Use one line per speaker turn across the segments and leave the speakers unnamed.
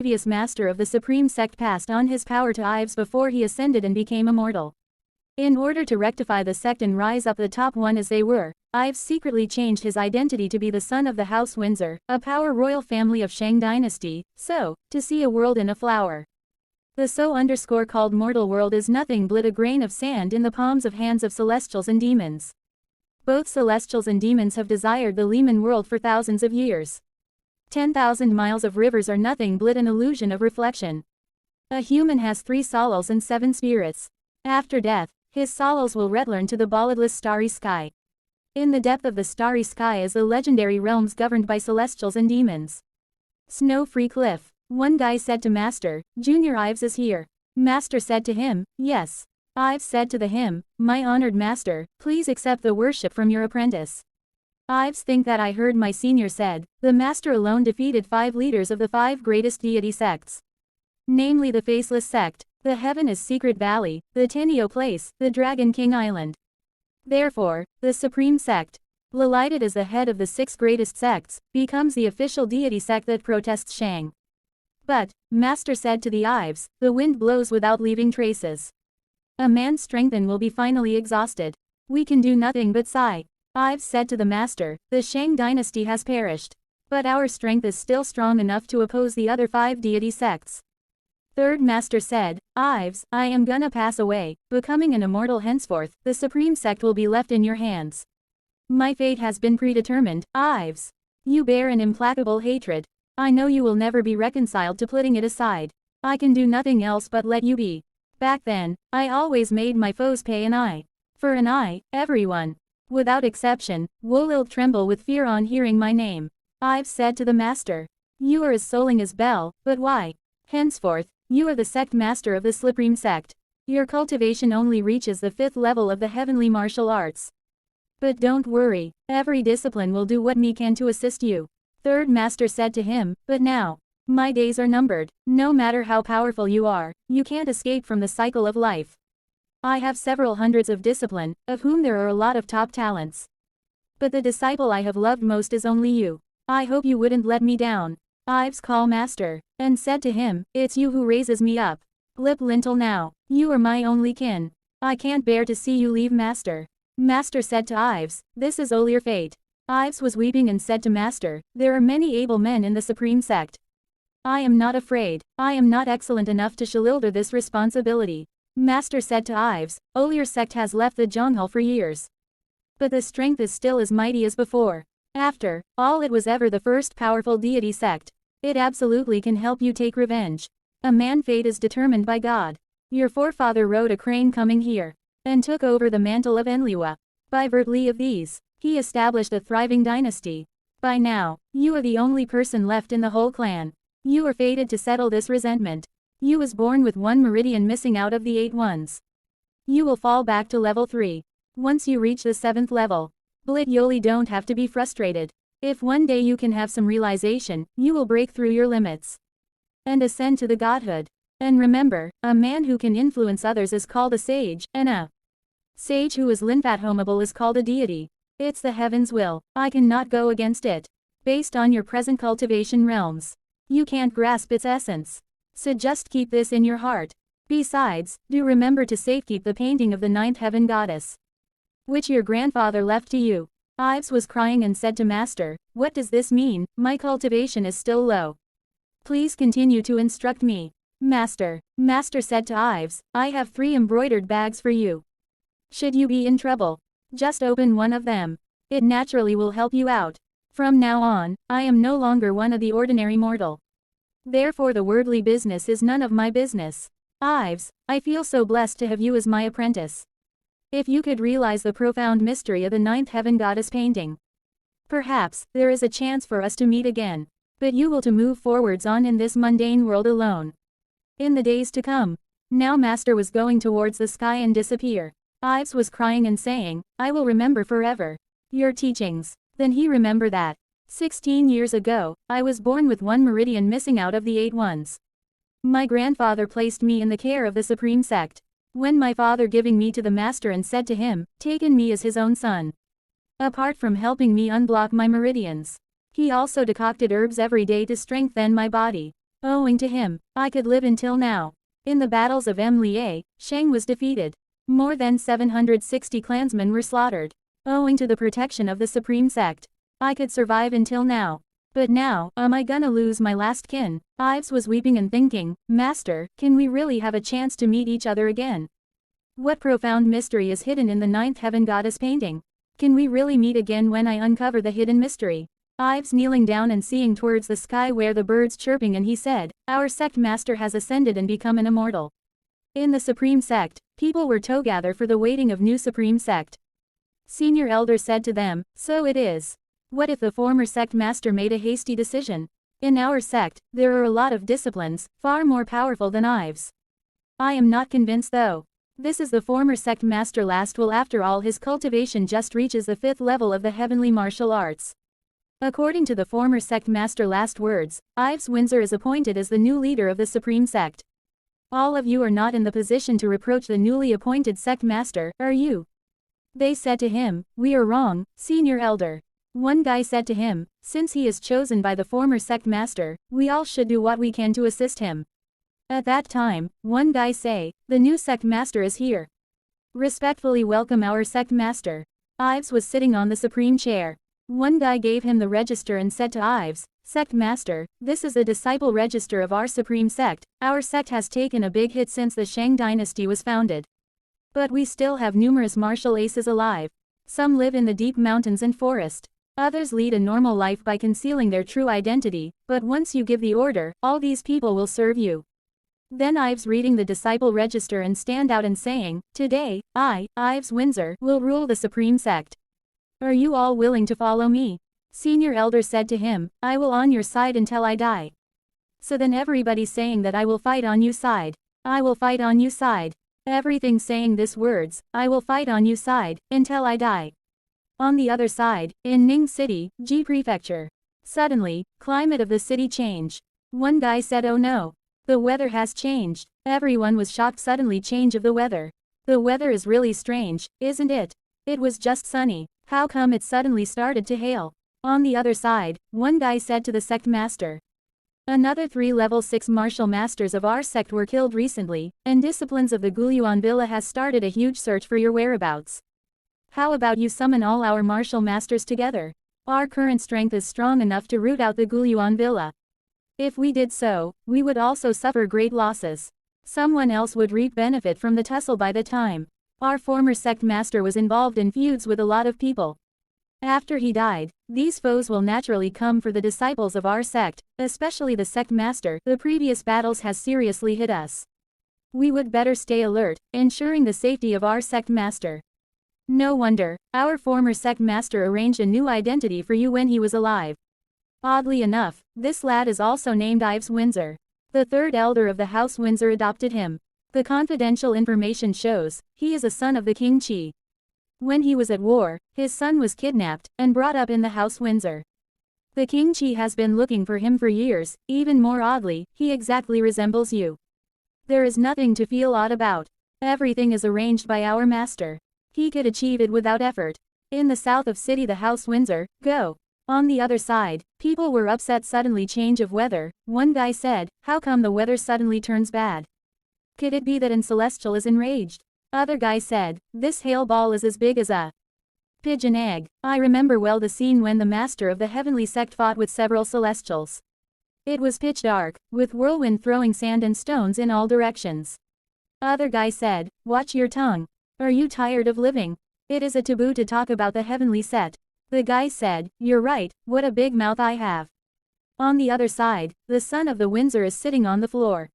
previous master of the supreme sect passed on his power to Ives before he ascended and became immortal. In order to rectify the sect and rise up the top one as they were, Ives secretly changed his identity to be the son of the House Windsor, a power royal family of Shang dynasty, so, to see a world in a flower. The so-called mortal world is nothing but a grain of sand in the palms of hands of celestials and demons. Both celestials and demons have desired the Lehman world for thousands of years. 10,000 miles of rivers are nothing but an illusion of reflection. A human has 3 souls and 7 spirits. After death, his souls will return to the boundless starry sky. In the depth of the starry sky is the legendary realms governed by celestials and demons. Snow-free cliff. One guy said to Master, "Junior Ives is here." Master said to him, "Yes." Ives said to him, "My honored master, please accept the worship from your apprentice." Ives think that I heard my senior said, the master alone defeated 5 leaders of the 5 greatest deity sects. Namely the Faceless Sect, the Heaven is Secret Valley, the Tenio Place, the Dragon King Island. Therefore, the Supreme Sect, lighted as the head of the 6 greatest sects, becomes the official deity sect that protests Shang. But, Master said to the Ives, the wind blows without leaving traces. A man's strength will be finally exhausted. We can do nothing but sigh. Ives said to the Master, the Shang dynasty has perished. But our strength is still strong enough to oppose the other 5 deity sects. Third Master said, Ives, I am gonna pass away, becoming an immortal henceforth, the Supreme Sect will be left in your hands. My fate has been predetermined, Ives. You bear an implacable hatred. I know you will never be reconciled to putting it aside. I can do nothing else but let you be. Back then, I always made my foes pay an eye. For an eye, everyone, without exception, will tremble with fear on hearing my name. Ives said to the Master, you are as souling as Bell, but why? Henceforth, you are the sect master of the Supreme Sect. Your cultivation only reaches the 5th level of the heavenly martial arts. But don't worry, every discipline will do what me can to assist you. Third Master said to him, but now, my days are numbered. No matter how powerful you are, you can't escape from the cycle of life. I have several hundreds of discipline, of whom there are a lot of top talents. But the disciple I have loved most is only you. I hope you wouldn't let me down. Ives called Master, and said to him, it's you who raises me up. Lip lintel now, you are my only kin. I can't bear to see you leave Master. Master said to Ives, this is all your fate. Ives was weeping and said to Master, there are many able men in the Supreme Sect. I am not afraid. I am not excellent enough to shoulder this responsibility. Master said to Ives, oh, your sect has left the Jonghul for years. But the strength is still as mighty as before. After all, it was ever the first powerful deity sect. It absolutely can help you take revenge. A man's fate is determined by God. Your forefather rode a crane coming here, and took over the mantle of Enliwa. By virtue of these, he established a thriving dynasty. By now, you are the only person left in the whole clan. You are fated to settle this resentment. You was born with 1 meridian missing out of the 8 ones. You will fall back to level 3. Once you reach the 7th level, you don't have to be frustrated. If one day you can have some realization, you will break through your limits and ascend to the godhood. And remember, a man who can influence others is called a sage, and a sage who is lymphatomable is called a deity. It's the heaven's will. I cannot go against it. Based on your present cultivation realms, you can't grasp its essence. So just keep this in your heart. Besides, do remember to safekeep the painting of the 9th heaven goddess, which your grandfather left to you. Ives was crying and said to Master, what does this mean? My cultivation is still low. Please continue to instruct me. Master said to Ives, I have 3 embroidered bags for you. Should you be in trouble, just open one of them. It naturally will help you out. From now on, I am no longer one of the ordinary mortal. Therefore the worldly business is none of my business. Ives, I feel so blessed to have you as my apprentice. If you could realize the profound mystery of the 9th heaven goddess painting, perhaps there is a chance for us to meet again. But you will to move forwards on in this mundane world alone. In the days to come. Now Master was going towards the sky and disappear. Ives was crying and saying, I will remember forever your teachings. Then he remembered that 16 years ago, I was born with 1 meridian missing out of the 8 ones. My grandfather placed me in the care of the Supreme Sect. When my father giving me to the Master and said to him, taken me as his own son. Apart from helping me unblock my meridians, he also decocted herbs every day to strengthen my body. Owing to him, I could live until now. In the battles of Mlie, Shang was defeated. More than 760 clansmen were slaughtered. Owing to the protection of the Supreme Sect, I could survive until now. But now, am I gonna lose my last kin? Ives was weeping and thinking, Master, can we really have a chance to meet each other again? What profound mystery is hidden in the ninth heaven goddess painting? Can we really meet again when I uncover the hidden mystery? Ives kneeling down and seeing towards the sky where the birds chirping, and he said, Our sect master has ascended and become an immortal. In the Supreme Sect, people were together for the waiting of new Supreme Sect. Senior Elder said to them, So it is. What if the former sect master made a hasty decision? In our sect, there are a lot of disciplines, far more powerful than Ives. I am not convinced though. This is the former sect master last will, after all his cultivation just reaches the 5th level of the heavenly martial arts. According to the former sect master last words, Ives Windsor is appointed as the new leader of the Supreme Sect. All of you are not in the position to reproach the newly appointed sect master, are you? They said to him, We are wrong, Senior Elder. One guy said to him, Since he is chosen by the former sect master, we all should do what we can to assist him. At that time, one guy say, The new sect master is here. Respectfully welcome our sect master. Ives was sitting on the supreme chair. One guy gave him the register and said to Ives, Sect master, this is the disciple register of our supreme sect. Our sect has taken a big hit since the Shang dynasty was founded. But we still have numerous martial aces alive. Some live in the deep mountains and forest. Others lead a normal life by concealing their true identity, but once you give the order, all these people will serve you. Then Ives reading the disciple register and stand out and saying, Today, I, Ives Windsor, will rule the supreme sect. Are you all willing to follow me? Senior Elder said to him, I will on your side until I die. So then everybody saying that I will fight on you side. I will fight on you side. Everything saying this words, I will fight on you side, until I die. On the other side, in Ning City, Ji Prefecture. Suddenly, climate of the city changed. One guy said, Oh no. The weather has changed. Everyone was shocked. Suddenly change of the weather. The weather is really strange, isn't it? It was just sunny. How come it suddenly started to hail? On the other side, one guy said to the sect master. Another 3 level 6 martial masters of our sect were killed recently, and disciplines of the Guyuan Villa has started a huge search for your whereabouts. How about you summon all our martial masters together? Our current strength is strong enough to root out the Guyuan Villa. If we did so, we would also suffer great losses. Someone else would reap benefit from the tussle by the time. Our former sect master was involved in feuds with a lot of people. After he died, these foes will naturally come for the disciples of our sect, especially the sect master. The previous battles has seriously hit us. We would better stay alert, ensuring the safety of our sect master. No wonder, our former sect master arranged a new identity for you when he was alive. Oddly enough, this lad is also named Ives Windsor. The 3rd elder of the House Windsor adopted him. The confidential information shows, he is a son of the King Qi. When he was at war, his son was kidnapped, and brought up in the House Windsor. The King Qi has been looking for him for years. Even more oddly, he exactly resembles you. There is nothing to feel odd about. Everything is arranged by our master. He could achieve it without effort. In the south of city the House Windsor, go. On the other side, people were upset. Suddenly change of weather. One guy said, How come the weather suddenly turns bad? Could it be that an Celestial is enraged? Other guy said, This hail ball is as big as a pigeon egg. I remember well the scene when the master of the heavenly sect fought with several Celestials. It was pitch dark, with whirlwind throwing sand and stones in all directions. Other guy said, Watch your tongue. Are you tired of living? It is a taboo to talk about the heavenly set. The guy said, You're right, what a big mouth I have. On the other side, the son of the Windsor is sitting on the floor.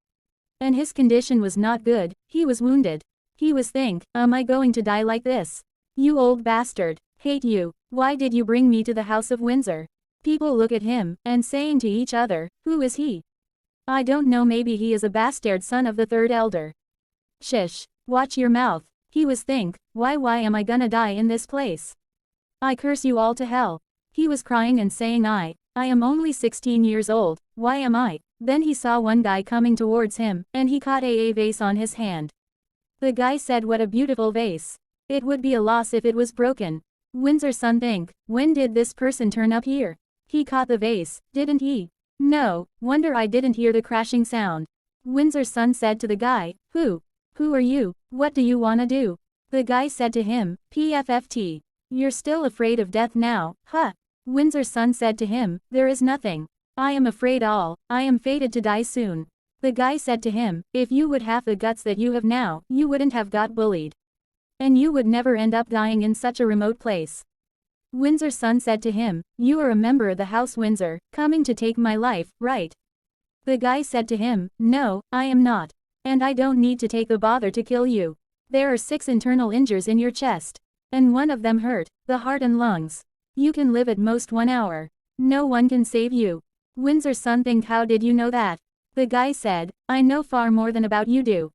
And his condition was not good, he was wounded. He was think, Am I going to die like this? You old bastard, hate you, why did you bring me to the House of Windsor? People look at him, and saying to each other, Who is he? I don't know, maybe he is a bastard son of the 3rd elder. Shish, watch your mouth. He was think, why am I gonna die in this place? I curse you all to hell. He was crying and saying I am only 16 years old, why am I? Then he saw one guy coming towards him, and he caught a vase on his hand. The guy said, What a beautiful vase. It would be a loss if it was broken. Windsor son think, when did this person turn up here? He caught the vase, didn't he? No, wonder I didn't hear the crashing sound. Windsor's son said to the guy, Who are you? What do you wanna do? The guy said to him, PFFT. You're still afraid of death now, huh? Windsor's son said to him, there is nothing. I am afraid I am fated to die soon. The guy said to him, if you would have the guts that you have now, you wouldn't have got bullied. And you would never end up dying in such a remote place. Windsor's son said to him, you are a member of the House Windsor, coming to take my life, right? The guy said to him, no, I am not. And I don't need to take the bother to kill you. There are 6 internal injuries in your chest. And one of them hurt, the heart and lungs. You can live at most 1 hour. No one can save you. Windsor's son think, how did you know that? The guy said, I know far more than about you do.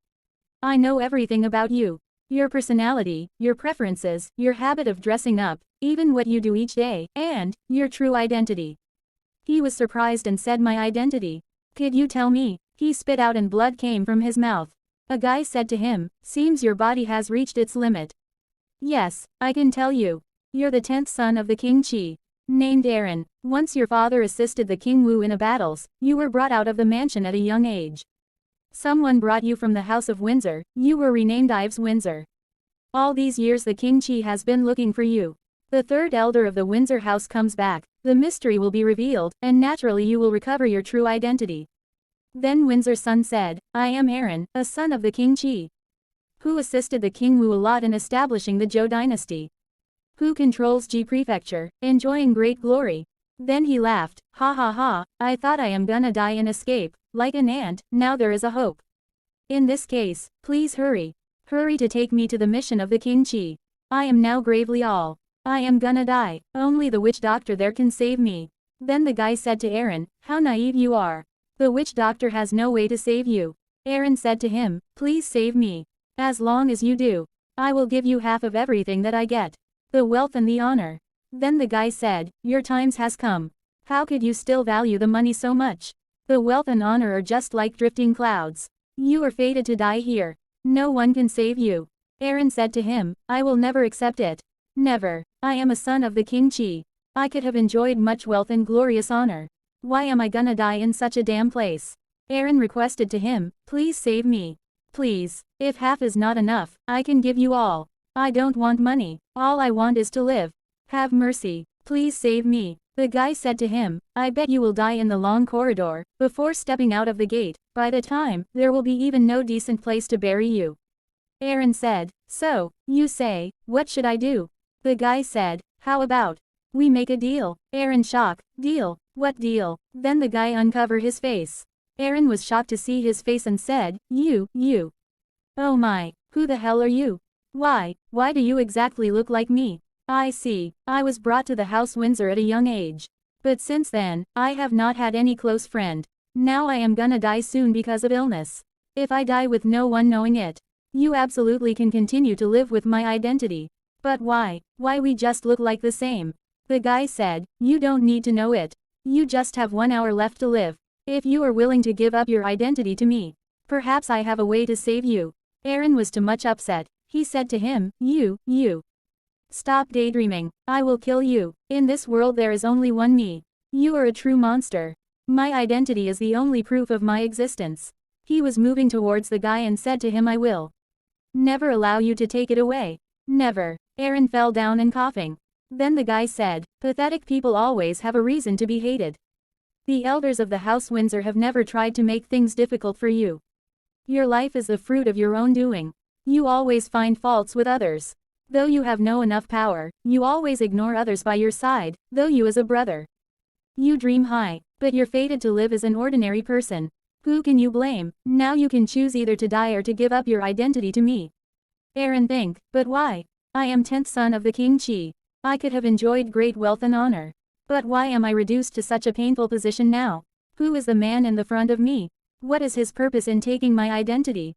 I know everything about you. Your personality, your preferences, your habit of dressing up, even what you do each day, and your true identity. He was surprised and said, my identity? Could you tell me? He spit out and blood came from his mouth. A guy said to him, seems your body has reached its limit. Yes, I can tell you. You're the 10th son of the King Chi. Named Aaron. Once your father assisted the King Wu in a battles, you were brought out of the mansion at a young age. Someone brought you from the House of Windsor, you were renamed Ives Windsor. All these years the King Chi has been looking for you. The 3rd elder of the Windsor house comes back, the mystery will be revealed, and naturally you will recover your true identity. Then Windsor's son said, I am Aaron, a son of the King Chi. Who assisted the King Wu a lot in establishing the Zhou dynasty. Who controls Ji Prefecture, enjoying great glory. Then he laughed, ha ha ha, I thought I am gonna die and escape, like an ant, now there is a hope. In this case, please hurry. Hurry to take me to the mission of the King Chi. I am now gravely ill. I am gonna die, only the witch doctor there can save me. Then the guy said to Aaron, how naive you are. The witch doctor has no way to save you. Aaron said to him, please save me. As long as you do, I will give you half of everything that I get. The wealth and the honor. Then the guy said, your times has come. How could you still value the money so much? The wealth and honor are just like drifting clouds. You are fated to die here. No one can save you. Aaron said to him, I will never accept it. Never. I am a son of the King Chi. I could have enjoyed much wealth and glorious honor. Why am I gonna die in such a damn place? Aaron requested to him, please save me. Please. If half is not enough, I can give you all. I don't want money. All I want is to live. Have mercy. Please save me. The guy said to him, I bet you will die in the long corridor, before stepping out of the gate. By the time, there will be even no decent place to bury you. Aaron said, so, you say, what should I do? The guy said, how about we make a deal? Aaron shocked, deal? What deal? Then the guy uncovered his face. Aaron was shocked to see his face and said, you. Oh my, who the hell are you? Why do you exactly look like me? I see, I was brought to the House Windsor at a young age. But since then, I have not had any close friend. Now I am gonna die soon because of illness. If I die with no one knowing it, you absolutely can continue to live with my identity. But why we just look like the same? The guy said, you don't need to know it. You just have 1 hour left to live. If you are willing to give up your identity to me, perhaps I have a way to save you. Aaron was too much upset. He said to him, you. Stop daydreaming. I will kill you. In this world there is only one me. You are a true monster. My identity is the only proof of my existence. He was moving towards the guy and said to him, I will never allow you to take it away. Never. Aaron fell down and coughing. Then the guy said, pathetic people always have a reason to be hated. The elders of the House Windsor have never tried to make things difficult for you. Your life is the fruit of your own doing. You always find faults with others. Though you have no enough power, you always ignore others by your side, though you as a brother. You dream high, but you're fated to live as an ordinary person. Who can you blame? Now you can choose either to die or to give up your identity to me. Aaron think, but why? I am 10th son of the King Chi. I could have enjoyed great wealth and honor. But why am I reduced to such a painful position now? Who is the man in the front of me? What is his purpose in taking my identity?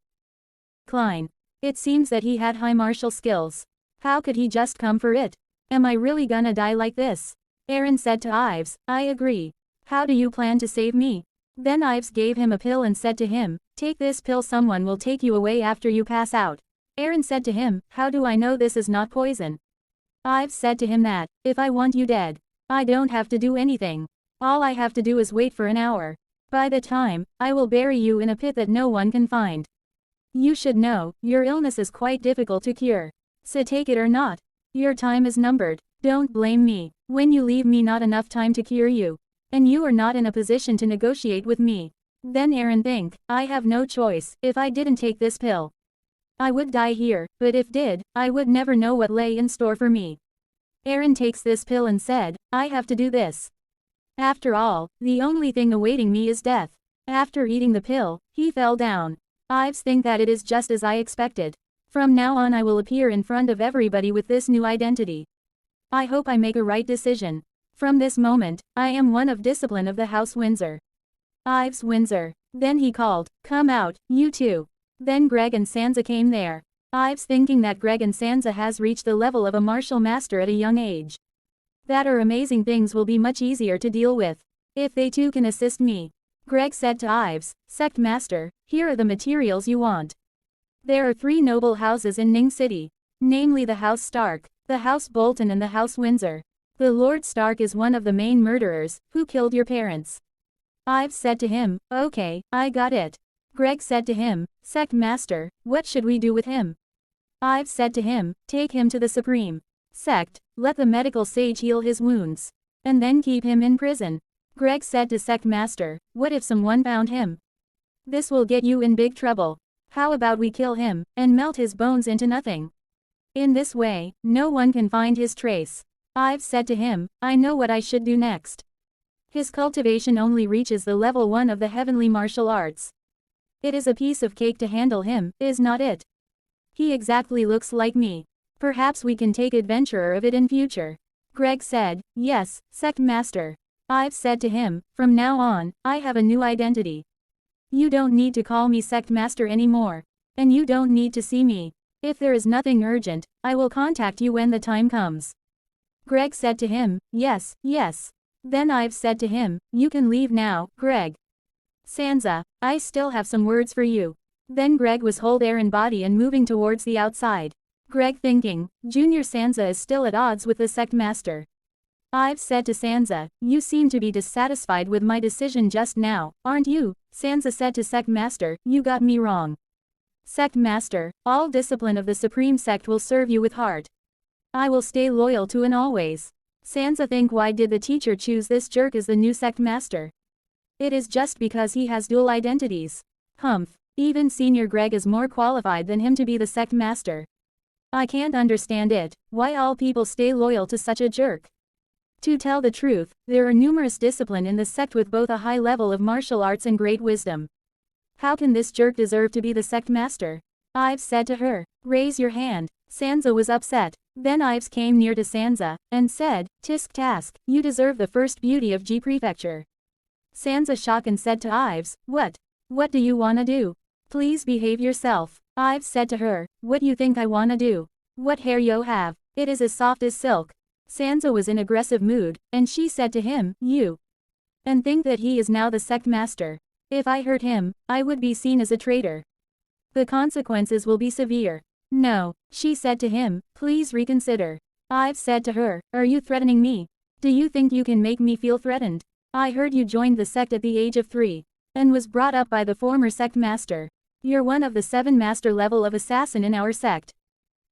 Klein. It seems that he had high martial skills. How could he just come for it? Am I really gonna die like this? Aaron said to Ives, I agree. How do you plan to save me? Then Ives gave him a pill and said to him, take this pill, someone will take you away after you pass out. Aaron said to him, how do I know this is not poison? Ives said to him that, if I want you dead, I don't have to do anything. All I have to do is wait for an hour. By the time, I will bury you in a pit that no one can find. You should know, your illness is quite difficult to cure. So take it or not. Your time is numbered. Don't blame me, when you leave me not enough time to cure you. And you are not in a position to negotiate with me. Then Aaron think, I have no choice, if I didn't take this pill. I would die here, but if did, I would never know what lay in store for me. Aaron takes this pill and said, I have to do this. After all, the only thing awaiting me is death. After eating the pill, he fell down. Ives think that it is just as I expected. From now on I will appear in front of everybody with this new identity. I hope I make a right decision. From this moment, I am one of discipline of the House Windsor. Ives Windsor. Then he called, come out, you two. Then Greg and Sansa came there. Ives thinking that Greg and Sansa has reached the level of a martial master at a young age. That are amazing things will be much easier to deal with. If they too can assist me. Greg said to Ives, Sect Master, here are the materials you want. There are 3 noble houses in Ning City. Namely the House Stark, the House Bolton and the House Windsor. The Lord Stark is one of the main murderers, who killed your parents. Ives said to him, okay, I got it. Greg said to him, Sect Master, what should we do with him? Ives said to him, take him to the Supreme Sect, let the medical sage heal his wounds. And then keep him in prison. Greg said to Sect Master, what if someone found him? This will get you in big trouble. How about we kill him, and melt his bones into nothing? In this way, no one can find his trace. Ives said to him, I know what I should do next. His cultivation only reaches the level 1 of the heavenly martial arts. It is a piece of cake to handle him, is not it? He exactly looks like me. Perhaps we can take adventure of it in future. Greg said, yes, Sect Master. Ives said to him, from now on, I have a new identity. You don't need to call me Sect Master anymore. And you don't need to see me. If there is nothing urgent, I will contact you when the time comes. Greg said to him, yes, yes. Then Ives said to him, you can leave now, Greg. Sansa, I still have some words for you. Then Greg was hold Aaron body and moving towards the outside. Greg thinking, Junior Sansa is still at odds with the Sect Master. Ives said to Sansa, you seem to be dissatisfied with my decision just now, aren't you? Sansa said to Sect Master, you got me wrong. Sect Master, all discipline of the Supreme Sect will serve you with heart. I will stay loyal to and always. Sansa think why did the teacher choose this jerk as the new Sect Master? It is just because he has dual identities. Humph, even Senior Greg is more qualified than him to be the Sect Master. I can't understand it, why all people stay loyal to such a jerk. To tell the truth, there are numerous discipline in the sect with both a high level of martial arts and great wisdom. How can this jerk deserve to be the Sect Master? Ives said to her, raise your hand. Sansa was upset. Then Ives came near to Sansa, and said, Tisk Task, you deserve the first beauty of G Prefecture. Sansa shocked and said to Ives, what? What do you wanna do? Please behave yourself. Ives said to her, what you think I wanna do? What hair you have? It is as soft as silk. Sansa was in aggressive mood, and she said to him, you. And think that he is now the Sect Master. If I hurt him, I would be seen as a traitor. The consequences will be severe. No, she said to him, please reconsider. Ives said to her, are you threatening me? Do you think you can make me feel threatened? I heard you joined the sect at the age of 3. And was brought up by the former Sect Master. You're one of the 7 master level of assassin in our sect.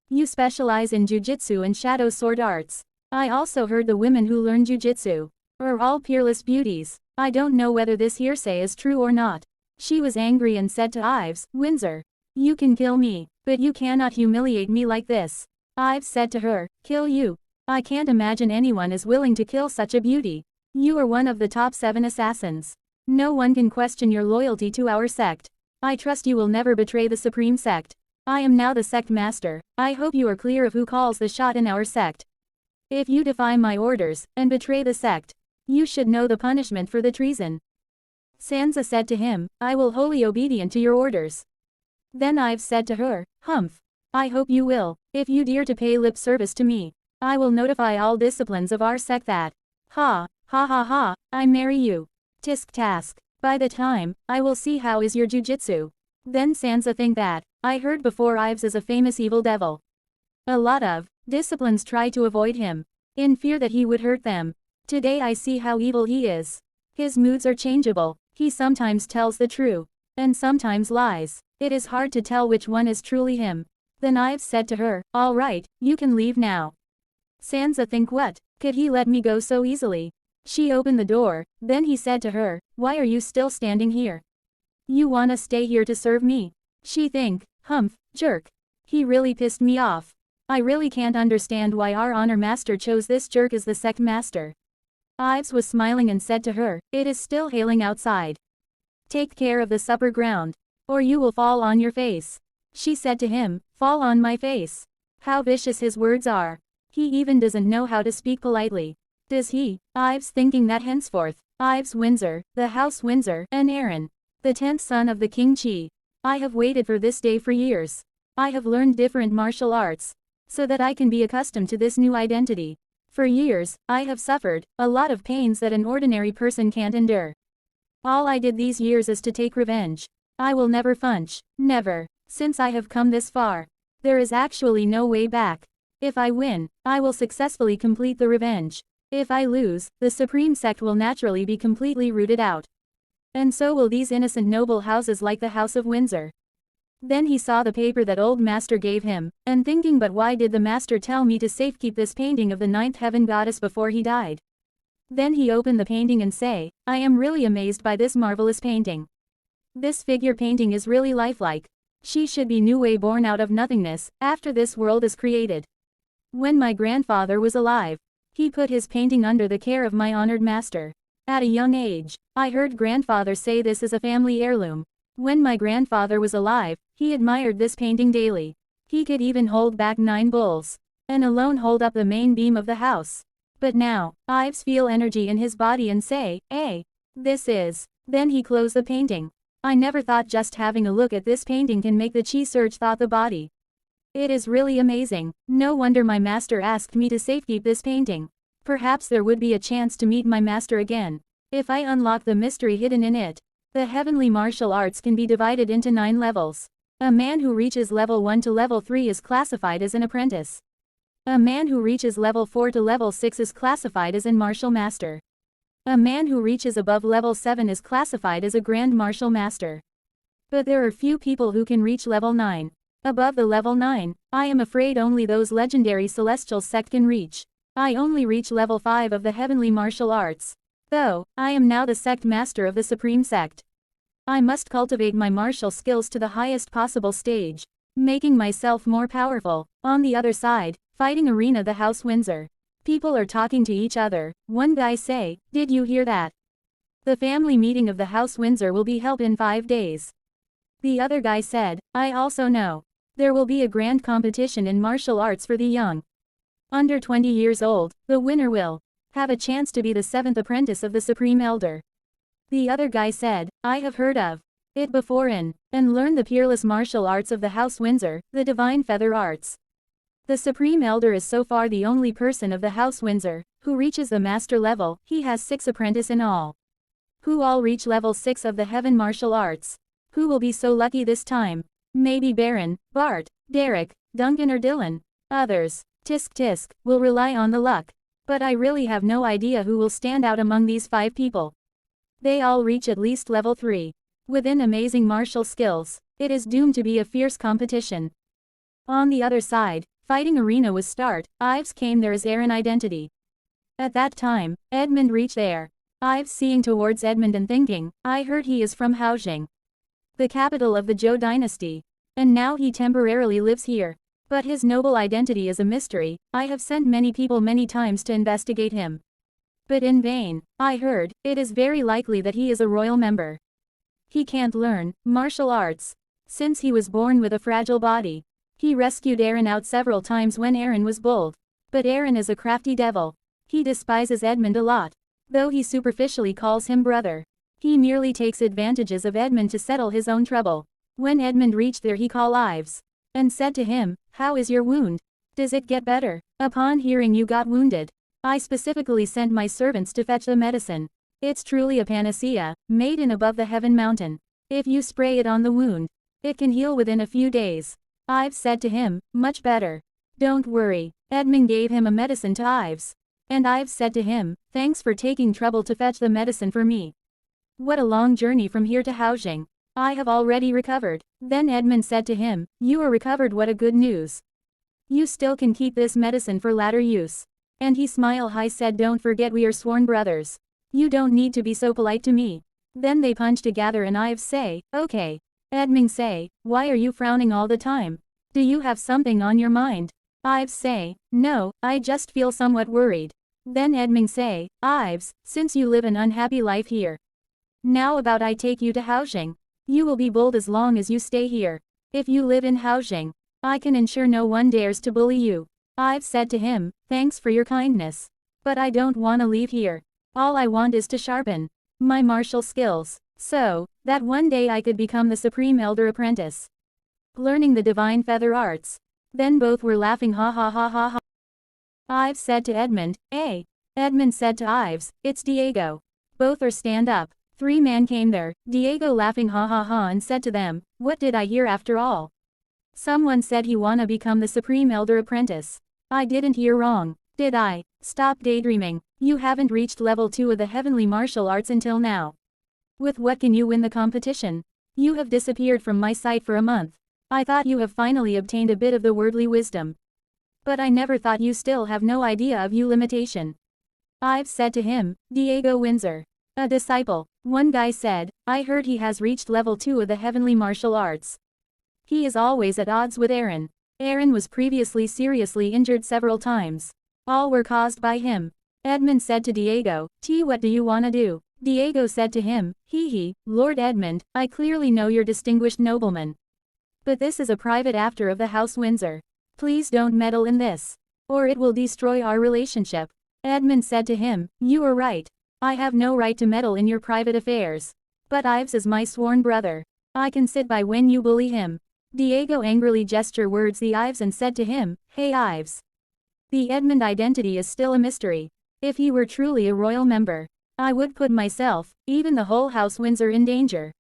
You specialize in jujitsu and shadow sword arts. I also heard the women who learn jujitsu are all peerless beauties. I don't know whether this hearsay is true or not. She was angry and said to Ives, Windsor, you can kill me, but you cannot humiliate me like this. Ives said to her, kill you? I can't imagine anyone is willing to kill such a beauty. You are one of the top 7 assassins. No one can question your loyalty to our sect. I trust you will never betray the Supreme Sect. I am now the Sect Master. I hope you are clear of who calls the shot in our sect. If you defy my orders, and betray the sect, you should know the punishment for the treason. Sansa said to him, I will wholly obedient to your orders. Then Ives said to her, Humph. I hope you will. If you dare to pay lip service to me, I will notify all disciplines of our sect that. Ha, ha ha ha, I marry you. Tisk Task. By the time, I will see how is your jujitsu. Then Sansa think that, I heard before Ives is a famous evil devil. A lot of disciplines try to avoid him, in fear that he would hurt them. Today I see how evil he is. His moods are changeable. He sometimes tells the truth, and sometimes lies. It is hard to tell which one is truly him. Then Ives said to her, "All right, you can leave now." Sansa think what? Could he let me go so easily? She opened the door, then he said to her, "Why are you still standing here? You wanna stay here to serve me?" She think, "Humph, jerk. He really pissed me off. I really can't understand why our honor master chose this jerk as the sect master." Ives was smiling and said to her, "It is still hailing outside. Take care of the supper ground, or you will fall on your face." She said to him, "Fall on my face." How vicious his words are. He even doesn't know how to speak politely. Does he? Ives thinking that henceforth, Ives Windsor, the House Windsor, and Aaron, the 10th son of the King Chi. I have waited for this day for years. I have learned different martial arts, so that I can be accustomed to this new identity. For years, I have suffered a lot of pains that an ordinary person can't endure. All I did these years is to take revenge. I will never flinch, never. Since I have come this far, there is actually no way back. If I win, I will successfully complete the revenge. If I lose, the supreme sect will naturally be completely rooted out. And so will these innocent noble houses like the House of Windsor. Then he saw the paper that old master gave him, and thinking, but why did the master tell me to safekeep this painting of the 9th heaven goddess before he died? Then he opened the painting and say, "I am really amazed by this marvelous painting. This figure painting is really lifelike. She should be new way born out of nothingness, after this world is created. When my grandfather was alive, he put his painting under the care of my honored master. At a young age, I heard grandfather say this is a family heirloom. When my grandfather was alive, he admired this painting daily. He could even hold back 9 bulls, and alone hold up the main beam of the house. But now, Ives feel energy in his body and say, this is." Then he closed the painting. "I never thought just having a look at this painting can make the chi surge thought the body. It is really amazing. No wonder my master asked me to safekeep this painting. Perhaps there would be a chance to meet my master again, if I unlock the mystery hidden in it." The heavenly martial arts can be divided into 9 levels. A man who reaches level 1 to level 3 is classified as an apprentice. A man who reaches level 4 to level 6 is classified as a martial master. A man who reaches above level 7 is classified as a grand martial master. But there are few people who can reach level 9. Above the level 9, I am afraid only those legendary celestial sect can reach. I only reach level 5 of the heavenly martial arts. Though, I am now the sect master of the supreme sect. I must cultivate my martial skills to the highest possible stage, making myself more powerful. On the other side, fighting arena the House Windsor. People are talking to each other. One guy say, "Did you hear that? The family meeting of the House Windsor will be held in 5 days. The other guy said, "I also know. There will be a grand competition in martial arts for the young. Under 20 years old, the winner will have a chance to be the 7th apprentice of the Supreme Elder." The other guy said, "I have heard of it before and learn the peerless martial arts of the House Windsor, the divine feather arts. The Supreme Elder is so far the only person of the House Windsor who reaches the master level. He has 6 apprentices in all, who all reach level 6 of the heaven martial arts. Who will be so lucky this time? Maybe Baron, Bart, Derek, Duncan or Dylan. Others, tisk tisk, will rely on the luck. But I really have no idea who will stand out among these 5 people. They all reach at least level 3. Within amazing martial skills, it is doomed to be a fierce competition." On the other side, fighting arena was start. Ives came there as Aaron identity. At that time, Edmund reached there. Ives seeing towards Edmund and thinking, I heard he is from Haojing, the capital of the Zhou dynasty. And now he temporarily lives here. But his noble identity is a mystery. I have sent many people many times to investigate him, but in vain. I heard, it is very likely that he is a royal member. He can't learn martial arts, since he was born with a fragile body. He rescued Aaron out several times when Aaron was bold. But Aaron is a crafty devil. He despises Edmund a lot, though he superficially calls him brother. He merely takes advantages of Edmund to settle his own trouble. When Edmund reached there, he called Ives and said to him, "How is your wound? Does it get better?" "Upon hearing you got wounded, I specifically sent my servants to fetch the medicine. It's truly a panacea, made in above the heaven mountain. If you spray it on the wound, it can heal within a few days." Ives said to him, "Much better. Don't worry." Edmund gave him a medicine to Ives. And Ives said to him, thanks for taking trouble to fetch the medicine for me. What a long journey from here to Housing. I have already recovered. Then Edmund said to him, you are recovered, what a good news. You still can keep this medicine for latter use. And he smiled high said don't forget we are sworn brothers. You don't need to be so polite to me. Then they punch together and Ives say, okay. Edmund say, why are you frowning all the time? Do you have something on your mind? Ives say, no, I just feel somewhat worried. Then Edmund say, Ives, since you live an unhappy life here. Now about I take you to Housing. You will be bold as long as you stay here. If you live in Housing, I can ensure no one dares to bully you. Ives said to him, thanks for your kindness. But I don't want to leave here. All I want is to sharpen my martial skills, so that one day I could become the Supreme Elder Apprentice, learning the divine feather arts. Then both were laughing ha ha ha ha ha. Ives said to Edmund, eh? Edmund said to Ives, it's Diego. Both are stand up. 3 men came there, Diego laughing ha ha ha and said to them, what did I hear after all? Someone said he wanna become the Supreme Elder Apprentice. I didn't hear wrong, did I? Stop daydreaming. You haven't reached level 2 of the heavenly martial arts until now. With what can you win the competition? You have disappeared from my sight for a month. I thought you have finally obtained a bit of the worldly wisdom. But I never thought you still have no idea of you limitation. Ives said to him, Diego Windsor. A disciple. One guy said, I heard he has reached level 2 of the heavenly martial arts. He is always at odds with Aaron. Aaron was previously seriously injured several times. All were caused by him. Edmund said to Diego, what do you wanna do? Diego said to him, Lord Edmund, I clearly know you're distinguished nobleman. But this is a private affair of the House Windsor. Please don't meddle in this, or it will destroy our relationship. Edmund said to him, you are right. I have no right to meddle in your private affairs. But Ives is my sworn brother. I can sit by when you bully him. Diego angrily gestured words the Ives and said to him, hey Ives. The Edmund identity is still a mystery. If he were truly a royal member, I would put myself, even the whole House Windsor in danger.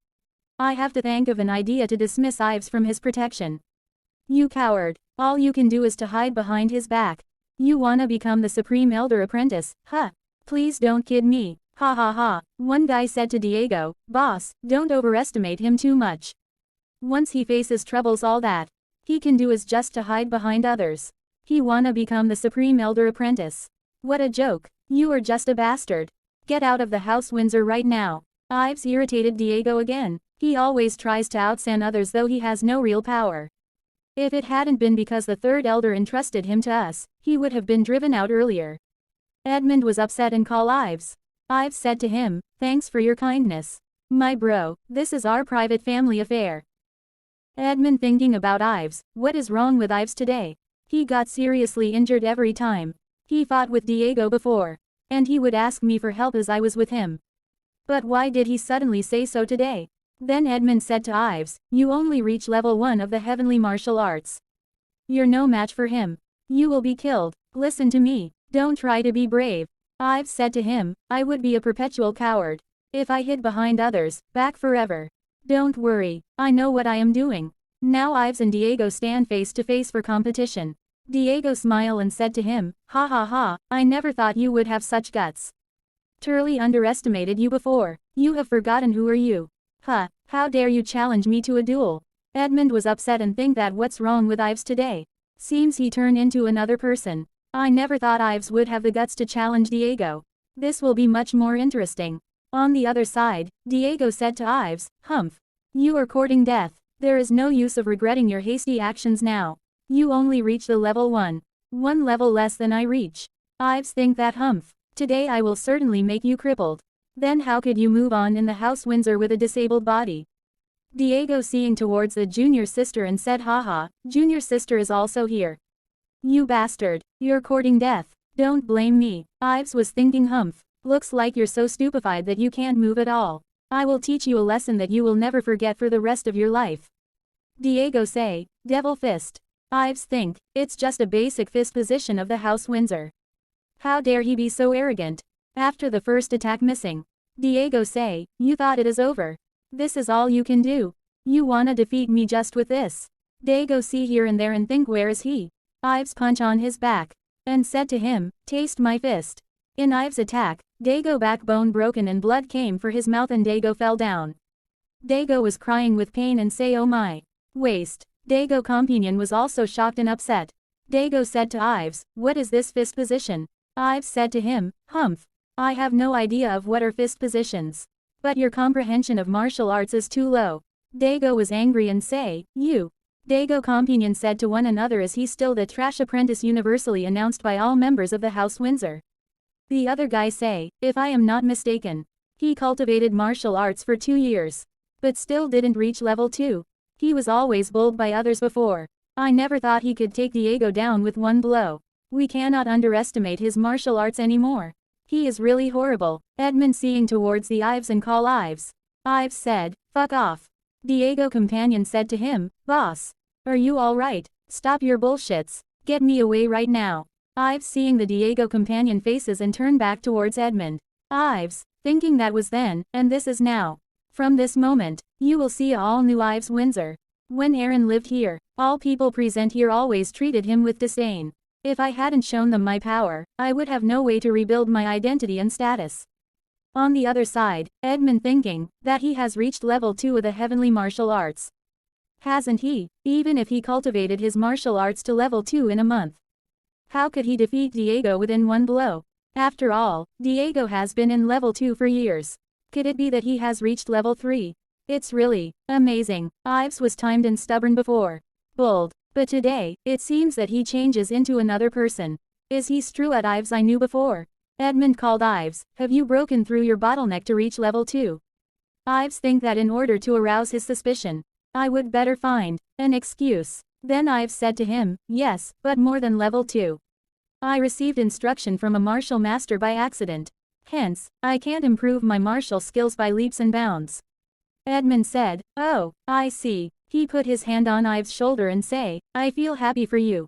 I have to think of an idea to dismiss Ives from his protection. You coward, all you can do is to hide behind his back. You wanna become the Supreme Elder Apprentice, huh? Please don't kid me, ha ha ha. One guy said to Diego, boss, don't overestimate him too much. Once he faces troubles all that he can do is just to hide behind others. He wanna become the Supreme Elder Apprentice. What a joke, you are just a bastard. Get out of the House Windsor right now. Ives irritated Diego again. He always tries to outstand others though he has no real power. If it hadn't been because the third elder entrusted him to us, he would have been driven out earlier. Edmund was upset and called Ives. Ives said to him, thanks for your kindness. My bro, this is our private family affair. Edmund thinking about Ives, what is wrong with Ives today? He got seriously injured every time he fought with Diego before, and he would ask me for help as I was with him. But why did he suddenly say so today? Then Edmund said to Ives, you only reach level 1 of the heavenly martial arts. You're no match for him. You will be killed. Listen to me. Don't try to be brave. Ives said to him, I would be a perpetual coward if I hid behind others, back forever. Don't worry, I know what I am doing. Now Ives and Diego stand face to face for competition. Diego smiled and said to him, ha ha ha, I never thought you would have such guts. Turley underestimated you before. You have forgotten who are you. Huh, how dare you challenge me to a duel? Edmund was upset and think that what's wrong with Ives today? Seems he turned into another person. I never thought Ives would have the guts to challenge Diego. This will be much more interesting. On the other side, Diego said to Ives, Humph. You are courting death. There is no use of regretting your hasty actions now. You only reach the level 1. 1 level less than I reach. Ives think that Humph. Today I will certainly make you crippled. Then how could you move on in the House Windsor with a disabled body? Diego seeing towards the junior sister and said haha, junior sister is also here. You bastard, you're courting death. Don't blame me. Ives was thinking Humph. Looks like you're so stupefied that you can't move at all. I will teach you a lesson that you will never forget for the rest of your life. Diego say, devil fist. Ives think, it's just a basic fist position of the House Windsor. How dare he be so arrogant? After the first attack missing, Diego say, you thought it is over. This is all you can do. You wanna defeat me just with this. Diego see here and there and think where is he? Ives punch on his back. and said to him, "Taste my fist." In Ives' attack, Dago backbone broken and blood came for his mouth and Dago fell down. Dago was crying with pain and say, "Oh my waist." Dago companion was also shocked and upset. Dago said to Ives, "What is this fist position?" Ives said to him, "Humph. I have no idea of what are fist positions. But your comprehension of martial arts is too low." Dago was angry and say, "You." Dago companion said to one another, "Is he still the trash apprentice universally announced by all members of the House Windsor?" The other guy say, "If I am not mistaken, he cultivated martial arts for 2 years. But still didn't reach level 2. He was always bowled by others before. I never thought he could take Diego down with one blow. We cannot underestimate his martial arts anymore. He is really horrible." Edmund seeing towards the Ives and call Ives. Ives said, "Fuck off." Diego companion said to him, "Boss. Are you alright? Stop your bullshits. Get me away right now." Ives seeing the Diego companion faces and turned back towards Edmund. Ives, thinking that was then, and this is now. From this moment, you will see a all new Ives Windsor. When Aaron lived here, all people present here always treated him with disdain. If I hadn't shown them my power, I would have no way to rebuild my identity and status. On the other side, Edmund thinking that he has reached level 2 of the heavenly martial arts. Hasn't he? Even if he cultivated his martial arts to level 2 in a month. How could he defeat Diego within one blow? After all, Diego has been in level 2 for years. Could it be that he has reached level 3? It's really amazing. Ives was timed and stubborn before. Bold. But today, it seems that he changes into another person. Is he true at Ives I knew before? Edmund called Ives, "Have you broken through your bottleneck to reach level 2? Ives think that in order to arouse his suspicion, I would better find an excuse. Then Ives said to him, "Yes, but more than level 2. I received instruction from a martial master by accident. Hence, I can't improve my martial skills by leaps and bounds." Edmund said, "Oh, I see." He put his hand on Ives' shoulder and say, "I feel happy for you.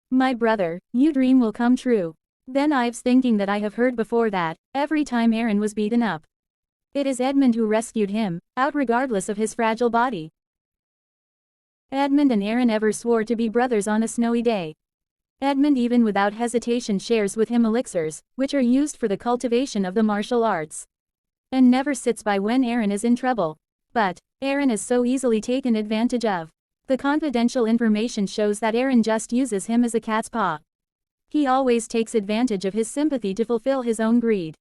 My brother, your dream will come true." Then Ives thinking that I have heard before that, every time Aaron was beaten up, it is Edmund who rescued him, out regardless of his fragile body. Edmund and Aaron ever swore to be brothers on a snowy day. Edmund even without hesitation shares with him elixirs, which are used for the cultivation of the martial arts. And never sits by when Aaron is in trouble. But Aaron is so easily taken advantage of. The confidential information shows that Aaron just uses him as a cat's paw. He always takes advantage of his sympathy to fulfill his own greed.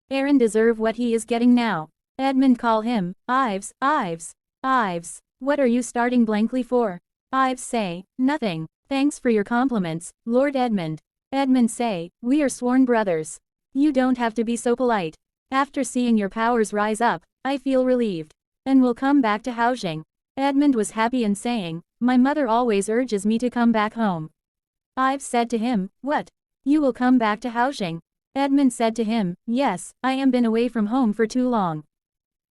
Aaron deserve what he is getting now. Edmund call him, "Ives, Ives, Ives. What are you starting blankly for?" Ives say, "Nothing. Thanks for your compliments, Lord Edmund." Edmund say, "We are sworn brothers. You don't have to be so polite. After seeing your powers rise up, I feel relieved. And will come back to Housing." Edmund was happy and saying, "My mother always urges me to come back home." Ives said to him, "What? You will come back to Housing?" Edmund said to him, "Yes, I am been away from home for too long.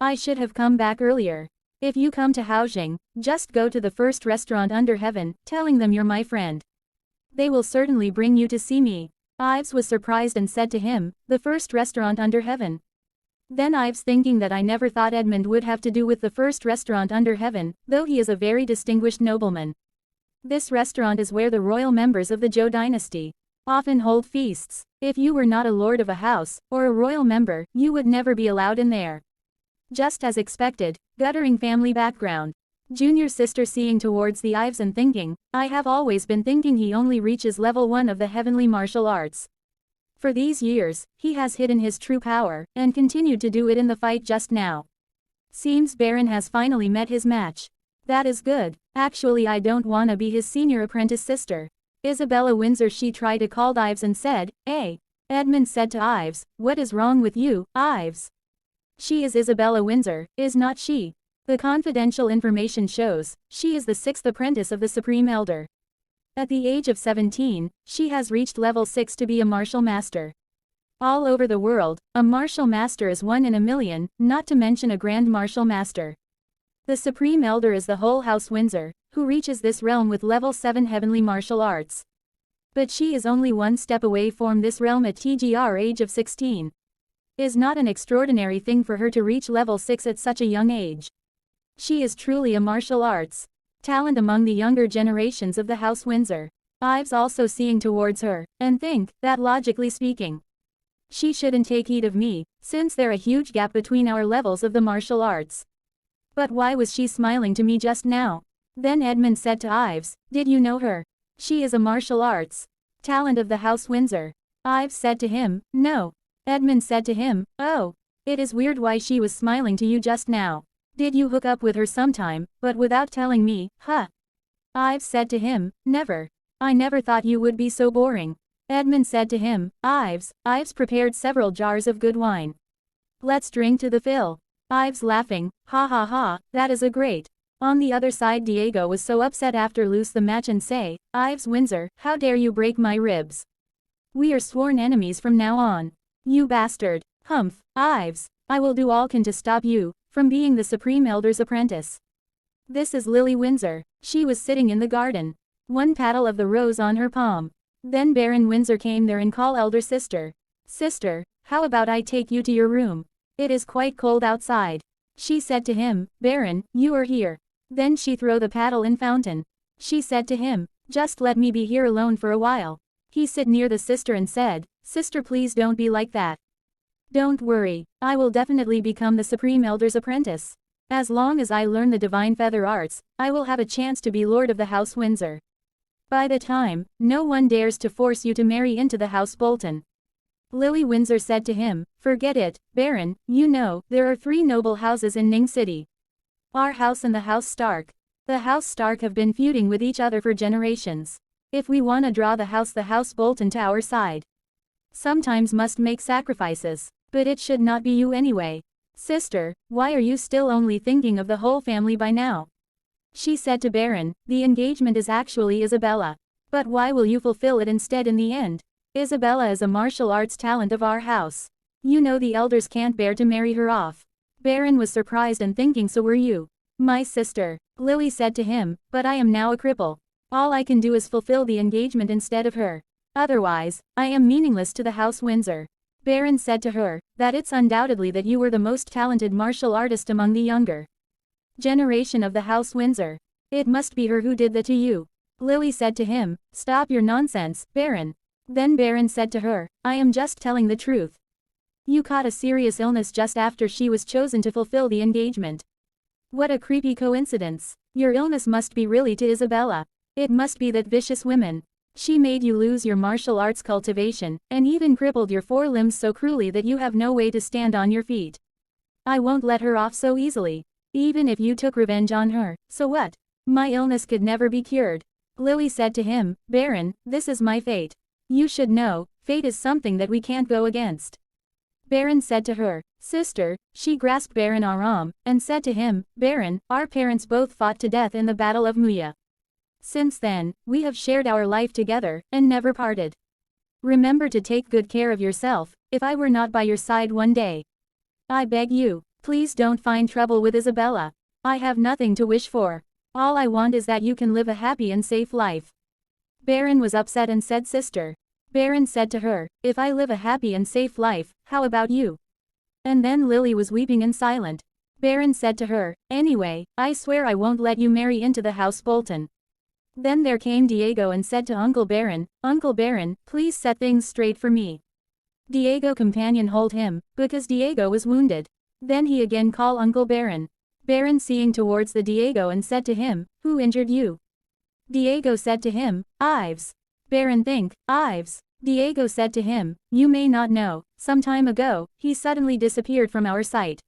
I should have come back earlier. If you come to Housing, just go to the first restaurant under heaven, telling them you're my friend. They will certainly bring you to see me." Ives was surprised and said to him, "The first restaurant under heaven?" Then Ives thinking that I never thought Edmund would have to do with the first restaurant under heaven, though he is a very distinguished nobleman. This restaurant is where the royal members of the Zhou dynasty often hold feasts. If you were not a lord of a house, or a royal member, you would never be allowed in there. Just as expected, guttering family background. Junior sister seeing towards the Ives and thinking, I have always been thinking he only reaches level 1 of the heavenly martial arts. For these years, he has hidden his true power, and continued to do it in the fight just now. Seems Baron has finally met his match. That is good. Actually I don't wanna be his senior apprentice sister. Isabella Windsor she tried to call Ives and said, "Hey." Edmund said to Ives, "What is wrong with you, Ives? She is Isabella Windsor, is not she?" The confidential information shows, she is the 6th apprentice of the Supreme Elder. At the age of 17, she has reached level 6 to be a martial master. All over the world, a martial master is 1 in a million, not to mention a grand martial master. The Supreme Elder is the whole House Windsor, who reaches this realm with level 7 heavenly martial arts. But she is only 1 step away from this realm at TGR age of 16. Is not an extraordinary thing for her to reach level 6 at such a young age. She is truly a martial arts talent among the younger generations of the House Windsor. Ives also seeing towards her, and think, that logically speaking, she shouldn't take heed of me, since there a huge gap between our levels of the martial arts. But why was she smiling to me just now? Then Edmund said to Ives, did you know her? She is a martial arts talent of the House Windsor. Ives said to him, no. Edmund said to him, oh. It is weird why she was smiling to you just now. Did you hook up with her sometime, but without telling me, huh? Ives said to him, never. I never thought you would be so boring. Edmund said to him, Ives prepared several jars of good wine. Let's drink to the fill. Ives laughing, ha ha ha, that is a great. On the other side Diego was so upset after lose the match and say, Ives Windsor, how dare you break my ribs? We are sworn enemies from now on. You bastard. Humph, Ives, I will do all can to stop you from being the Supreme Elder's apprentice. This is Lily Windsor. She was sitting in the garden. One petal of the rose on her palm. Then Baron Windsor came there and called elder sister. Sister, how about I take you to your room? It is quite cold outside. She said to him, Baron, you are here. Then she threw the paddle in fountain. She said to him, just let me be here alone for a while. He sit near the sister and said, sister please don't be like that. Don't worry, I will definitely become the Supreme Elder's apprentice. As long as I learn the divine feather arts, I will have a chance to be Lord of the House Windsor. By the time, no one dares to force you to marry into the House Bolton. Lily Windsor said to him, forget it, Baron, you know, there are 3 noble houses in Ning City. Our house and the House Stark. The House Stark have been feuding with each other for generations. If we wanna draw the House Bolton to our side, sometimes must make sacrifices, but it should not be you anyway. Sister, why are you still only thinking of the whole family by now? She said to Baron, the engagement is actually Isabella. But why will you fulfill it instead in the end? Isabella is a martial arts talent of our house. You know the elders can't bear to marry her off. Baron was surprised and thinking so were you. My sister. Lily said to him, but I am now a cripple. All I can do is fulfill the engagement instead of her. Otherwise, I am meaningless to the House Windsor. Baron said to her, that it's undoubtedly that you were the most talented martial artist among the younger generation of the House Windsor. It must be her who did that to you. Lily said to him, stop your nonsense, Baron. Then Baron said to her, I am just telling the truth. You caught a serious illness just after she was chosen to fulfill the engagement. What a creepy coincidence. Your illness must be really to Isabella. It must be that vicious woman. She made you lose your martial arts cultivation, and even crippled your 4 limbs so cruelly that you have no way to stand on your feet. I won't let her off so easily. Even if you took revenge on her, so what? My illness could never be cured. Lily said to him, Baron, this is my fate. You should know, fate is something that we can't go against. Baron said to her, sister, she grasped Baron Aram, and said to him, Baron, our parents both fought to death in the Battle of Muya. Since then, we have shared our life together, and never parted. Remember to take good care of yourself, if I were not by your side one day. I beg you, please don't find trouble with Isabella. I have nothing to wish for. All I want is that you can live a happy and safe life. Baron was upset and said, sister. Baron said to her, if I live a happy and safe life, how about you? And then Lily was weeping and silent. Baron said to her, anyway, I swear I won't let you marry into the House Bolton. Then there came Diego and said to Uncle Baron, please set things straight for me. Diego companion hold him, because Diego was wounded. Then he again called Uncle Baron. Baron seeing towards the Diego and said to him, who injured you? Diego said to him, Ives. Baron think, Ives. Diego said to him, you may not know, some time ago, he suddenly disappeared from our sight.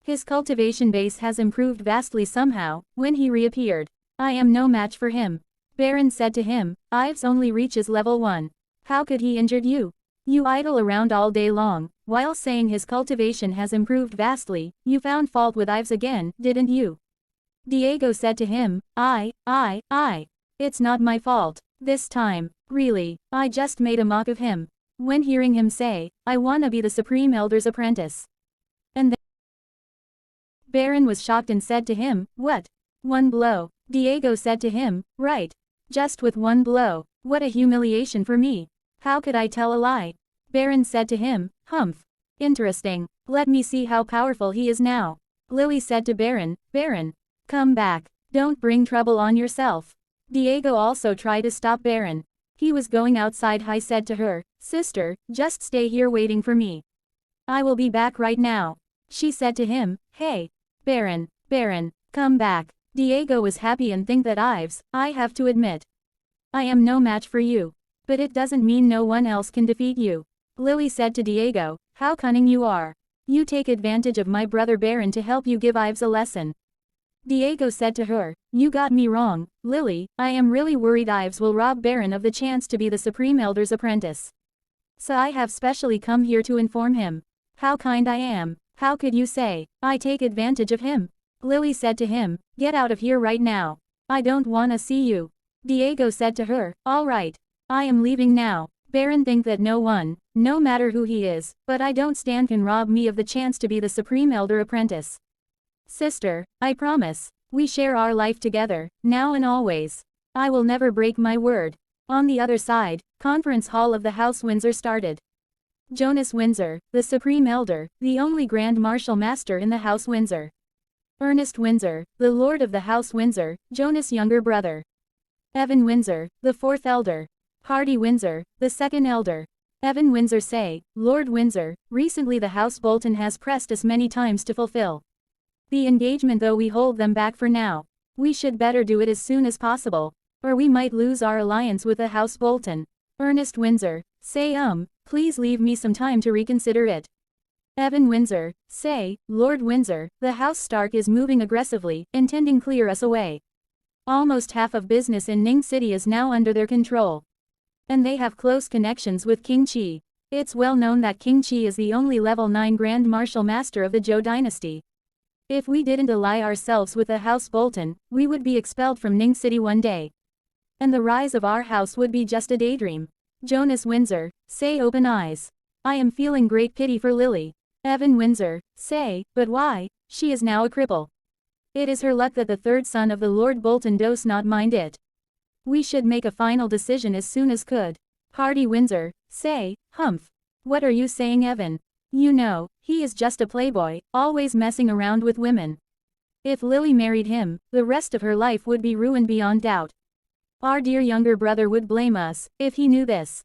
His cultivation base has improved vastly somehow, when he reappeared. I am no match for him. Baron said to him, Ives only reaches level 1. How could he injured you? You idle around all day long, while saying his cultivation has improved vastly, you found fault with Ives again, didn't you? Diego said to him, it's not my fault. This time, really, I just made a mock of him. When hearing him say, I wanna be the Supreme Elder's apprentice. And then Baron was shocked and said to him, what? 1 blow. Diego said to him, right. Just with 1 blow. What a humiliation for me. How could I tell a lie? Baron said to him, humph. Interesting. Let me see how powerful he is now. Lily said to Baron, come back. Don't bring trouble on yourself. Diego also tried to stop Baron. He was going outside. He said to her, "Sister, just stay here waiting for me. I will be back right now." She said to him, "Hey, Baron, come back." Diego was happy and think that I have to admit, I am no match for you. But it doesn't mean no one else can defeat you. Lily said to Diego, "How cunning you are. You take advantage of my brother Baron to help you give Ives a lesson." Diego said to her, "You got me wrong, Lily, I am really worried Ives will rob Baron of the chance to be the Supreme Elder's apprentice. So I have specially come here to inform him. How kind I am. How could you say I take advantage of him?" Lily said to him, "Get out of here right now. I don't wanna see you." Diego said to her, "All right. I am leaving now. Baron think that no one, no matter who he is, but I don't stand can rob me of the chance to be the Supreme Elder apprentice. Sister, I promise, we share our life together, now and always. I will never break my word." On the other side, conference hall of the House Windsor started. Jonas Windsor, the Supreme Elder, the only Grand Martial Master in the House Windsor. Ernest Windsor, the Lord of the House Windsor, Jonas' younger brother. Evan Windsor, the fourth Elder. Hardy Windsor, the second Elder. Evan Windsor say, "Lord Windsor, recently the House Bolton has pressed us many times to fulfill the engagement, though we hold them back for now. We should better do it as soon as possible, or we might lose our alliance with the House Bolton." Ernest Windsor, say please leave me some time to reconsider it. Evan Windsor, say, "Lord Windsor, the House Stark is moving aggressively, intending clear us away. Almost half of business in Ning City is now under their control. And they have close connections with King Qi. It's well known that King Qi is the only level 9 Grand Martial Master of the Zhou dynasty. If we didn't ally ourselves with the House Bolton, we would be expelled from Ning City one day. And the rise of our house would be just a daydream." Jonas Windsor, say, "Open eyes. I am feeling great pity for Lily." Evan Windsor, say, "But why? She is now a cripple. It is her luck that the third son of the Lord Bolton does not mind it. We should make a final decision as soon as could." Hardy Windsor, say, "Humph. What are you saying, Evan? You know, he is just a playboy, always messing around with women. If Lily married him, the rest of her life would be ruined beyond doubt. Our dear younger brother would blame us, if he knew this."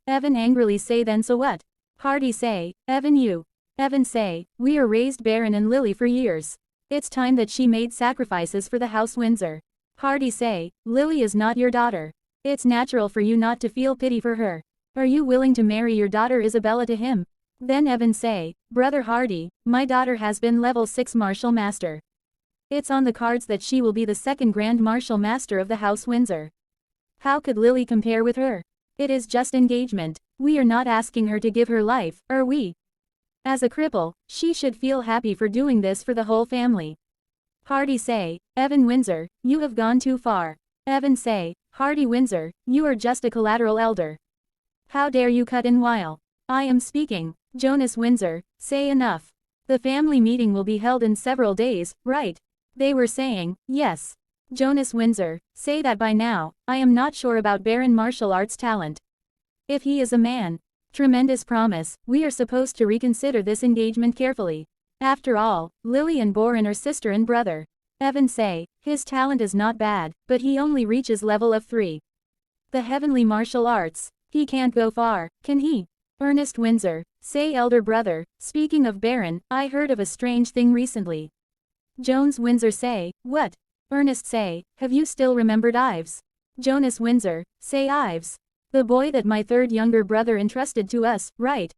Evan angrily say, "Then so what?" Hardy say, Evan say, "We are raised Baron and Lily for years. It's time that she made sacrifices for the House Windsor." Hardy say, "Lily is not your daughter. It's natural for you not to feel pity for her. Are you willing to marry your daughter Isabella to him?" Then Evan say, "Brother Hardy, my daughter has been level 6 Martial Master. It's on the cards that she will be the second Grand Martial Master of the House Windsor. How could Lily compare with her? It is just engagement. We are not asking her to give her life, are we? As a cripple, she should feel happy for doing this for the whole family." Hardy say, "Evan Windsor, you have gone too far." Evan say, "Hardy Windsor, you are just a collateral elder. How dare you cut in while I am speaking?" Jonas Windsor, say, "Enough. The family meeting will be held in several days, right?" They were saying, "Yes." Jonas Windsor, say that by now, I am not sure about Baron martial arts talent. If he is a man, tremendous promise, we are supposed to reconsider this engagement carefully. After all, Lily and Boren are sister and brother. Evan say, "His talent is not bad, but he only reaches level of 3. The heavenly martial arts. He can't go far, can he?" Ernest Windsor, say, "Elder brother, speaking of Baron, I heard of a strange thing recently." Jonas Windsor say, "What?" Ernest say, "Have you still remembered Ives?" Jonas Windsor, say, "Ives. The boy that my third younger brother entrusted to us, right?"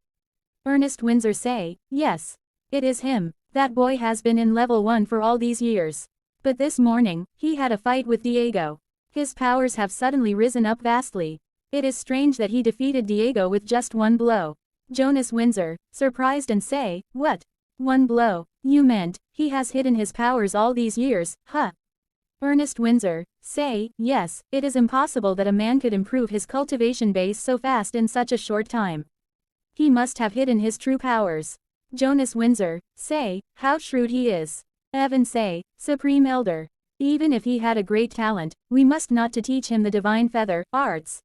Ernest Windsor say, "Yes. It is him. That boy has been in level 1 for all these years. But this morning, he had a fight with Diego. His powers have suddenly risen up vastly. It is strange that he defeated Diego with just one blow." Jonas Windsor, surprised and say, "What? One blow? You meant, he has hidden his powers all these years, huh?" Ernest Windsor, say, "Yes, it is impossible that a man could improve his cultivation base so fast in such a short time. He must have hidden his true powers." Jonas Windsor, say, "How shrewd he is." Evan say, "Supreme Elder. Even if he had a great talent, we must not to teach him the divine feather, arts.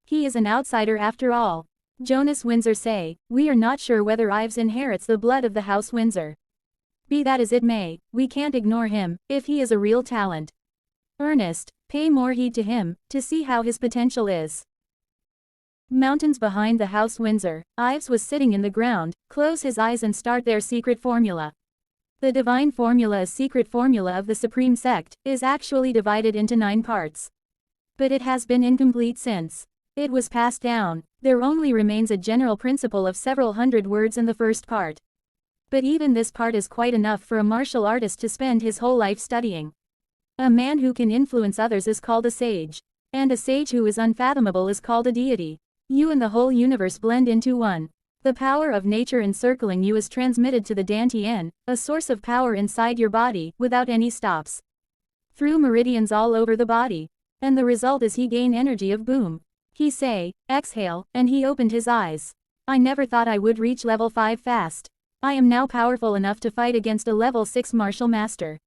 He is an outsider after all." Jonas Windsor say, "We are not sure whether Ives inherits the blood of the House Windsor. Be that as it may, we can't ignore him, if he is a real talent." Ernest, Pay more heed to him, to see how his potential is. Mountains behind the house Windsor, Ives was sitting in the ground, close his eyes and start their secret formula. The divine formula, a secret formula of the supreme sect, is actually divided into 9 parts. But it has been incomplete since it was passed down. There only remains a general principle of several hundred words in the first part. But even this part is quite enough for a martial artist to spend his whole life studying. A man who can influence others is called a sage. And a sage who is unfathomable is called a deity. You and the whole universe blend into one. The power of nature encircling you is transmitted to the Dantian, a source of power inside your body, without any stops. Through meridians all over the body. And the result is he gain energy of boom. He say, exhale, and he opened his eyes. I never thought I would reach level 5 fast. I am now powerful enough to fight against a level 6 martial master.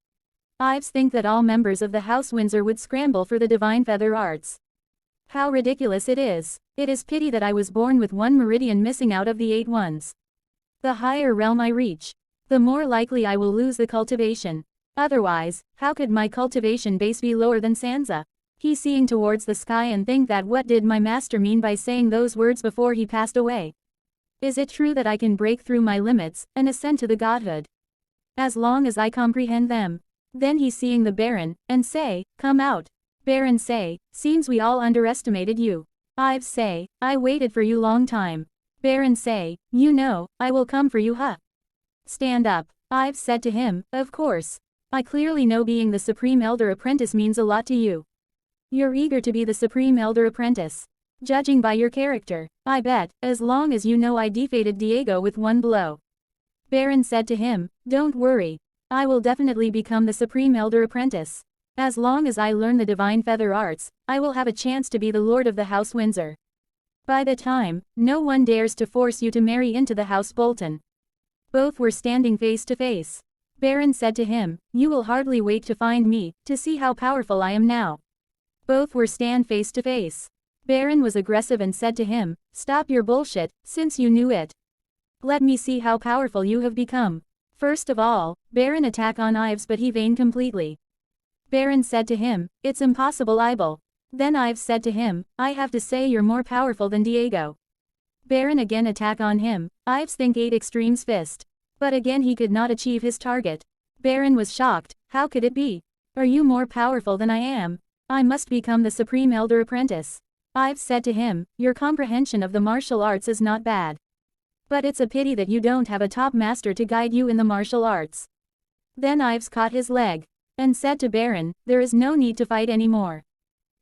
Ives think that all members of the House Windsor would scramble for the divine feather arts. How ridiculous it is. It is pity that I was born with 1 meridian missing out of the 8 ones. The higher realm I reach, the more likely I will lose the cultivation. Otherwise, how could my cultivation base be lower than Sansa? He seeing towards the sky and think that what did my master mean by saying those words before he passed away? Is it true that I can break through my limits, and ascend to the godhood? As long as I comprehend them. Then he seeing the Baron, and say, come out. Baron say, seems we all underestimated you. Ives say, I waited for you long time. Baron say, you know, I will come for you huh? Stand up. Ives said to him, of course. I clearly know being the Supreme Elder Apprentice means a lot to you. You're eager to be the Supreme Elder Apprentice. Judging by your character, I bet, as long as you know I defeated Diego with 1 blow. Baron said to him, don't worry. I will definitely become the Supreme Elder Apprentice. As long as I learn the divine feather arts, I will have a chance to be the Lord of the House Windsor. By the time, no one dares to force you to marry into the House Bolton. Both were standing face to face. Baron said to him, you will hardly wait to find me, to see how powerful I am now. Both were stand face to face. Baron was aggressive and said to him, stop your bullshit, since you knew it. Let me see how powerful you have become. First of all, Baron attacked on Ives but he vained completely. Baron said to him, it's impossible Ibel. Then Ives said to him, I have to say you're more powerful than Diego. Baron again attack on him, Ives think 8 extremes fist. But again he could not achieve his target. Baron was shocked, how could it be? Are you more powerful than I am? I must become the Supreme Elder Apprentice. Ives said to him, your comprehension of the martial arts is not bad. But it's a pity that you don't have a top master to guide you in the martial arts. Then Ives caught his leg. And said to Baron, there is no need to fight anymore.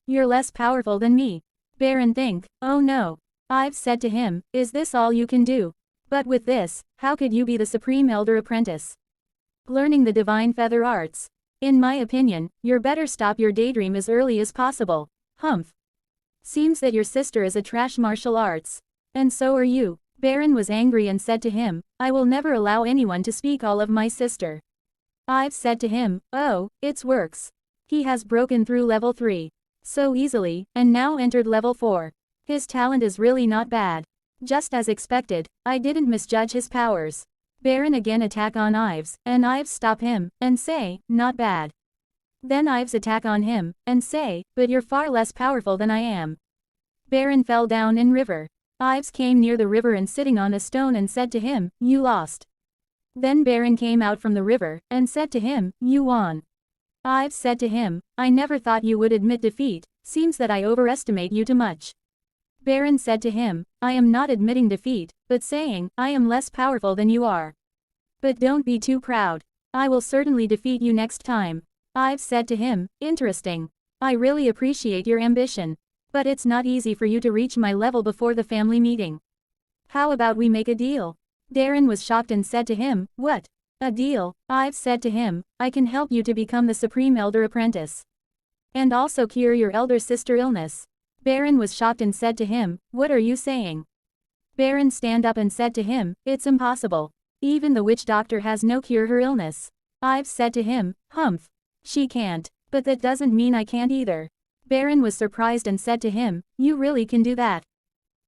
You're less powerful than me. Baron think, oh no. Ives said to him, is this all you can do? But with this, how could you be the Supreme Elder Apprentice? Learning the divine feather arts. In my opinion, you're better stop your daydream as early as possible. Humph. Seems that your sister is a trash martial arts. And so are you. Baron was angry and said to him, I will never allow anyone to speak all of my sister. Ives said to him, oh, it's works. He has broken through level 3. So easily, and now entered level 4. His talent is really not bad. Just as expected, I didn't misjudge his powers. Baron again attack on Ives, and Ives stop him, and say, not bad. Then Ives attack on him, and say, but you're far less powerful than I am. Baron fell down in river. Ives came near the river and sitting on a stone and said to him, you lost. Then Baron came out from the river, and said to him, you won. Ives said to him, I never thought you would admit defeat, seems that I overestimate you too much. Baron said to him, I am not admitting defeat, but saying, I am less powerful than you are. But don't be too proud. I will certainly defeat you next time. Ives said to him, interesting. I really appreciate your ambition. But it's not easy for you to reach my level before the family meeting. How about we make a deal? Baron was shocked and said to him, what? A deal? Ives said to him, I can help you to become the Supreme Elder Apprentice. And also cure your elder sister illness. Baron was shocked and said to him, what are you saying? Baron stand up and said to him, it's impossible. Even the witch doctor has no cure her illness. Ives said to him, humph. She can't. But that doesn't mean I can't either. Baron was surprised and said to him, you really can do that?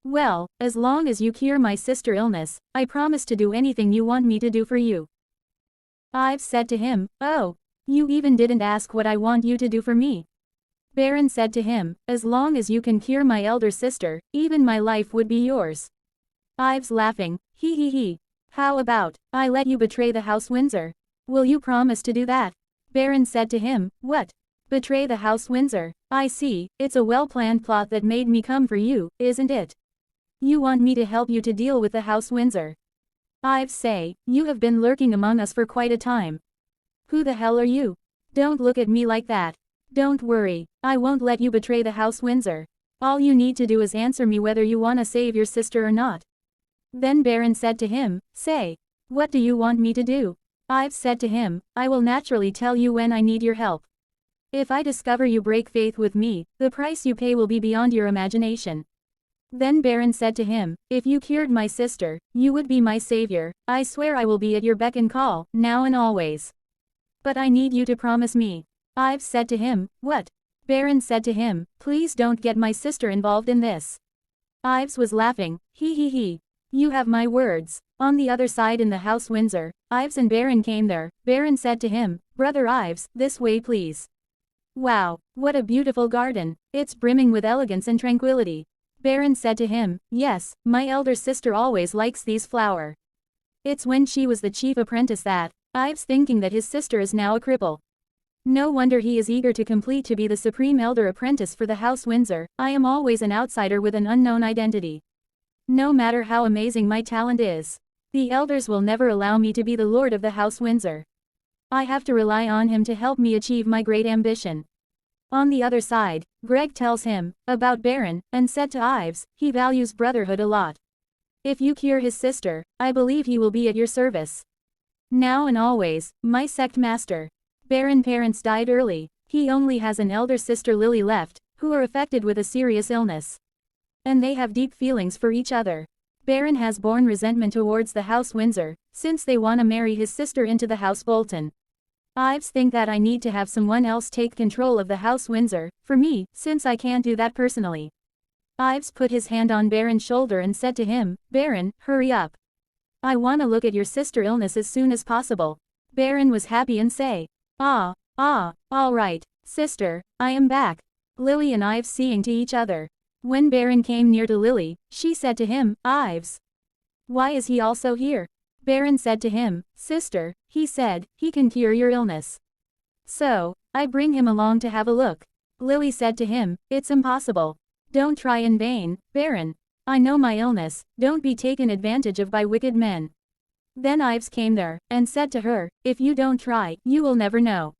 Well, as long as you cure my sister illness, I promise to do anything you want me to do for you. Ives said to him, oh, you even didn't ask what I want you to do for me. Baron said to him, as long as you can cure my elder sister, even my life would be yours. Ives laughing, he. How about, I let you betray the House Windsor? Will you promise to do that? Baron said to him, what? Betray the House Windsor? I see, it's a well-planned plot that made me come for you, isn't it? You want me to help you to deal with the House Windsor? Ives say, you have been lurking among us for quite a time. Who the hell are you? Don't look at me like that. Don't worry, I won't let you betray the House Windsor. All you need to do is answer me whether you want to save your sister or not. Then Baron said to him, say, what do you want me to do? Ives said to him, I will naturally tell you when I need your help. If I discover you break faith with me, the price you pay will be beyond your imagination. Then Baron said to him, if you cured my sister, you would be my savior. I swear I will be at your beck and call, now and always. But I need you to promise me. Ives said to him, what? Baron said to him, please don't get my sister involved in this. Ives was laughing, he. You have my words. On the other side in the House Windsor, Ives and Baron came there. Baron said to him, Brother Ives, this way please. Wow, what a beautiful garden. It's brimming with elegance and tranquility. Baron said to him, yes, my elder sister always likes these flowers. It's when she was the chief apprentice that, Ives thinking that his sister is now a cripple. No wonder he is eager to complete to be the supreme elder apprentice for the House Windsor. I am always an outsider with an unknown identity. No matter how amazing my talent is, the elders will never allow me to be the lord of the House Windsor. I have to rely on him to help me achieve my great ambition. On the other side, Greg tells him about Baron, and said to Ives, he values brotherhood a lot. If you cure his sister, I believe he will be at your service. Now and always, my sect master. Baron's parents died early. He only has an elder sister Lily left, who are affected with a serious illness. And they have deep feelings for each other. Baron has borne resentment towards the House Windsor, since they want to marry his sister into the House Bolton. Ives think that I need to have someone else take control of the House Windsor, for me, since I can't do that personally. Ives put his hand on Baron's shoulder and said to him, Baron, hurry up. I want to look at your sister's illness as soon as possible. Baron was happy and say, all right, sister, I am back. Lily and Ives seeing to each other. When Baron came near to Lily, she said to him, Ives. Why is he also here? Baron said to him, sister, he said, he can cure your illness. So, I bring him along to have a look. Lily said to him, it's impossible. Don't try in vain, Baron. I know my illness, don't be taken advantage of by wicked men. Then Ives came there, and said to her, if you don't try, you will never know.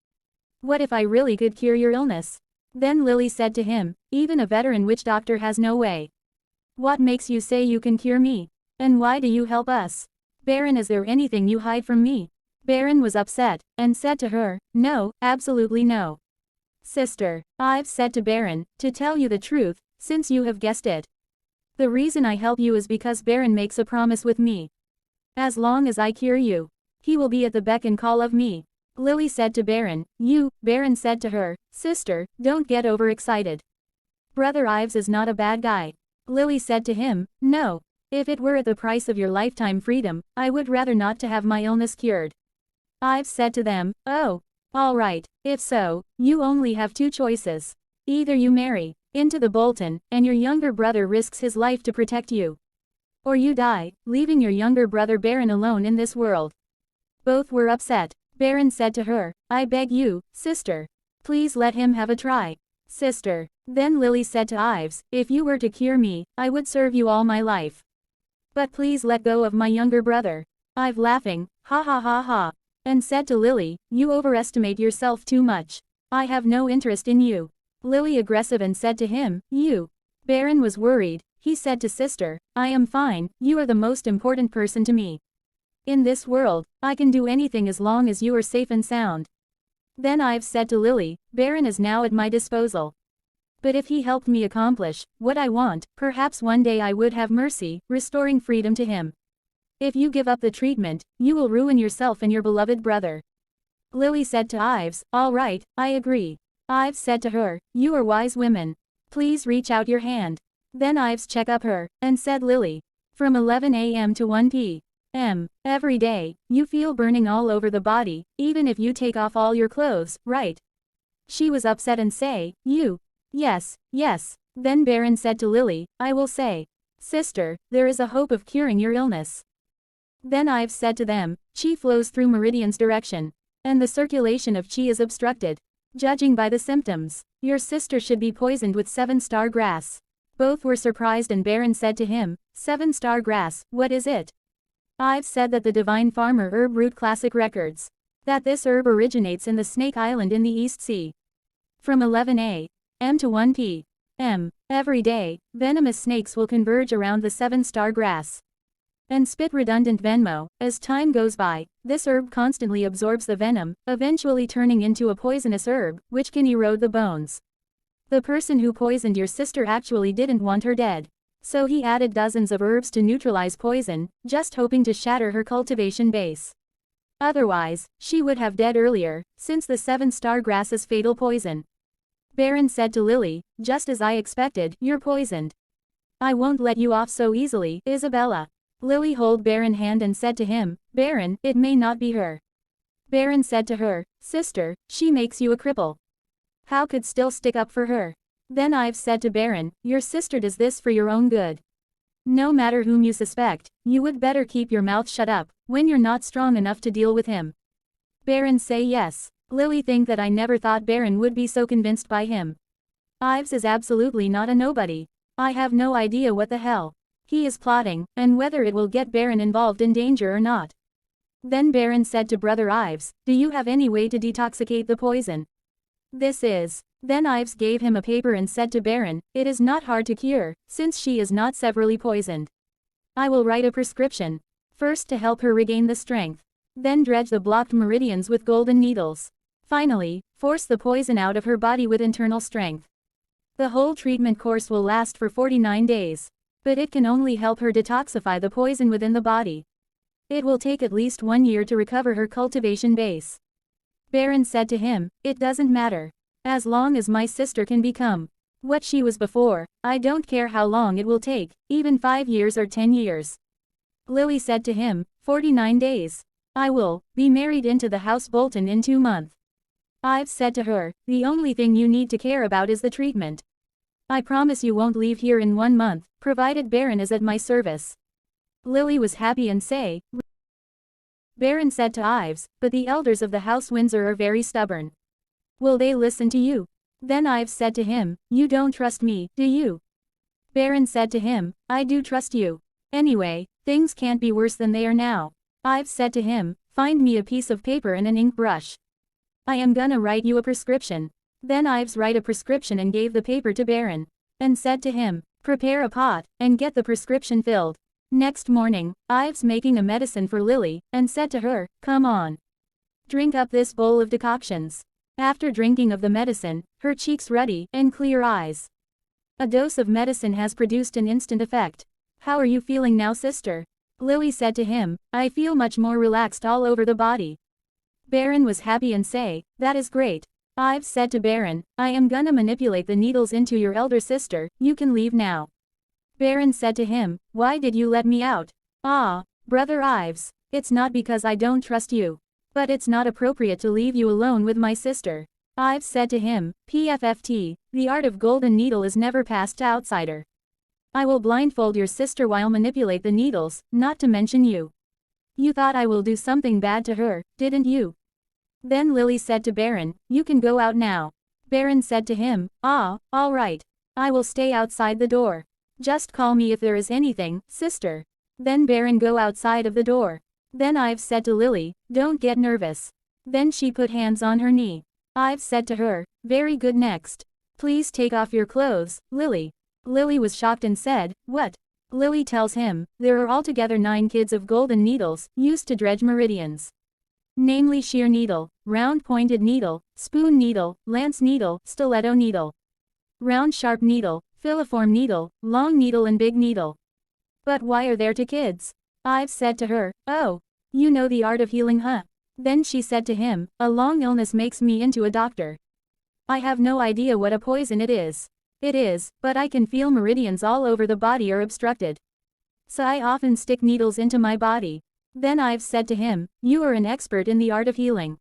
What if I really could cure your illness? Then Lily said to him, even a veteran witch doctor has no way. What makes you say you can cure me? And why do you help us? Baron, is there anything you hide from me? Baron was upset, and said to her, no, absolutely no. Sister, I've said to Baron, to tell you the truth, since you have guessed it. The reason I help you is because Baron makes a promise with me. As long as I cure you, he will be at the beck and call of me. Lily said to Baron, Baron said to her, sister, don't get overexcited. Brother Ives is not a bad guy. Lily said to him, no. If it were at the price of your lifetime freedom, I would rather not to have my illness cured. Ives said to them, oh, all right, if so, you only have two choices. Either you marry into the Bolton, and your younger brother risks his life to protect you. Or you die, leaving your younger brother Baron alone in this world. Both were upset. Baron said to her, I beg you, sister. Please let him have a try. Sister. Then Lily said to Ives, if you were to cure me, I would serve you all my life. But please let go of my younger brother. Ives laughing, ha ha ha ha. And said to Lily, you overestimate yourself too much. I have no interest in you. Lily aggressive and said to him, you. Baron was worried. He said to sister, I am fine, you are the most important person to me. In this world, I can do anything as long as you are safe and sound. Then Ives said to Lily, Baron is now at my disposal. But if he helped me accomplish what I want, perhaps one day I would have mercy, restoring freedom to him. If you give up the treatment, you will ruin yourself and your beloved brother. Lily said to Ives, all right, I agree. Ives said to her, you are wise women. Please reach out your hand. Then Ives checked up her, and said Lily, from 11 a.m. to 1 p.m. every day, you feel burning all over the body, even if you take off all your clothes, right? She was upset and say, you. Yes, yes. Then Baron said to Lily, I will say. Sister, there is a hope of curing your illness. Then Ives said to them, Qi flows through Meridian's direction. And the circulation of Qi is obstructed. Judging by the symptoms, your sister should be poisoned with 7-star grass. Both were surprised and Baron said to him, 7-star grass, what is it? Ives said that the Divine Farmer Herb Root Classic records. That this herb originates in the Snake Island in the East Sea. From 11 a.m. to 1 p.m. every day, venomous snakes will converge around the 7-star grass and spit redundant venom. As time goes by, this herb constantly absorbs the venom, eventually turning into a poisonous herb, which can erode the bones. The person who poisoned your sister actually didn't want her dead. So he added dozens of herbs to neutralize poison, just hoping to shatter her cultivation base. Otherwise, she would have died earlier, since the 7-star grass is fatal poison. Baron said to Lily, just as I expected, you're poisoned. I won't let you off so easily, Isabella. Lily held Baron's hand and said to him, Baron, it may not be her. Baron said to her, Sister, she makes you a cripple. How could still stick up for her? Then Ives said to Baron, your sister does this for your own good. No matter whom you suspect, you would better keep your mouth shut up, when you're not strong enough to deal with him. Baron say yes. Lily think that I never thought Baron would be so convinced by him. Ives is absolutely not a nobody. I have no idea what the hell he is plotting, and whether it will get Baron involved in danger or not. Then Baron said to Brother Ives, do you have any way to detoxicate the poison? This is. Then Ives gave him a paper and said to Baron, it is not hard to cure, since she is not severely poisoned. I will write a prescription. First to help her regain the strength. Then dredge the blocked meridians with golden needles. Finally, force the poison out of her body with internal strength. The whole treatment course will last for 49 days. But it can only help her detoxify the poison within the body. It will take at least 1 year to recover her cultivation base. Baron said to him, it doesn't matter. As long as my sister can become what she was before, I don't care how long it will take, even 5 years or 10 years. Lily said to him, 49 days. I will be married into the House Bolton in 2 months. Ives said to her, the only thing you need to care about is the treatment. I promise you won't leave here in 1 month, provided Baron is at my service. Lily was happy and say. Baron said to Ives, but the elders of the House Windsor are very stubborn. Will they listen to you? Then Ives said to him, you don't trust me, do you? Baron said to him, I do trust you. Anyway, things can't be worse than they are now. Ives said to him, find me a piece of paper and an ink brush. I am gonna write you a prescription. Then Ives write a prescription and gave the paper to Baron. And said to him, prepare a pot, and get the prescription filled. Next morning, Ives making a medicine for Lily, and said to her, come on. Drink up this bowl of decoctions. After drinking of the medicine, her cheeks ruddy, and clear eyes. A dose of medicine has produced an instant effect. How are you feeling now, sister? Lily said to him, I feel much more relaxed all over the body. Baron was happy and say, that is great. Ives said to Baron, I am gonna manipulate the needles into your elder sister, you can leave now. Baron said to him, why did you let me out? Ah, Brother Ives, it's not because I don't trust you. But it's not appropriate to leave you alone with my sister. Ives said to him, PFFT, the art of golden needle is never passed to outsider. I will blindfold your sister while manipulate the needles, not to mention you. You thought I will do something bad to her, didn't you? Then Lily said to Baron, you can go out now. Baron said to him, all right. I will stay outside the door. Just call me if there is anything, sister. Then Baron go outside of the door. Then Ives said to Lily, don't get nervous. Then she put hands on her knee. Ives said to her, very good next. Please take off your clothes, Lily. Lily was shocked and said, what? Lily tells him, there are altogether 9 kids of golden needles, used to dredge meridians. Namely shear needle, round pointed needle, spoon needle, lance needle, stiletto needle. Round sharp needle, filiform needle, long needle and big needle. But why are there 2 kids? Ives said to her, oh, you know the art of healing, huh? Then she said to him, a long illness makes me into a doctor. I have no idea what a poison it is. It is, but I can feel meridians all over the body are obstructed. So I often stick needles into my body. Then Ives said to him, you are an expert in the art of healing.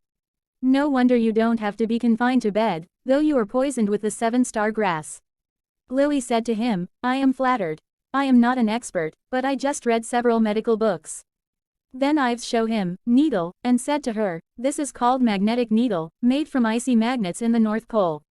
No wonder you don't have to be confined to bed, though you are poisoned with the 7-star grass. Lily said to him, I am flattered. I am not an expert, but I just read several medical books. Then Ives showed him, needle, and said to her, this is called magnetic needle, made from icy magnets in the North Pole.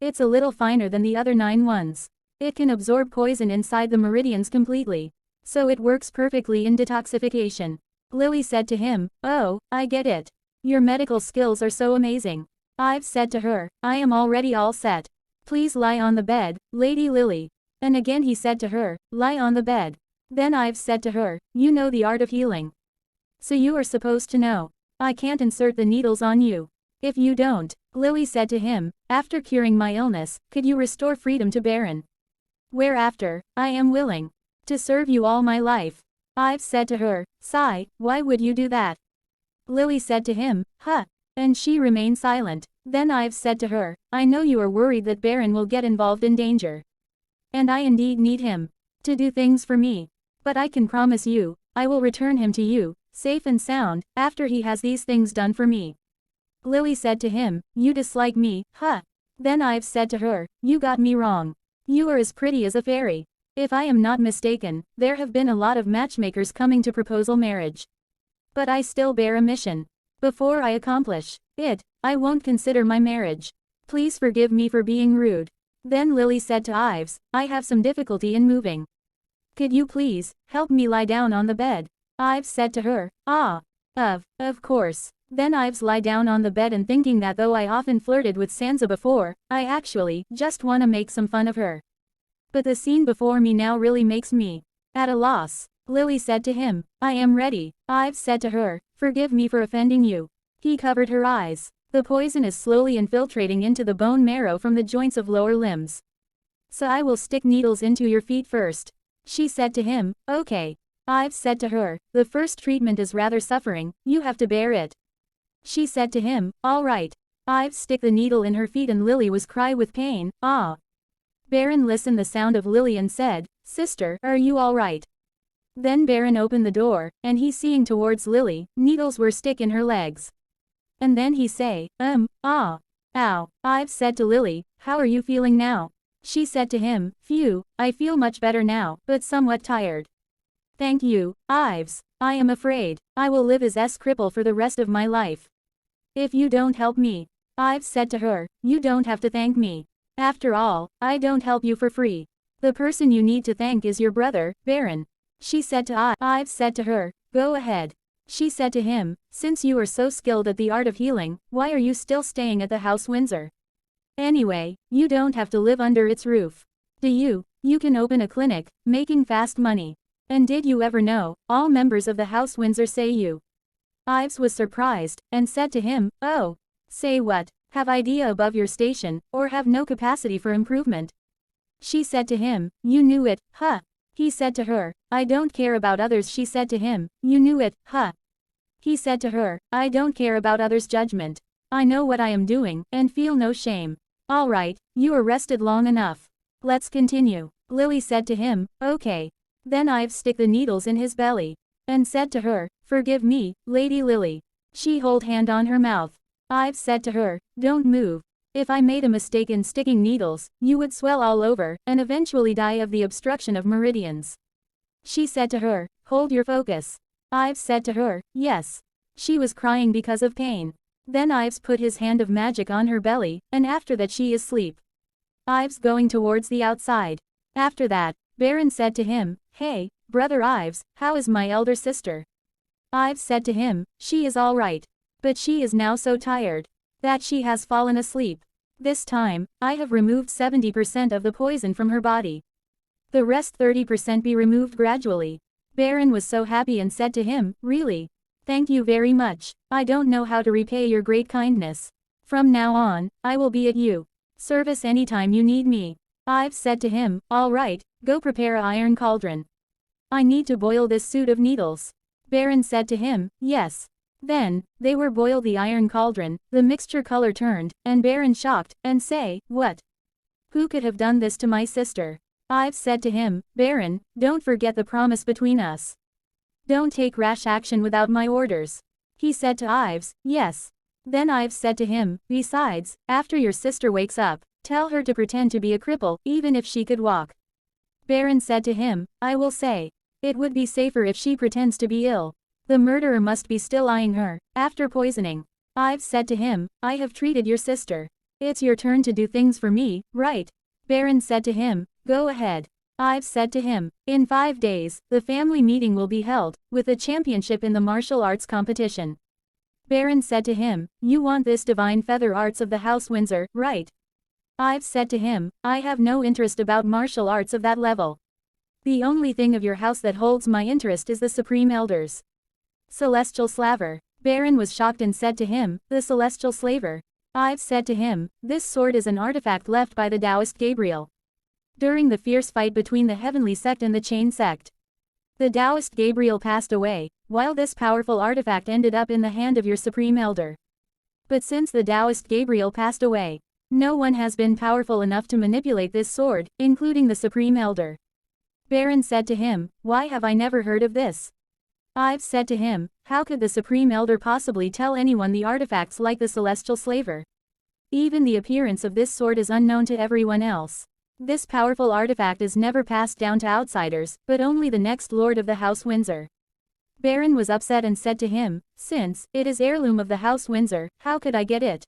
It's a little finer than the other 9 ones. It can absorb poison inside the meridians completely. So it works perfectly in detoxification. Lily said to him, oh, I get it. Your medical skills are so amazing. Ives said to her, I am already all set. Please lie on the bed, Lady Lily. And again he said to her, lie on the bed. Then Ives said to her, you know the art of healing. So you are supposed to know. I can't insert the needles on you. If you don't, Lily said to him, after curing my illness, could you restore freedom to Baron? Whereafter, I am willing to serve you all my life. Ives said to her, sigh, why would you do that? Lily said to him, huh. And she remained silent. Then Ives said to her, I know you are worried that Baron will get involved in danger. And I indeed need him to do things for me. But I can promise you, I will return him to you, safe and sound, after he has these things done for me. Lily said to him, you dislike me, huh? Then Ives said to her, you got me wrong. You are as pretty as a fairy. If I am not mistaken, there have been a lot of matchmakers coming to proposal marriage. But I still bear a mission. Before I accomplish it, I won't consider my marriage. Please forgive me for being rude. Then Lily said to Ives, I have some difficulty in moving. Could you please help me lie down on the bed? Ives said to her, of course. Then Ives lie down on the bed and thinking that though I often flirted with Sansa before, I actually just wanna make some fun of her. But the scene before me now really makes me at a loss. Lily said to him, I am ready. Ives said to her, forgive me for offending you. He covered her eyes. The poison is slowly infiltrating into the bone marrow from the joints of lower limbs. So I will stick needles into your feet first. She said to him, okay. Ives said to her, the first treatment is rather suffering, you have to bear it. She said to him, all right. Ives stick the needle in her feet and Lily was cry with pain, ah. Baron listened the sound of Lily and said, sister, are you all right? Then Baron opened the door, and he seeing towards Lily, needles were stick in her legs. And then he say, ow. Ives said to Lily, how are you feeling now? She said to him, phew, I feel much better now, but somewhat tired. Thank you, Ives. I am afraid I will live as cripple for the rest of my life. If you don't help me. Ives said to her, you don't have to thank me. After all, I don't help you for free. The person you need to thank is your brother, Baron. She said to Ives said to her, go ahead. She said to him, since you are so skilled at the art of healing, why are you still staying at the house Windsor? Anyway, you don't have to live under its roof. Do you? You can open a clinic, making fast money. And did you ever know, all members of the house Windsor say you? Ives was surprised, and said to him, oh. Say what? Have idea above your station, or have no capacity for improvement? She said to him, you knew it, huh? He said to her, I don't care about others. She said to him, you knew it, huh? He said to her, I don't care about others' judgment. I know what I am doing, and feel no shame. All right, you are rested long enough. Let's continue. Lily said to him, okay. Then Ives stick the needles in his belly. And said to her, forgive me, Lady Lily. She hold hand on her mouth. Ives said to her, don't move. If I made a mistake in sticking needles, you would swell all over, and eventually die of the obstruction of meridians. She said to her, hold your focus. Ives said to her, yes. She was crying because of pain. Then Ives put his hand of magic on her belly, and after that she is asleep. Ives going towards the outside. After that, Baron said to him, hey, brother Ives, how is my elder sister? Ives said to him, she is all right. But she is now so tired that she has fallen asleep. This time, I have removed 70% of the poison from her body. The rest 30% be removed gradually. Baron was so happy and said to him, really? Thank you very much. I don't know how to repay your great kindness. From now on, I will be at you service anytime you need me. Ives said to him, all right, go prepare a iron cauldron. I need to boil this suit of needles. Baron said to him, yes. Then, they were boiled the iron cauldron, the mixture color turned, and Baron shocked, and say, what? Who could have done this to my sister? Ives said to him, Baron, don't forget the promise between us. Don't take rash action without my orders. He said to Ives, yes. Then Ives said to him, besides, after your sister wakes up, tell her to pretend to be a cripple, even if she could walk. Baron said to him, I will say. It would be safer if she pretends to be ill. The murderer must be still eyeing her, after poisoning. Ives said to him, I have treated your sister. It's your turn to do things for me, right? Baron said to him, go ahead. Ives said to him, in 5 days, the family meeting will be held, with a championship in the martial arts competition. Baron said to him, you want this divine feather arts of the House Windsor, right? Ives said to him, I have no interest about martial arts of that level. The only thing of your house that holds my interest is the Supreme Elders. Celestial Slaver. Baron was shocked and said to him, the Celestial Slaver. Ives said to him, this sword is an artifact left by the Taoist Gabriel during the fierce fight between the Heavenly Sect and the Chain Sect. The Taoist Gabriel passed away, while this powerful artifact ended up in the hand of your Supreme Elder. But since the Taoist Gabriel passed away, no one has been powerful enough to manipulate this sword, including the Supreme Elder. Baron said to him, why have I never heard of this? Ives said to him, how could the Supreme Elder possibly tell anyone the artifacts like the Celestial Slaver? Even the appearance of this sword is unknown to everyone else. This powerful artifact is never passed down to outsiders, but only the next Lord of the House Windsor. Baron was upset and said to him, since it is heirloom of the House Windsor, how could I get it?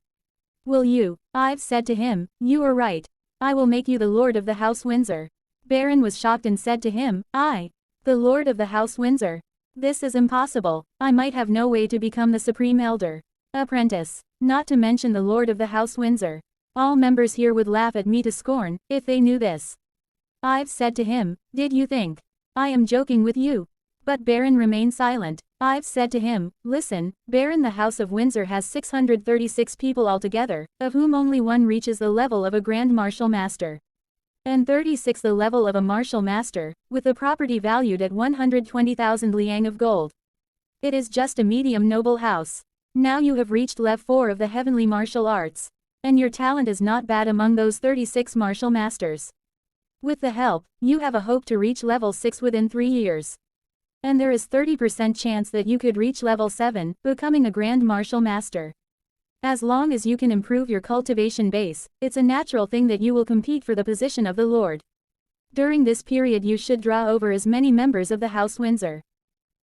Will you? Ives said to him, you are right. I will make you the Lord of the House Windsor. Baron was shocked and said to him, I, the Lord of the House Windsor. This is impossible. I might have no way to become the Supreme Elder. Apprentice. Not to mention the Lord of the House Windsor. All members here would laugh at me to scorn, if they knew this. Ives said to him, did you think I am joking with you? But Baron remained silent. Ives said to him, listen, Baron, the House of Windsor has 636 people altogether, of whom only one reaches the level of a Grand Martial Master. And 36 the level of a Martial Master, with the property valued at 120,000 liang of gold. It is just a medium noble house. Now you have reached level 4 of the heavenly martial arts. And your talent is not bad among those 36 martial masters. With the help, you have a hope to reach level 6 within 3 years. And there is 30% chance that you could reach level 7, becoming a Grand Martial Master. As long as you can improve your cultivation base, it's a natural thing that you will compete for the position of the Lord. During this period you should draw over as many members of the House Windsor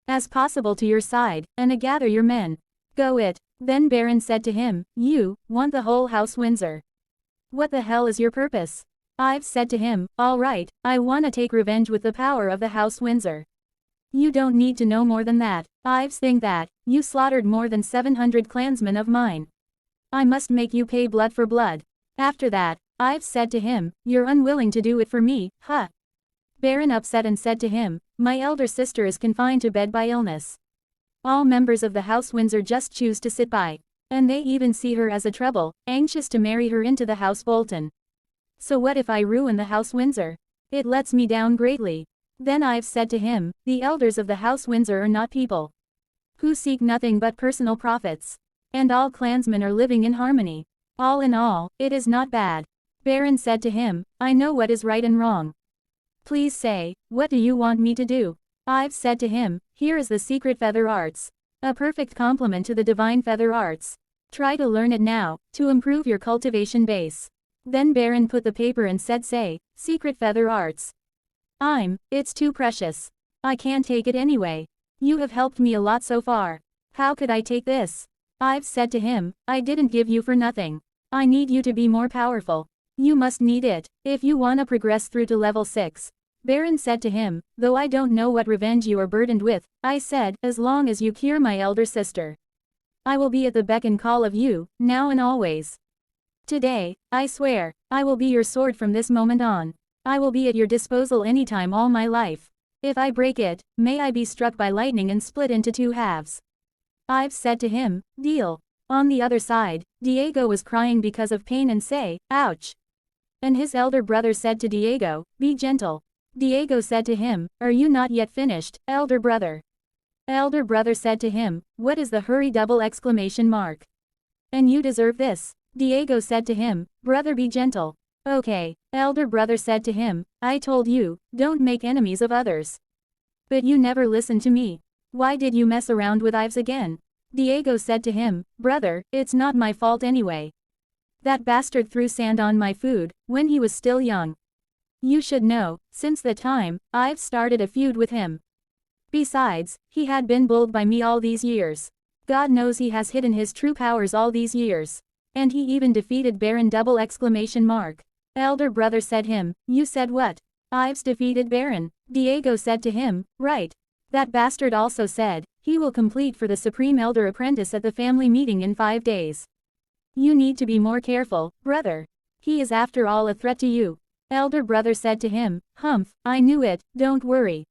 as possible to your side, and gather your men. Go it. Then Baron said to him, you want the whole House Windsor. What the hell is your purpose? Ives said to him, all right, I want to take revenge with the power of the House Windsor. You don't need to know more than that. Ives think that you slaughtered more than 700 clansmen of mine. I must make you pay blood for blood. After that, Ives said to him, you're unwilling to do it for me, huh? Baron upset and said to him, my elder sister is confined to bed by illness. All members of the House Windsor just choose to sit by. And they even see her as a trouble, anxious to marry her into the House Bolton. So what if I ruin the House Windsor? It lets me down greatly. Then Ives said to him, the elders of the House Windsor are not people who seek nothing but personal profits. And all clansmen are living in harmony. All in all, it is not bad. Baron said to him, I know what is right and wrong. Please say, what do you want me to do? Ives said to him, here is the secret feather arts. A perfect complement to the divine feather arts. Try to learn it now, to improve your cultivation base. Then Baron put the paper and said, say, secret feather arts. It's too precious. I can't take it anyway. You have helped me a lot so far. How could I take this? Ives said to him, I didn't give you for nothing. I need you to be more powerful. You must need it, if you wanna progress through to level 6. Baron said to him, though I don't know what revenge you are burdened with, I said, as long as you cure my elder sister. I will be at the beck and call of you, now and always. Today, I swear, I will be your sword from this moment on. I will be at your disposal anytime all my life. If I break it, may I be struck by lightning and split into 2 halves. Ives said to him, deal. On the other side, Diego was crying because of pain and say, ouch. And his elder brother said to Diego, be gentle. Diego said to him, are you not yet finished, elder brother? Elder brother said to him, what is the hurry double exclamation mark? And you deserve this. Diego said to him, brother, be gentle. Okay. Elder brother said to him, I told you, don't make enemies of others. But you never listened to me. Why did you mess around with Ives again? Diego said to him, brother, it's not my fault anyway. That bastard threw sand on my food, when he was still young. You should know, since that time, I've started a feud with him. Besides, he had been bullied by me all these years. God knows he has hidden his true powers all these years. And he even defeated Baron double exclamation mark. Elder brother said him, you said what? Ives defeated Baron. Diego said to him, right. That bastard also said, he will complete for the Supreme Elder Apprentice at the family meeting in 5 days. You need to be more careful, brother. He is after all a threat to you. Elder brother said to him, humph, I knew it, don't worry.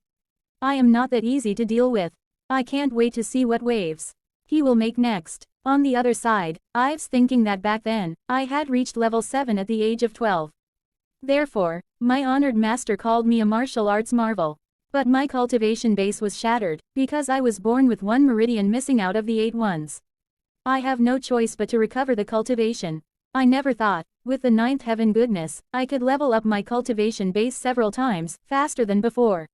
I am not that easy to deal with. I can't wait to see what waves he will make next. On the other side, Ives thinking that back then, I had reached level 7 at the age of 12. Therefore, my honored master called me a martial arts marvel. But my cultivation base was shattered, because I was born with 1 meridian missing out of the 8 ones. I have no choice but to recover the cultivation. I never thought, with the 9th heaven goodness, I could level up my cultivation base several times, faster than before.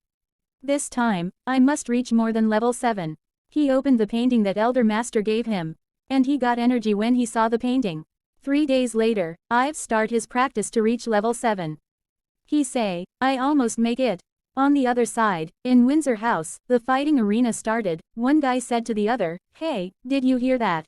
This time, I must reach more than level 7. He opened the painting that Elder Master gave him. And he got energy when he saw the painting. 3 days later, Ives start his practice to reach level 7. He say, I almost make it. On the other side, in Windsor house, the fighting arena started. One guy said to the other, hey, did you hear that?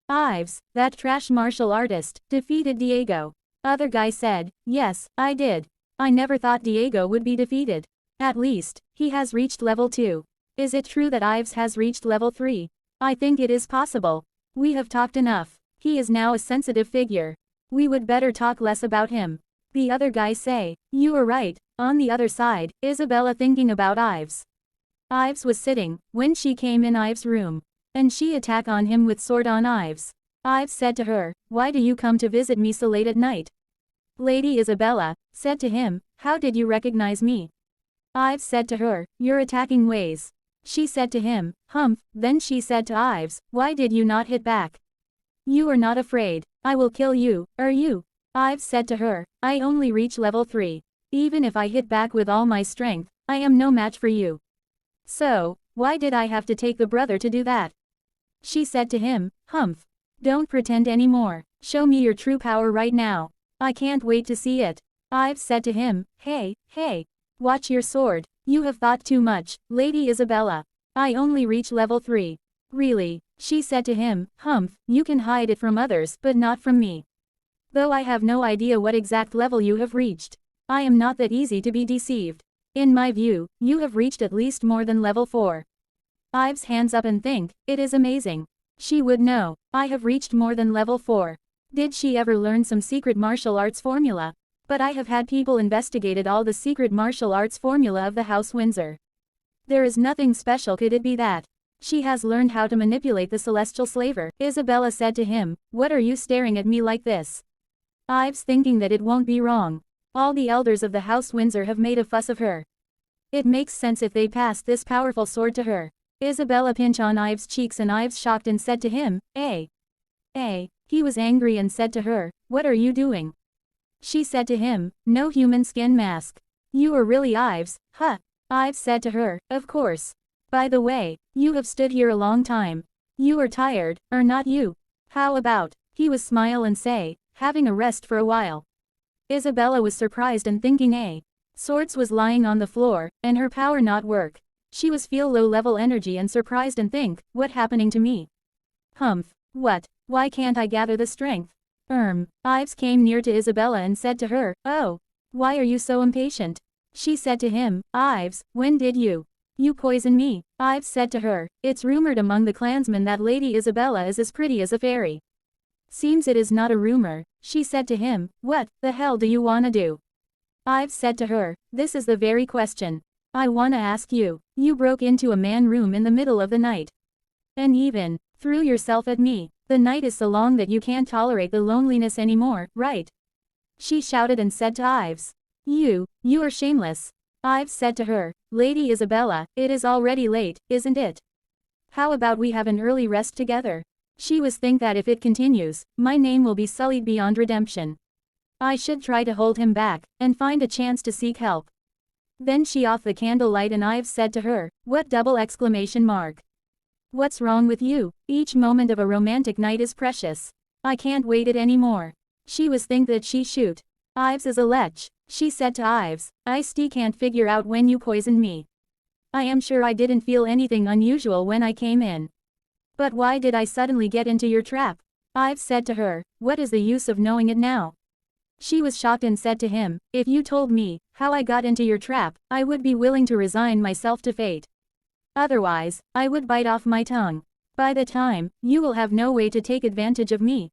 Ives, that trash martial artist, defeated Diego. Other guy said, yes, I did. I never thought Diego would be defeated. At least, he has reached level 2. Is it true that Ives has reached level 3? I think it is possible. We have talked enough. He is now a sensitive figure. We would better talk less about him. The other guys say, you are right. On the other side, Isabella thinking about Ives. Ives was sitting, when she came in Ives' room. And she attacked on him with sword on Ives. Ives said to her, why do you come to visit me so late at night? Lady Isabella said to him, how did you recognize me? Ives said to her, your attacking ways. She said to him, humph, then she said to Ives, why did you not hit back? You are not afraid. I will kill you, are you? Ives said to her, I only reach level 3. Even if I hit back with all my strength, I am no match for you. So, why did I have to take the brother to do that? She said to him, humph. Don't pretend anymore. Show me your true power right now. I can't wait to see it. Ives said to him, hey, watch your sword. You have thought too much, Lady Isabella. I only reach level 3. Really? She said to him, humph, you can hide it from others but not from me. Though I have no idea what exact level you have reached. I am not that easy to be deceived. In my view, you have reached at least more than level 4. Ives hands up and think, it is amazing. She would know. I have reached more than level 4. Did she ever learn some secret martial arts formula? But I have had people investigated all the secret martial arts formula of the House Windsor. There is nothing special, could it be that? She has learned how to manipulate the celestial slaver. Isabella said to him, what are you staring at me like this? Ives thinking that it won't be wrong. All the elders of the House Windsor have made a fuss of her. It makes sense if they passed this powerful sword to her. Isabella pinched on Ives' cheeks and Ives shocked and said to him, He was angry and said to her, what are you doing? She said to him, no human skin mask. You are really Ives, huh? Ives said to her, of course. By the way, you have stood here a long time. You are tired, or not you? How about, he was smile and say, having a rest for a while. Isabella was surprised and thinking Swords was lying on the floor, and her power not work. She was feel low level energy and surprised and think, what happening to me? Humph, what? Why can't I gather the strength? Ives came near to Isabella and said to her, oh, why are you so impatient? She said to him, Ives, when did you poison me? Ives said to her, it's rumored among the clansmen that Lady Isabella is as pretty as a fairy. Seems it is not a rumor. She said to him, what the hell do you wanna do? Ives said to her, this is the very question. I wanna ask you. You broke into a man room in the middle of the night. And even threw yourself at me. The night is so long that you can't tolerate the loneliness anymore, right? She shouted and said to Ives, you are shameless. Ives said to her, Lady Isabella, it is already late, isn't it? How about we have an early rest together? She was think that if it continues, my name will be sullied beyond redemption. I should try to hold him back, and find a chance to seek help. Then she off the candlelight and Ives said to her, what double exclamation mark? What's wrong with you? Each moment of a romantic night is precious. I can't wait it anymore. She was think that she shoot. Ives is a lech. She said to Ives, I still can't figure out when you poisoned me. I am sure I didn't feel anything unusual when I came in. But why did I suddenly get into your trap? Ives said to her, what is the use of knowing it now? She was shocked and said to him, if you told me how I got into your trap, I would be willing to resign myself to fate. Otherwise, I would bite off my tongue. By the time, you will have no way to take advantage of me.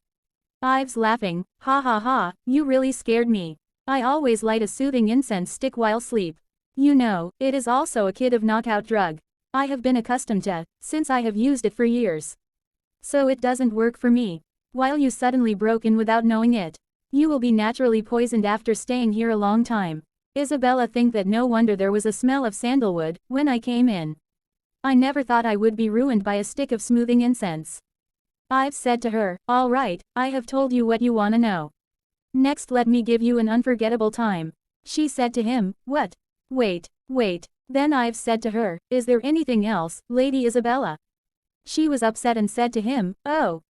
Ives laughing, ha ha ha, you really scared me. I always light a soothing incense stick while sleep. You know, it is also a kind of knockout drug. I have been accustomed to, since I have used it for years. So it doesn't work for me. While you suddenly broke in without knowing it. You will be naturally poisoned after staying here a long time. Isabella think that no wonder there was a smell of sandalwood when I came in. I never thought I would be ruined by a stick of smoothing incense. I've said to her, all right, I have told you what you wanna know. Next let me give you an unforgettable time. She said to him, what? Wait. Then I've said to her, is there anything else, Lady Isabella? She was upset and said to him, oh.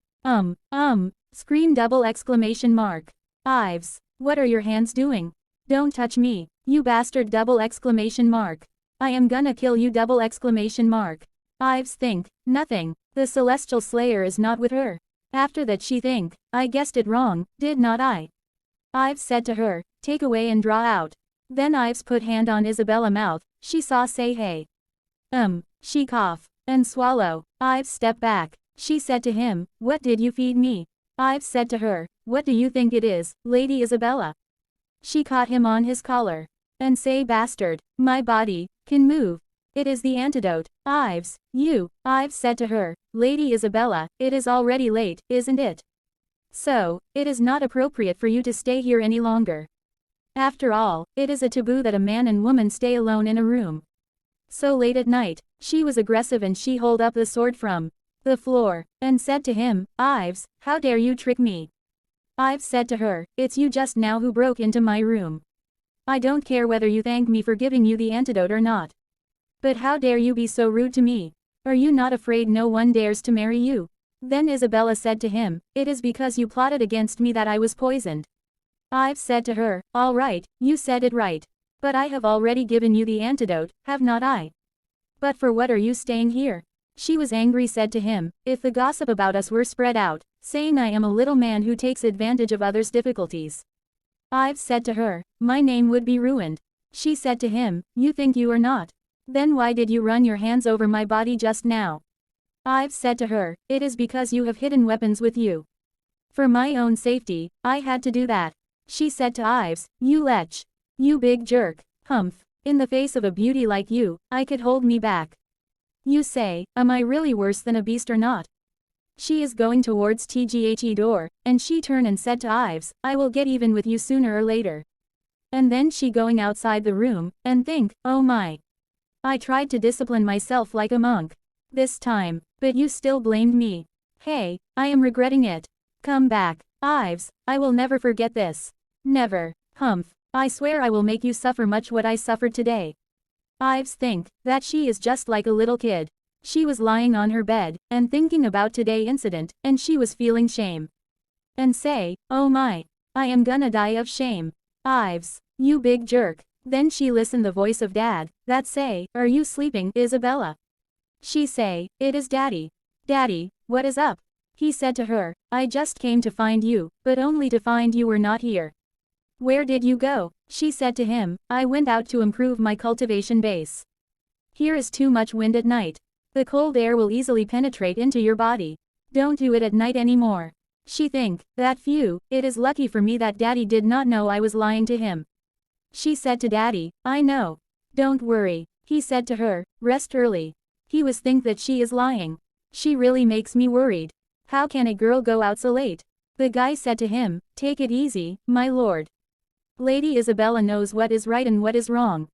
Scream double exclamation mark. Ives, what are your hands doing? Don't touch me, you bastard double exclamation mark. I am gonna kill you double exclamation mark. Ives think, nothing, the celestial slayer is not with her. After that she think, I guessed it wrong, did not I? Ives said to her, take away and draw out. Then Ives put hand on Isabella mouth, she saw say hey. She cough, and swallow. Ives stepped back. She said to him, what did you feed me? Ives said to her, what do you think it is, Lady Isabella? She caught him on his collar. And say bastard, my body, can move. It is the antidote, Ives, you. Ives said to her, Lady Isabella, it is already late, isn't it? So, it is not appropriate for you to stay here any longer. After all, it is a taboo that a man and woman stay alone in a room. So late at night, she was aggressive and she hold up the sword from the floor, and said to him, Ives, how dare you trick me? Ives said to her, it's you just now who broke into my room. I don't care whether you thank me for giving you the antidote or not. But how dare you be so rude to me? Are you not afraid no one dares to marry you? Then Isabella said to him, it is because you plotted against me that I was poisoned. Ives said to her, all right, you said it right. But I have already given you the antidote, have not I? But for what are you staying here? She was angry said to him, if the gossip about us were spread out, saying I am a little man who takes advantage of others' difficulties. Ives said to her, my name would be ruined. She said to him, you think you are not? Then why did you run your hands over my body just now? Ives said to her, it is because you have hidden weapons with you. For my own safety, I had to do that. She said to Ives, you lech. You big jerk, humph. In the face of a beauty like you, I could hold me back. You say, am I really worse than a beast or not? She is going towards TGHE door, and she turned and said to Ives, I will get even with you sooner or later. And then she going outside the room, and think, oh my. I tried to discipline myself like a monk. This time, but you still blamed me. Hey, I am regretting it. Come back, Ives, I will never forget this. Never, humph, I swear I will make you suffer much what I suffered today. Ives think that she is just like a little kid. She was lying on her bed, and thinking about today's incident, and she was feeling shame. And say, oh my, I am gonna die of shame. Ives, you big jerk. Then she listened the voice of Dad, that say, are you sleeping, Isabella? She say, it is Daddy. Daddy, what is up? He said to her, I just came to find you, but only to find you were not here. Where did you go? She said to him, I went out to improve my cultivation base. Here is too much wind at night. The cold air will easily penetrate into your body. Don't do it at night anymore. She think, that phew, it is lucky for me that Daddy did not know I was lying to him. She said to Daddy, I know. Don't worry. He said to her, rest early. He was think that she is lying. She really makes me worried. How can a girl go out so late? The guy said to him, take it easy, my lord. Lady Isabella knows what is right and what is wrong.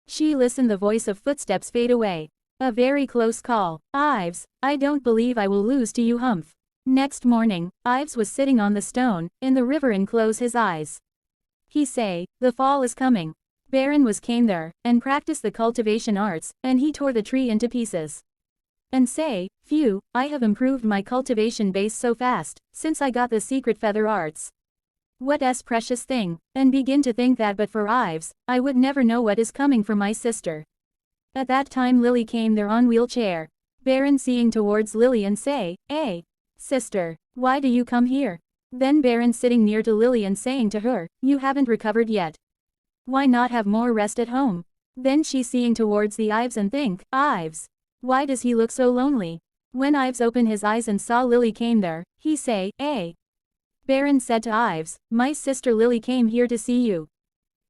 She listened the voice of footsteps fade away. A very close call. Ives, I don't believe I will lose to you humph. Next morning, Ives was sitting on the stone, in the river and close his eyes. He say, the fall is coming. Baron was came there, and practiced the cultivation arts, and he tore the tree into pieces. and say, phew, I have improved my cultivation base so fast, since I got the secret feather arts. What a precious thing, and begin to think that but for Ives, I would never know what is coming for my sister. At that time Lily came there on wheelchair. Baron seeing towards Lily and say, sister, why do you come here? Then Baron sitting near to Lily and saying to her, you haven't recovered yet. Why not have more rest at home? Then she seeing towards the Ives and think, Ives. Why does he look so lonely? When Ives opened his eyes and saw Lily came there, he say, Baron said to Ives, my sister Lily came here to see you.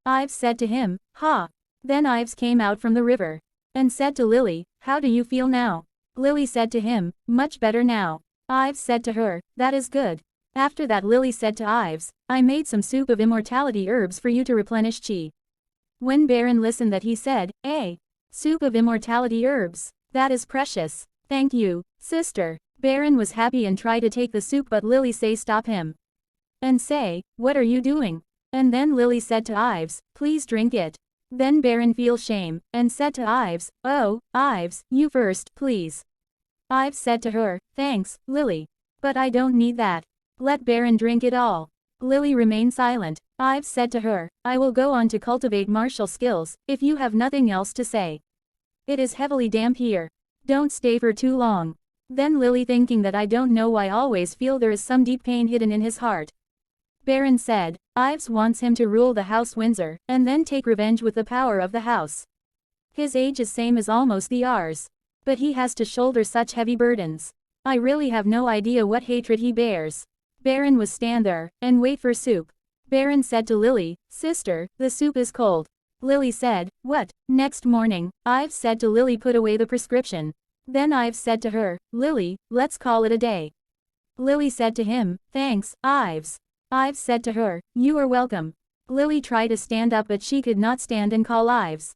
Ives said to him, ha. Then Ives came out from the river, and said to Lily, how do you feel now? Lily said to him, much better now. Ives said to her, that is good. After that Lily said to Ives, I made some soup of immortality herbs for you to replenish chi. When Baron listened that he said, soup of immortality herbs. That is precious. Thank you, sister. Baron was happy and tried to take the soup but Lily say stop him. And say, what are you doing? And then Lily said to Ives, please drink it. Then Baron feel shame, and said to Ives, oh, Ives, you first, please. Ives said to her, thanks, Lily. But I don't need that. Let Baron drink it all. Lily remained silent. Ives said to her, I will go on to cultivate martial skills, if you have nothing else to say. It is heavily damp here. Don't stay for too long. Then Lily thinking that I don't know why always feel there is some deep pain hidden in his heart. Baron said, Ives wants him to rule the house Windsor, and then take revenge with the power of the house. His age is same as almost the ours. But he has to shoulder such heavy burdens. I really have no idea what hatred he bears. Baron was stand there, and wait for soup. Baron said to Lily, sister, the soup is cold. Lily said, what? Next morning, Ives said to Lily put away the prescription. Then Ives said to her, Lily, let's call it a day. Lily said to him, thanks, Ives. Ives said to her, you are welcome. Lily tried to stand up but she could not stand and call Ives.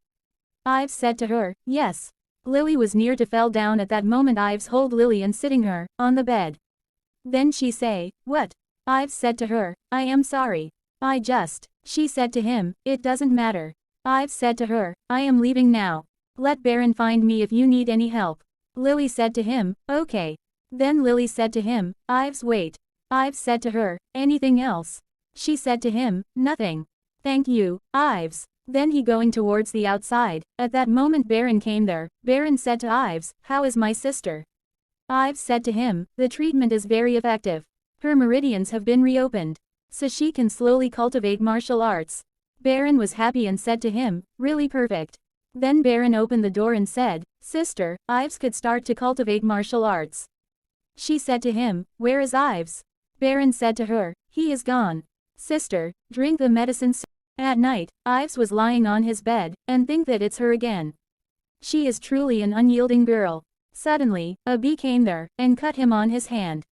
Ives said to her, yes. Lily was near to fell down at that moment. Ives hold Lily and sitting her, on the bed. Then she say, what? Ives said to her, I am sorry. She said to him, it doesn't matter. Ives said to her, I am leaving now. Let Baron find me if you need any help. Lily said to him, okay. Then Lily said to him, Ives wait. Ives said to her, anything else? She said to him, nothing. Thank you, Ives. Then he going towards the outside. At that moment Baron came there. Baron said to Ives, how is my sister? Ives said to him, the treatment is very effective. Her meridians have been reopened. So she can slowly cultivate martial arts. Baron was happy and said to him, really perfect. Then Baron opened the door and said, sister, Ives could start to cultivate martial arts. She said to him, where is Ives? Baron said to her, he is gone. Sister, drink the medicine soon. At night, Ives was lying on his bed, and think that it's her again. She is truly an unyielding girl. Suddenly, a bee came there, and cut him on his hand.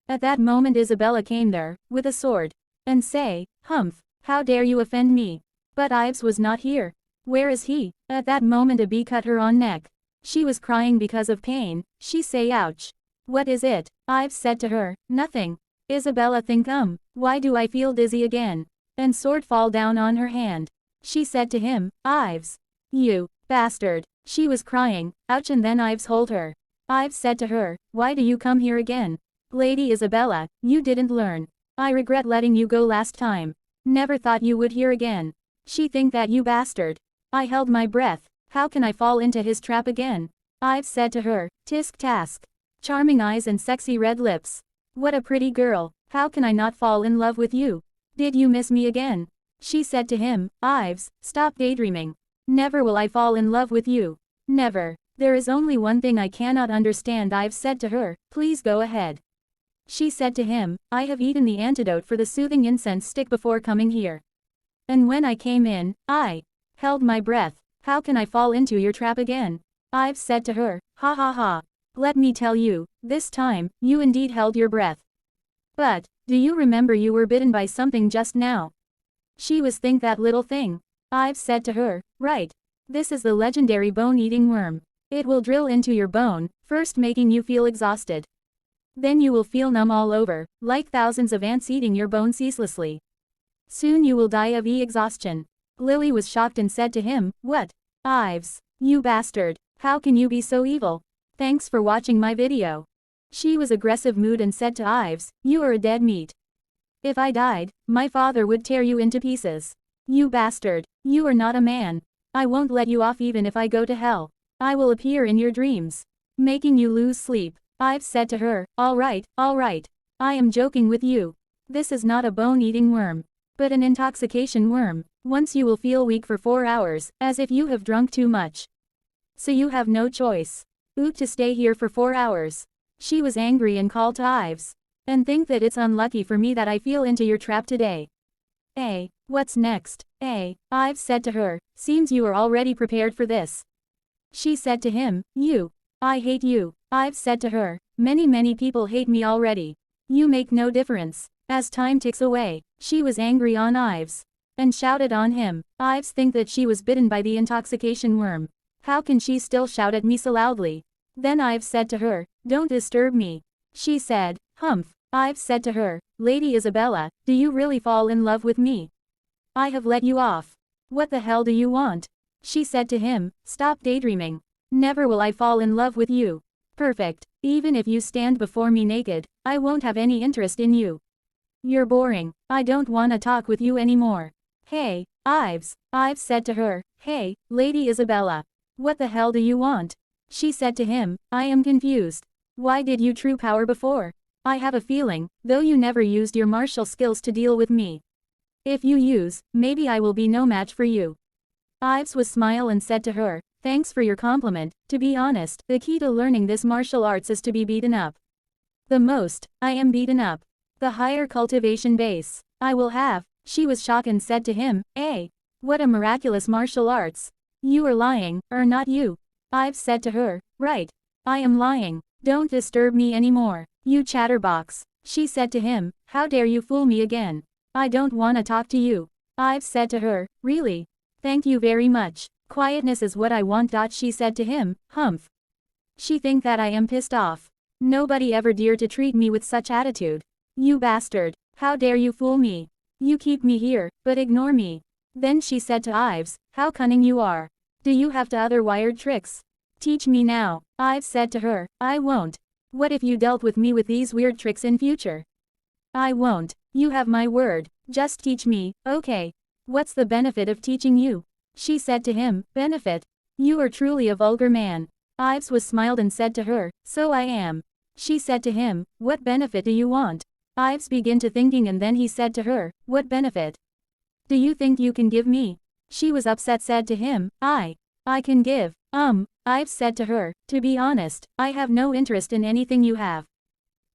At that moment Isabella came there, with a sword, and say, humph, how dare you offend me? But Ives was not here. Where is he? At that moment a bee cut her on neck. She was crying because of pain. She say ouch. What is it? Ives said to her, nothing. Isabella think why do I feel dizzy again? And sword fall down on her hand. She said to him, Ives. You bastard. She was crying, ouch, and then Ives hold her. Ives said to her, why do you come here again? Lady Isabella, you didn't learn. I regret letting you go last time. Never thought you would hear again. She think that you bastard. I held my breath. How can I fall into his trap again? Ives said to her, tisk task. Charming eyes and sexy red lips. What a pretty girl. How can I not fall in love with you? Did you miss me again? She said to him, Ives, stop daydreaming. Never will I fall in love with you. Never. There is only one thing I cannot understand. Ives said to her, please go ahead. She said to him, I have eaten the antidote for the soothing incense stick before coming here. And when I came in, I held my breath. How can I fall into your trap again? Ives said to her, ha ha ha. Let me tell you, this time, you indeed held your breath. But, do you remember you were bitten by something just now? She was think that little thing. Ives said to her, right. This is the legendary bone-eating worm. It will drill into your bone, first making you feel exhausted. Then you will feel numb all over, like thousands of ants eating your bone ceaselessly. Soon you will die of exhaustion. Lily was shocked and said to him, what? Ives, you bastard, how can you be so evil? Thanks for watching my video. She was aggressive mood and said to Ives, you are a dead meat. If I died, my father would tear you into pieces. You bastard, you are not a man. I won't let you off even if I go to hell. I will appear in your dreams, making you lose sleep. Ives said to her, all right, I am joking with you. This is not a bone-eating worm, but an intoxication worm. Once you will feel weak for 4 hours, as if you have drunk too much. So you have no choice. To stay here for 4 hours. She was angry and called to Ives. And think that it's unlucky for me that I fell into your trap today. What's next? Ives said to her, seems you are already prepared for this. She said to him, I hate you. Ives said to her, many people hate me already. You make no difference. As time ticks away, she was angry on Ives. And shouted on him. Ives think that she was bitten by the intoxication worm. How can she still shout at me so loudly? Then Ives said to her, don't disturb me. She said, humph. Ives said to her, Lady Isabella, do you really fall in love with me? I have let you off. What the hell do you want? She said to him, stop daydreaming. Never will I fall in love with you. Perfect. Even if you stand before me naked, I won't have any interest in you. You're boring. I don't wanna talk with you anymore. Hey, Ives. Ives said to her, hey, Lady Isabella. What the hell do you want? She said to him, I am confused. Why did you true power before? I have a feeling, though you never used your martial skills to deal with me. If you use, maybe I will be no match for you. Ives was smile and said to her, thanks for your compliment. To be honest, the key to learning this martial arts is to be beaten up. The most, I am beaten up. The higher cultivation base, I will have. She was shocked and said to him, what a miraculous martial arts. You are lying, or not you? Ives said to her, right. I am lying. Don't disturb me anymore, you chatterbox. She said to him, how dare you fool me again? I don't wanna talk to you. Ives said to her, really? Thank you very much. Quietness is what I want. She said to him, humph. She think that I am pissed off. Nobody ever dared to treat me with such attitude. You bastard. How dare you fool me? You keep me here, but ignore me. Then she said to Ives, how cunning you are. Do you have other wired tricks? Teach me now. Ives said to her, I won't. What if you dealt with me with these weird tricks in future? I won't. You have my word. Just teach me, okay? What's the benefit of teaching you? She said to him, benefit? You are truly a vulgar man. Ives was smiled and said to her, so I am. She said to him, what benefit do you want? Ives began to thinking and then he said to her, what benefit do you think you can give me? She was upset, said to him, I can give. Ives said to her, to be honest, I have no interest in anything you have.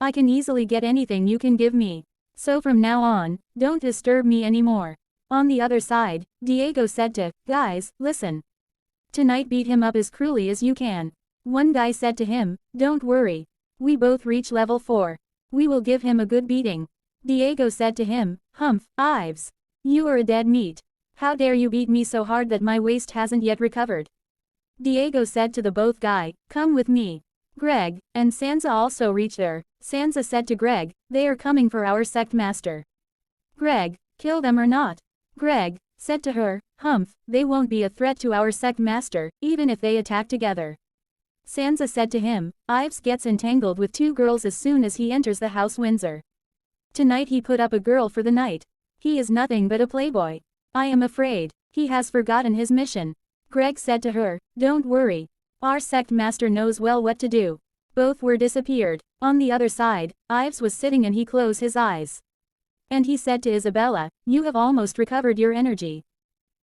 I can easily get anything you can give me. So from now on, don't disturb me anymore. On the other side, Diego said to, guys, listen. Tonight beat him up as cruelly as you can. One guy said to him, don't worry. We both reach level 4. We will give him a good beating. Diego said to him, humph, Ives. You are a dead meat. How dare you beat me so hard that my waist hasn't yet recovered? Diego said to the both guy, come with me. Greg and Sansa also reached there. Sansa said to Greg, they are coming for our sect master. Greg, kill them or not? Greg said to her, humph, they won't be a threat to our sect master, even if they attack together. Sansa said to him, Ives gets entangled with 2 girls as soon as he enters the house Windsor. Tonight he put up a girl for the night. He is nothing but a playboy. I am afraid he has forgotten his mission. Greg said to her, don't worry. Our sect master knows well what to do. Both were disappeared. On the other side, Ives was sitting and he closed his eyes. And he said to Isabella, you have almost recovered your energy.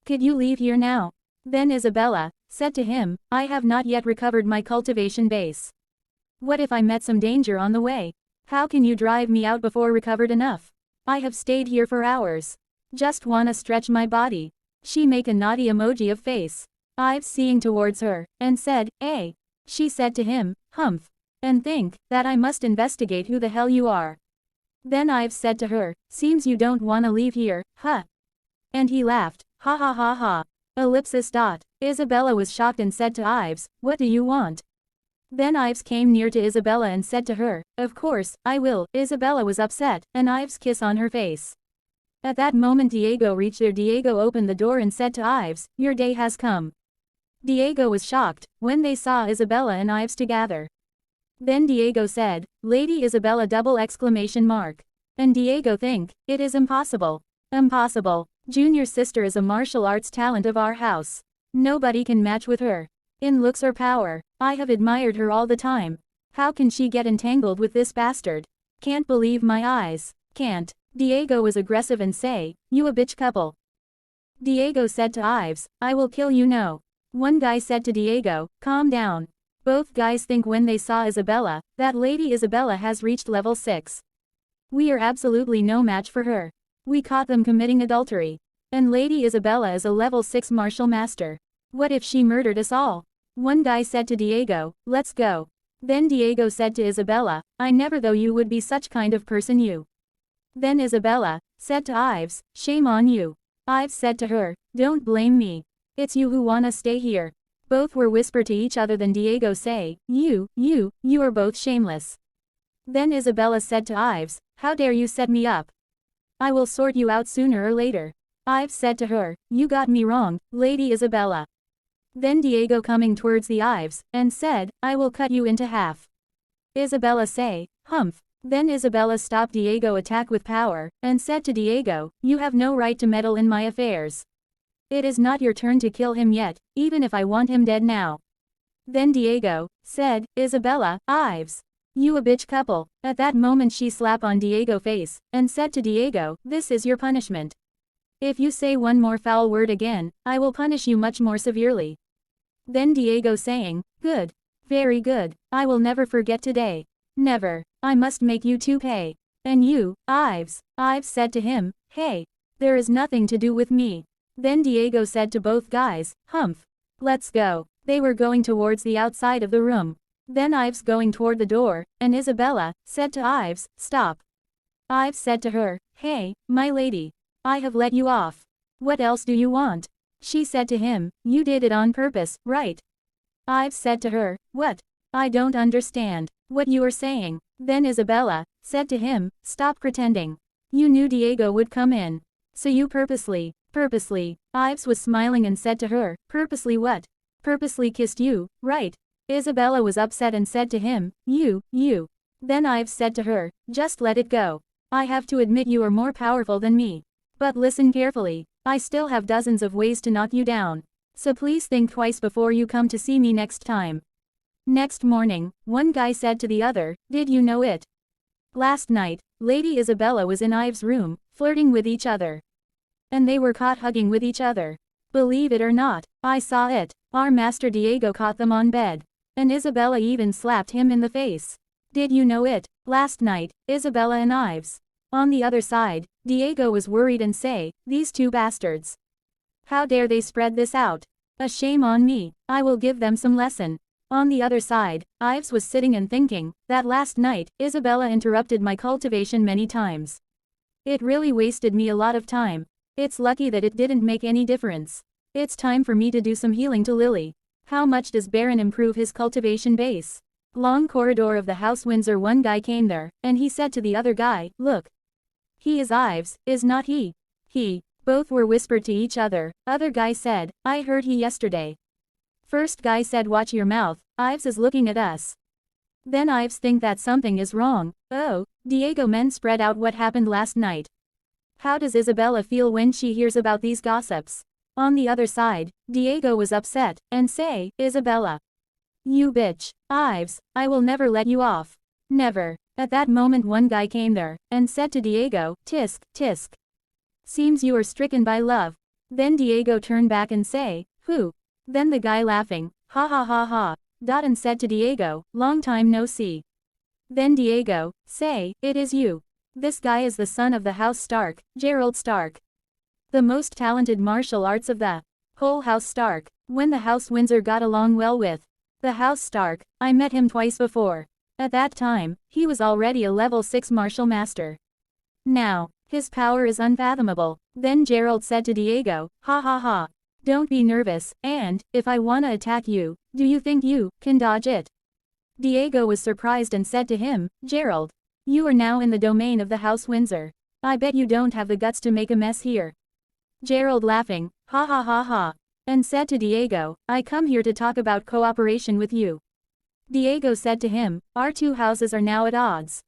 Could you leave here now? Then Isabella said to him, I have not yet recovered my cultivation base. What if I met some danger on the way? How can you drive me out before recovered enough? I have stayed here for hours. Just wanna stretch my body. She make a naughty emoji of face. Ives seeing towards her, and said, She said to him, humph. And think that I must investigate who the hell you are. Then Ives said to her, seems you don't wanna leave here, huh? And he laughed, ha ha ha ha. Ellipsis. Isabella was shocked and said to Ives, what do you want? Then Ives came near to Isabella and said to her, of course, I will. Isabella was upset, and Ives kissed on her face. At that moment Diego reached there. Diego opened the door and said to Ives, your day has come. Diego was shocked when they saw Isabella and Ives together. Then Diego said, "Lady Isabella!" And Diego think, "It is impossible. Impossible. Junior's sister is a martial arts talent of our house. Nobody can match with her. In looks or power. I have admired her all the time. How can she get entangled with this bastard? Can't believe my eyes. Can't." Diego was aggressive and say, "You a bitch couple." Diego said to Ives, "I will kill you." No. One guy said to Diego, "Calm down." Both guys think when they saw Isabella, that Lady Isabella has reached level 6. We are absolutely no match for her. We caught them committing adultery. And Lady Isabella is a level 6 martial master. What if she murdered us all? One guy said to Diego, "Let's go." Then Diego said to Isabella, "I never thought you would be such kind of person you." Then Isabella said to Ives, "Shame on you." Ives said to her, "Don't blame me. It's you who wanna stay here." Both were whisper to each other. Then Diego say, You are both shameless." Then Isabella said to Ives, "How dare you set me up? I will sort you out sooner or later." Ives said to her, "You got me wrong, Lady Isabella." Then Diego coming towards the Ives, and said, "I will cut you into half." Isabella say, "Humph." Then Isabella stopped Diego attack with power, and said to Diego, "You have no right to meddle in my affairs. It is not your turn to kill him yet, even if I want him dead now." Then Diego said, "Isabella, Ives. You a bitch couple." At that moment she slapped on Diego's face, and said to Diego, "This is your punishment. If you say one more foul word again, I will punish you much more severely." Then Diego saying, "Good. Very good. I will never forget today. Never. I must make you two pay. And you, Ives." Ives said to him, "Hey. There is nothing to do with me." Then Diego said to both guys, "Humph. Let's go." They were going towards the outside of the room. Then Ives going toward the door, and Isabella said to Ives, "Stop." Ives said to her, "Hey, my lady. I have let you off. What else do you want?" She said to him, "You did it on purpose, right?" Ives said to her, "What? I don't understand what you are saying." Then Isabella said to him, "Stop pretending. You knew Diego would come in. So you purposely. Ives was smiling and said to her, "Purposely what?" "Purposely kissed you, right?" Isabella was upset and said to him, You. Then Ives said to her, "Just let it go. I have to admit you are more powerful than me. But listen carefully. I still have dozens of ways to knock you down. So please think twice before you come to see me next time." Next morning, one guy said to the other, "Did you know it? Last night, Lady Isabella was in Ives' room, flirting with each other. And they were caught hugging with each other. Believe it or not, I saw it. Our master Diego caught them on bed. And Isabella even slapped him in the face. Did you know it? Last night, Isabella and Ives." On the other side, Diego was worried and say, "These two bastards. How dare they spread this out? A shame on me. I will give them some lesson." On the other side, Ives was sitting and thinking, that last night, Isabella interrupted my cultivation many times. It really wasted me a lot of time. It's lucky that it didn't make any difference. It's time for me to do some healing to Lily. How much does Baron improve his cultivation base? Long corridor of the house Windsor. One guy came there, and he said to the other guy, "Look. He is Ives, is not he?" He. Both were whispered to each other. Other guy said, "I heard he yesterday." First guy said, "Watch your mouth, Ives is looking at us." Then Ives think that something is wrong. Oh, Diego men spread out what happened last night. How does Isabella feel when she hears about these gossips? On the other side, Diego was upset, and say, "Isabella. You bitch. Ives, I will never let you off. Never." At that moment one guy came there, and said to Diego, Tisk. Seems you are stricken by love." Then Diego turned back and say, "Who?" Then the guy laughing, "Ha ha ha ha." And said to Diego, "Long time no see." Then Diego, say, "It is you. This guy is the son of the House Stark, Gerald Stark. The most talented martial arts of the whole House Stark." When the House Windsor got along well with the House Stark, I met him twice before. At that time, he was already a level 6 martial master. Now, his power is unfathomable. Then Gerald said to Diego, "Ha ha ha. Don't be nervous, and, if I wanna attack you, do you think you can dodge it?" Diego was surprised and said to him, "Gerald. You are now in the domain of the House Windsor. I bet you don't have the guts to make a mess here." Gerald laughing, "Ha ha ha ha. and said to Diego, I come here to talk about cooperation with you. Diego said to him, our two houses are now at odds.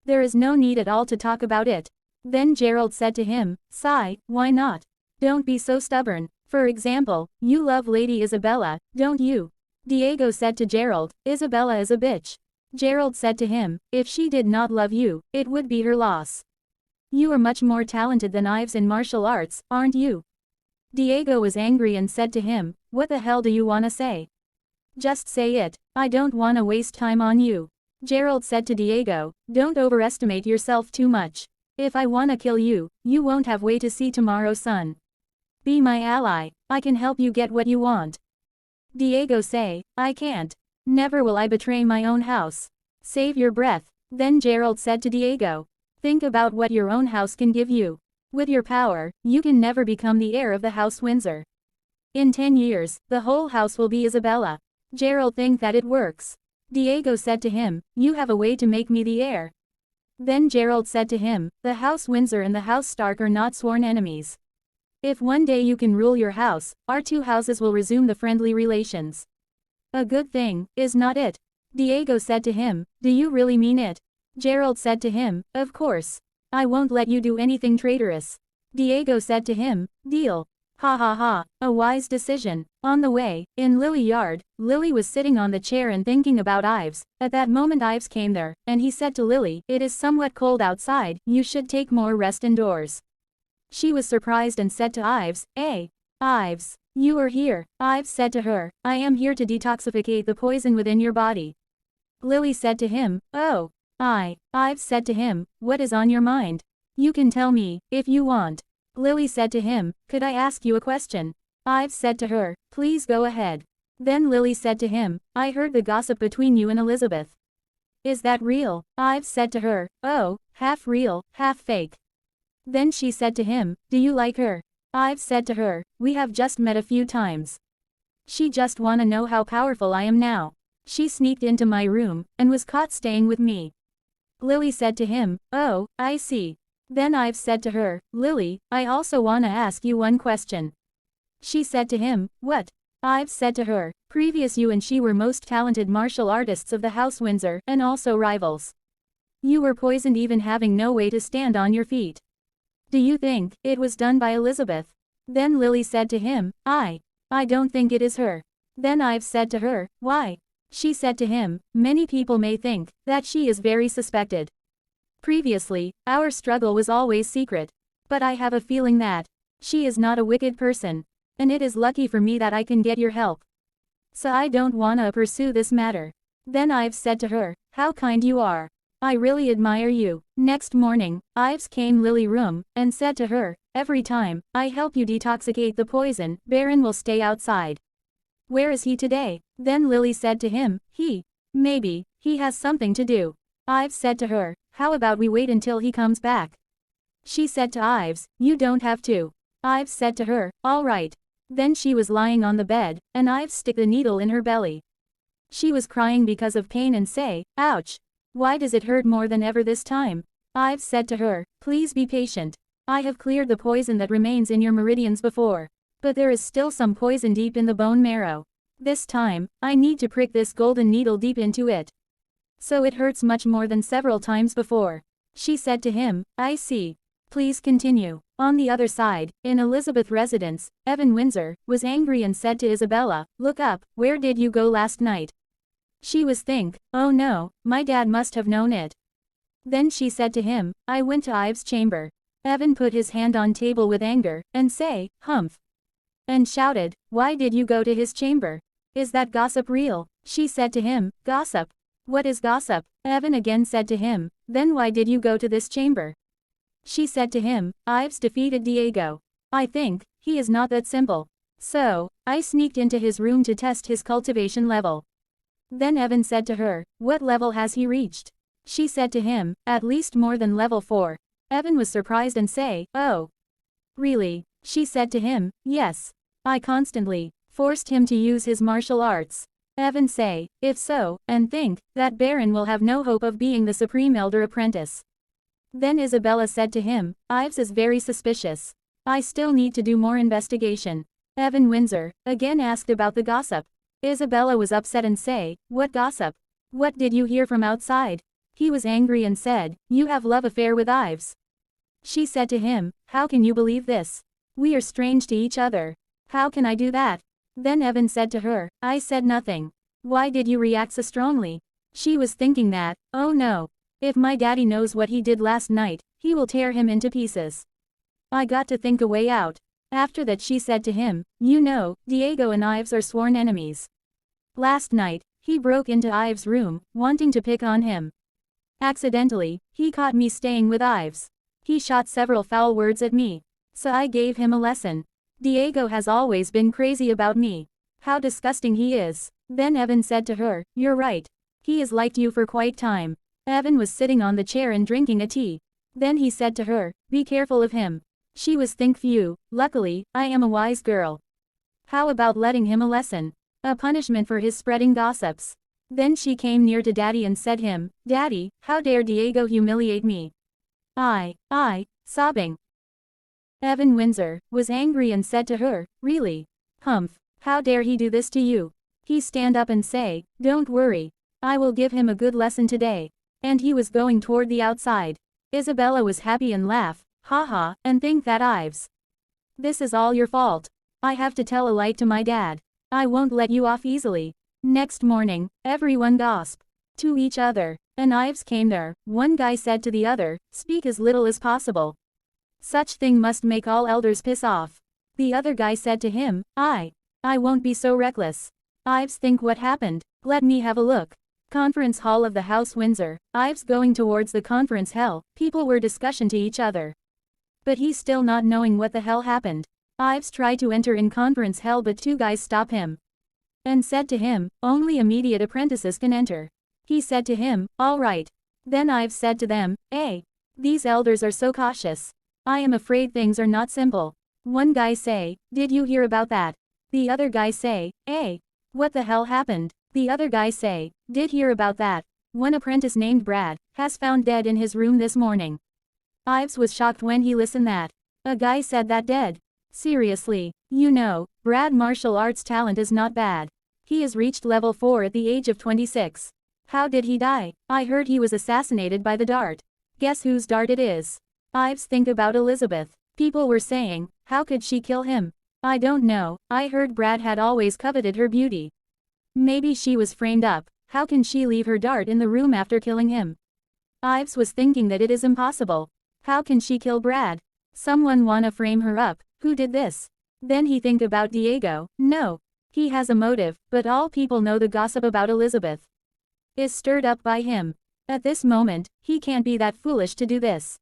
There is no need at all to talk about it. Then Gerald said to him, sigh, why not? Don't be so stubborn. For example, you love Lady Isabella, don't you? Diego said to Gerald, Isabella is a bitch. Gerald said to him, if she did not love you, it would be her loss. You are much more talented than Ives in martial arts, aren't you? Diego was angry and said to him, what the hell do you wanna say? Just say it, I don't wanna waste time on you. Gerald said to Diego, don't overestimate yourself too much. If I wanna kill you, you won't have way to see tomorrow's sun. Be my ally, I can help you get what you want. Diego say, I can't. Never will I betray my own house. Save your breath. Then Gerald said to Diego, think about what your own house can give you. With your power, you can never become the heir of the House Windsor. In 10 years, the whole house will be Isabella. Gerald think that it works. Diego said to him, you have a way to make me the heir. Then Gerald said to him, the House Windsor and the House Stark are not sworn enemies. If one day you can rule your house, our two houses will resume the friendly relations. A good thing, is not it? Diego said to him, do you really mean it? Gerald said to him, of course. I won't let you do anything traitorous. Diego said to him, deal. Ha ha ha, a wise decision. On the way, in Lily Yard, Lily was sitting on the chair and thinking about Ives. At that moment Ives came there, and he said to Lily, it is somewhat cold outside, you should take more rest indoors. She was surprised and said to Ives, Ives, you are here. Ives said to her, I am here to detoxificate the poison within your body. Lily said to him, oh. Ives said to him, what is on your mind? You can tell me, if you want. Lily said to him, could I ask you a question? Ives said to her, please go ahead. Then Lily said to him, I heard the gossip between you and Elizabeth. Is that real? Ives said to her, oh, half real, half fake. Then she said to him, do you like her? Ives said to her, we have just met a few times. She just wanna know how powerful I am now. She sneaked into my room, and was caught staying with me. Lily said to him, oh, I see. Then Ives said to her, Lily, I also wanna ask you one question. She said to him, what? Ives said to her, previous you and she were most talented martial artists of the House Windsor, and also rivals. You were poisoned even having no way to stand on your feet. Do you think it was done by Elizabeth? Then Lily said to him, I don't think it is her. Then Ives said to her, why? She said to him, many people may think that she is very suspected. Previously, our struggle was always secret. But I have a feeling that she is not a wicked person. And it is lucky for me that I can get your help. So I don't wanna pursue this matter. Then Ives said to her, how kind you are. I really admire you. Next morning, Ives came Lily's room, and said to her, every time I help you detoxicate the poison, Baron will stay outside. Where is he today? Then Lily said to him, maybe, he has something to do. Ives said to her, how about we wait until he comes back? She said to Ives, you don't have to. Ives said to her, all right. Then she was lying on the bed, and Ives stick the needle in her belly. She was crying because of pain and say, ouch. Why does it hurt more than ever this time? Ives said to her, please be patient. I have cleared the poison that remains in your meridians before. But there is still some poison deep in the bone marrow. This time, I need to prick this golden needle deep into it. So it hurts much more than several times before. She said to him, I see. Please continue. On the other side, in Elizabeth's residence, Evan Windsor was angry and said to Isabella, look up, where did you go last night? She was think, oh no, my dad must have known it. Then she said to him, I went to Ives' chamber. Evan put his hand on table with anger, and say, humph. And shouted, why did you go to his chamber? Is that gossip real? She said to him, gossip. What is gossip? Evan again said to him, then why did you go to this chamber? She said to him, Ives defeated Diego. I think, he is not that simple. So, I sneaked into his room to test his cultivation level. Then Evan said to her, what level has he reached? She said to him, at least more than level 4. Evan was surprised and say, oh. Really? She said to him, yes. I constantly forced him to use his martial arts. Evan say, if so, and think that Baron will have no hope of being the Supreme Elder Apprentice. Then Isabella said to him, Ives is very suspicious. I still need to do more investigation. Evan Windsor again asked about the gossip. Isabella was upset and say, "What gossip? What did you hear from outside?" He was angry and said, "You have love affair with Ives." She said to him, "How can you believe this? We are strange to each other. How can I do that?" Then Evan said to her, "I said nothing. Why did you react so strongly?" She was thinking that, oh no, if my daddy knows what he did last night, he will tear him into pieces. I got to think a way out. After that she said to him, "You know, Diego and Ives are sworn enemies. Last night, he broke into Ives' room, wanting to pick on him. Accidentally, he caught me staying with Ives. He shot several foul words at me. So I gave him a lesson. Diego has always been crazy about me. How disgusting he is." Then Evan said to her, "You're right. He has liked you for quite time." Evan was sitting on the chair and drinking a tea. Then he said to her, "Be careful of him." She was think few, luckily, I am a wise girl. How about letting him a lesson? A punishment for his spreading gossips. Then she came near to Daddy and said him, "Daddy, how dare Diego humiliate me?" Sobbing. Evan Windsor was angry and said to her, "Really? Humph, how dare he do this to you?" He stand up and say, "Don't worry. I will give him a good lesson today." And he was going toward the outside. Isabella was happy and laugh, "Ha, and think that Ives. This is all your fault. I have to tell a lie to my dad. I won't let you off easily." Next morning, everyone gossiped to each other. And Ives came there. One guy said to the other, "Speak as little as possible. Such thing must make all elders piss off." The other guy said to him, I won't be so reckless. Ives, think what happened. Let me have a look." Conference hall of the House Windsor. Ives going towards the conference hall. People were discussing to each other. But he still not knowing what the hell happened. Ives tried to enter in conference hall but two guys stop him. And said to him, "Only immediate apprentices can enter." He said to him, "All right." Then Ives said to them, These elders are so cautious. I am afraid things are not simple." One guy say, "Did you hear about that?" The other guy say, What the hell happened?" The other guy say, "Did hear about that. One apprentice named Brad has found dead in his room this morning." Ives was shocked when he listened that. A guy said that dead. Seriously, you know, Brad martial arts talent is not bad. He has reached level 4 at the age of 26. How did he die? I heard he was assassinated by the dart. Guess whose dart it is? Ives think about Elizabeth. People were saying, how could she kill him? I don't know, I heard Brad had always coveted her beauty. Maybe she was framed up. How can she leave her dart in the room after killing him? Ives was thinking that it is impossible. How can she kill Brad? Someone wanna frame her up. Who did this? Then he think about Diego. No. He has a motive, but all people know the gossip about Elizabeth is stirred up by him. At this moment, he can't be that foolish to do this.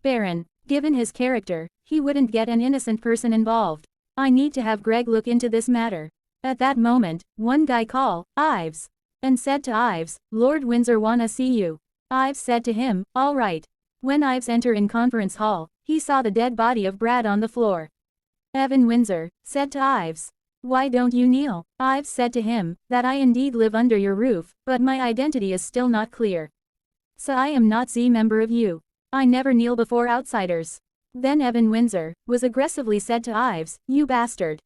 Baron, given his character, he wouldn't get an innocent person involved. I need to have Greg look into this matter. At that moment, one guy called Ives and said to Ives, "Lord Windsor wanna see you." Ives said to him, "All right." When Ives entered in conference hall, he saw the dead body of Brad on the floor. Evan Windsor said to Ives, "Why don't you kneel?" Ives said to him, "That I indeed live under your roof, but my identity is still not clear. So I am not a member of you. I never kneel before outsiders." Then Evan Windsor was aggressively said to Ives, "You bastard.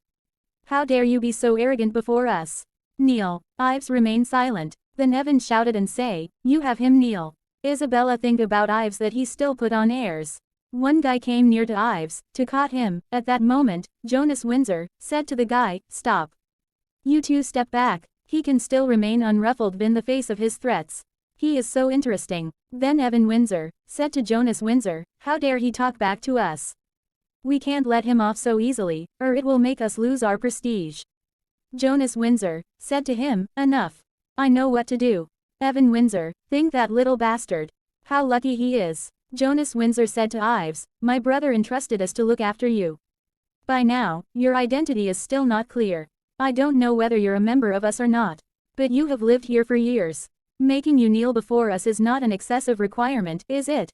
How dare you be so arrogant before us? Kneel." Ives remained silent. Then Evan shouted and say, "You have him kneel." Isabella think about Ives that he still put on airs. One guy came near to Ives, to caught him. At that moment, Jonas Windsor said to the guy, "Stop. You two step back." He can still remain unruffled in the face of his threats. He is so interesting. Then Evan Windsor said to Jonas Windsor, "How dare he talk back to us? We can't let him off so easily, or it will make us lose our prestige." Jonas Windsor said to him, "Enough. I know what to do." Evan Windsor, think that little bastard. How lucky he is. Jonas Windsor said to Ives, "My brother entrusted us to look after you. By now, your identity is still not clear. I don't know whether you're a member of us or not. But you have lived here for years. Making you kneel before us is not an excessive requirement, is it?"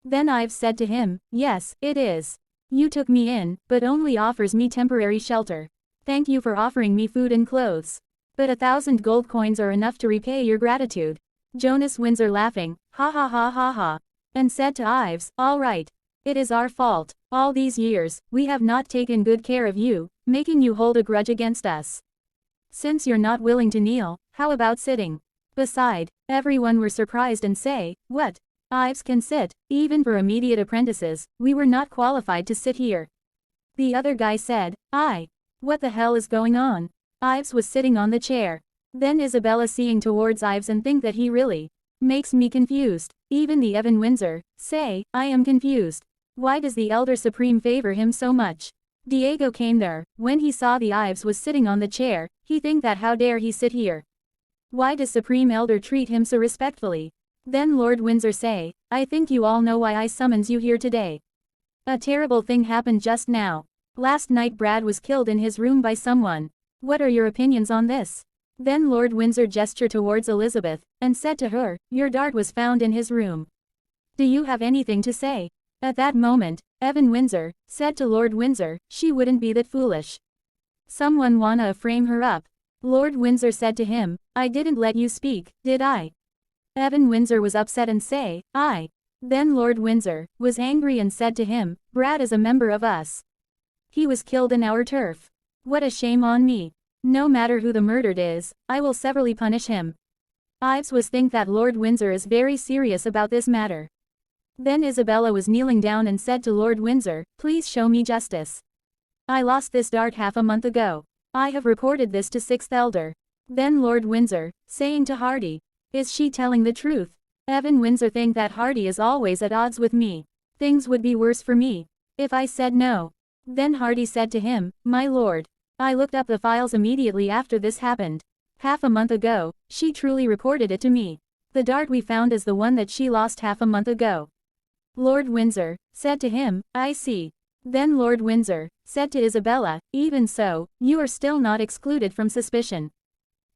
Then Ives said to him, "Yes, it is. You took me in, but only offers me temporary shelter. Thank you for offering me food and clothes. But 1,000 gold coins are enough to repay your gratitude." Jonas Windsor laughing, "Ha, and said to Ives, "All right. It is our fault. All these years, we have not taken good care of you, making you hold a grudge against us. Since you're not willing to kneel, how about sitting? Beside, everyone were surprised and say, what? Ives can sit, even for immediate apprentices, we were not qualified to sit here. The other guy said, what the hell is going on? Ives was sitting on the chair. Then Isabella seeing towards Ives and think that he really makes me confused. Even the Evan Windsor say, I am confused. Why does the Elder Supreme favor him so much? Diego came there. When he saw the Ives was sitting on the chair, he think that how dare he sit here? Why does Supreme Elder treat him so respectfully? Then Lord Windsor say, I think you all know why I summons you here today. A terrible thing happened just now. Last night Brad was killed in his room by someone. What are your opinions on this? Then Lord Windsor gestured towards Elizabeth, and said to her, your dart was found in his room. Do you have anything to say? At that moment, Evan Windsor said to Lord Windsor, she wouldn't be that foolish. Someone wanna frame her up. Lord Windsor said to him, I didn't let you speak, did I? Evan Windsor was upset and say, I. Then Lord Windsor was angry and said to him, Brad is a member of us. He was killed in our turf. What a shame on me. No matter who the murdered is, I will severely punish him. Ives was think that Lord Windsor is very serious about this matter. Then Isabella was kneeling down and said to Lord Windsor, please show me justice. I lost this dart half a month ago. I have reported this to 6th Elder. Then Lord Windsor, saying to Hardy, is she telling the truth? Evan Windsor think that Hardy is always at odds with me. Things would be worse for me if I said no. Then Hardy said to him, my lord, I looked up the files immediately after this happened. Half a month ago, she truly reported it to me. The dart we found is the one that she lost half a month ago. Lord Windsor said to him, I see. Then Lord Windsor said to Isabella, even so, you are still not excluded from suspicion.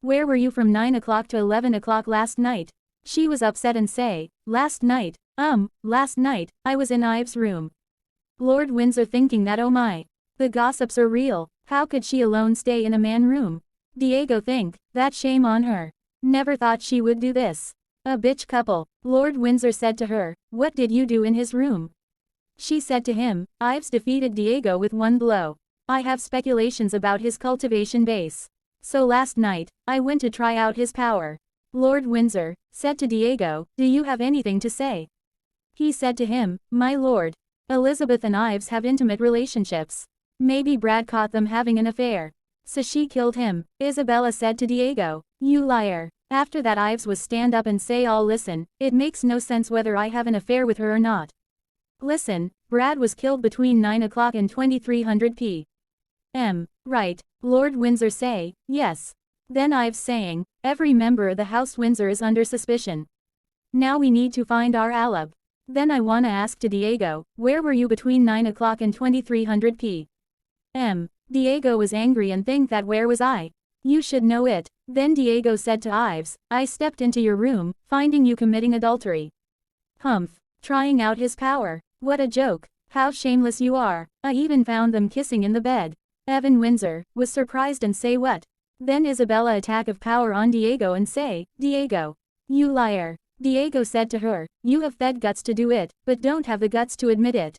Where were you from 9 o'clock to 11 o'clock last night? She was upset and say, last night, I was in Ives' room. Lord Windsor thinking that oh my, the gossips are real, how could she alone stay in a man room? Diego think, that shame on her. Never thought she would do this. A bitch couple. Lord Windsor said to her, what did you do in his room? She said to him, Ives defeated Diego with one blow. I have speculations about his cultivation base. So last night, I went to try out his power. Lord Windsor said to Diego, do you have anything to say? He said to him, my lord, Elizabeth and Ives have intimate relationships. Maybe Brad caught them having an affair. So she killed him. Isabella said to Diego, you liar. After that Ives was stand up and say all listen, it makes no sense whether I have an affair with her or not. Listen, Brad was killed between 9 o'clock and 2300 p.m. Right. Lord Windsor say, yes. Then Ives saying, every member of the House Windsor is under suspicion. Now we need to find our alibi. Then I wanna ask to Diego, where were you between 9 o'clock and 2300 p.m.? Diego was angry and think that where was I? You should know it. Then Diego said to Ives, I stepped into your room, finding you committing adultery. Humph. Trying out his power. What a joke. How shameless you are. I even found them kissing in the bed. Evan Windsor was surprised and say what? Then Isabella attack of power on Diego and say, Diego, you liar. Diego said to her, you have fed guts to do it, but don't have the guts to admit it.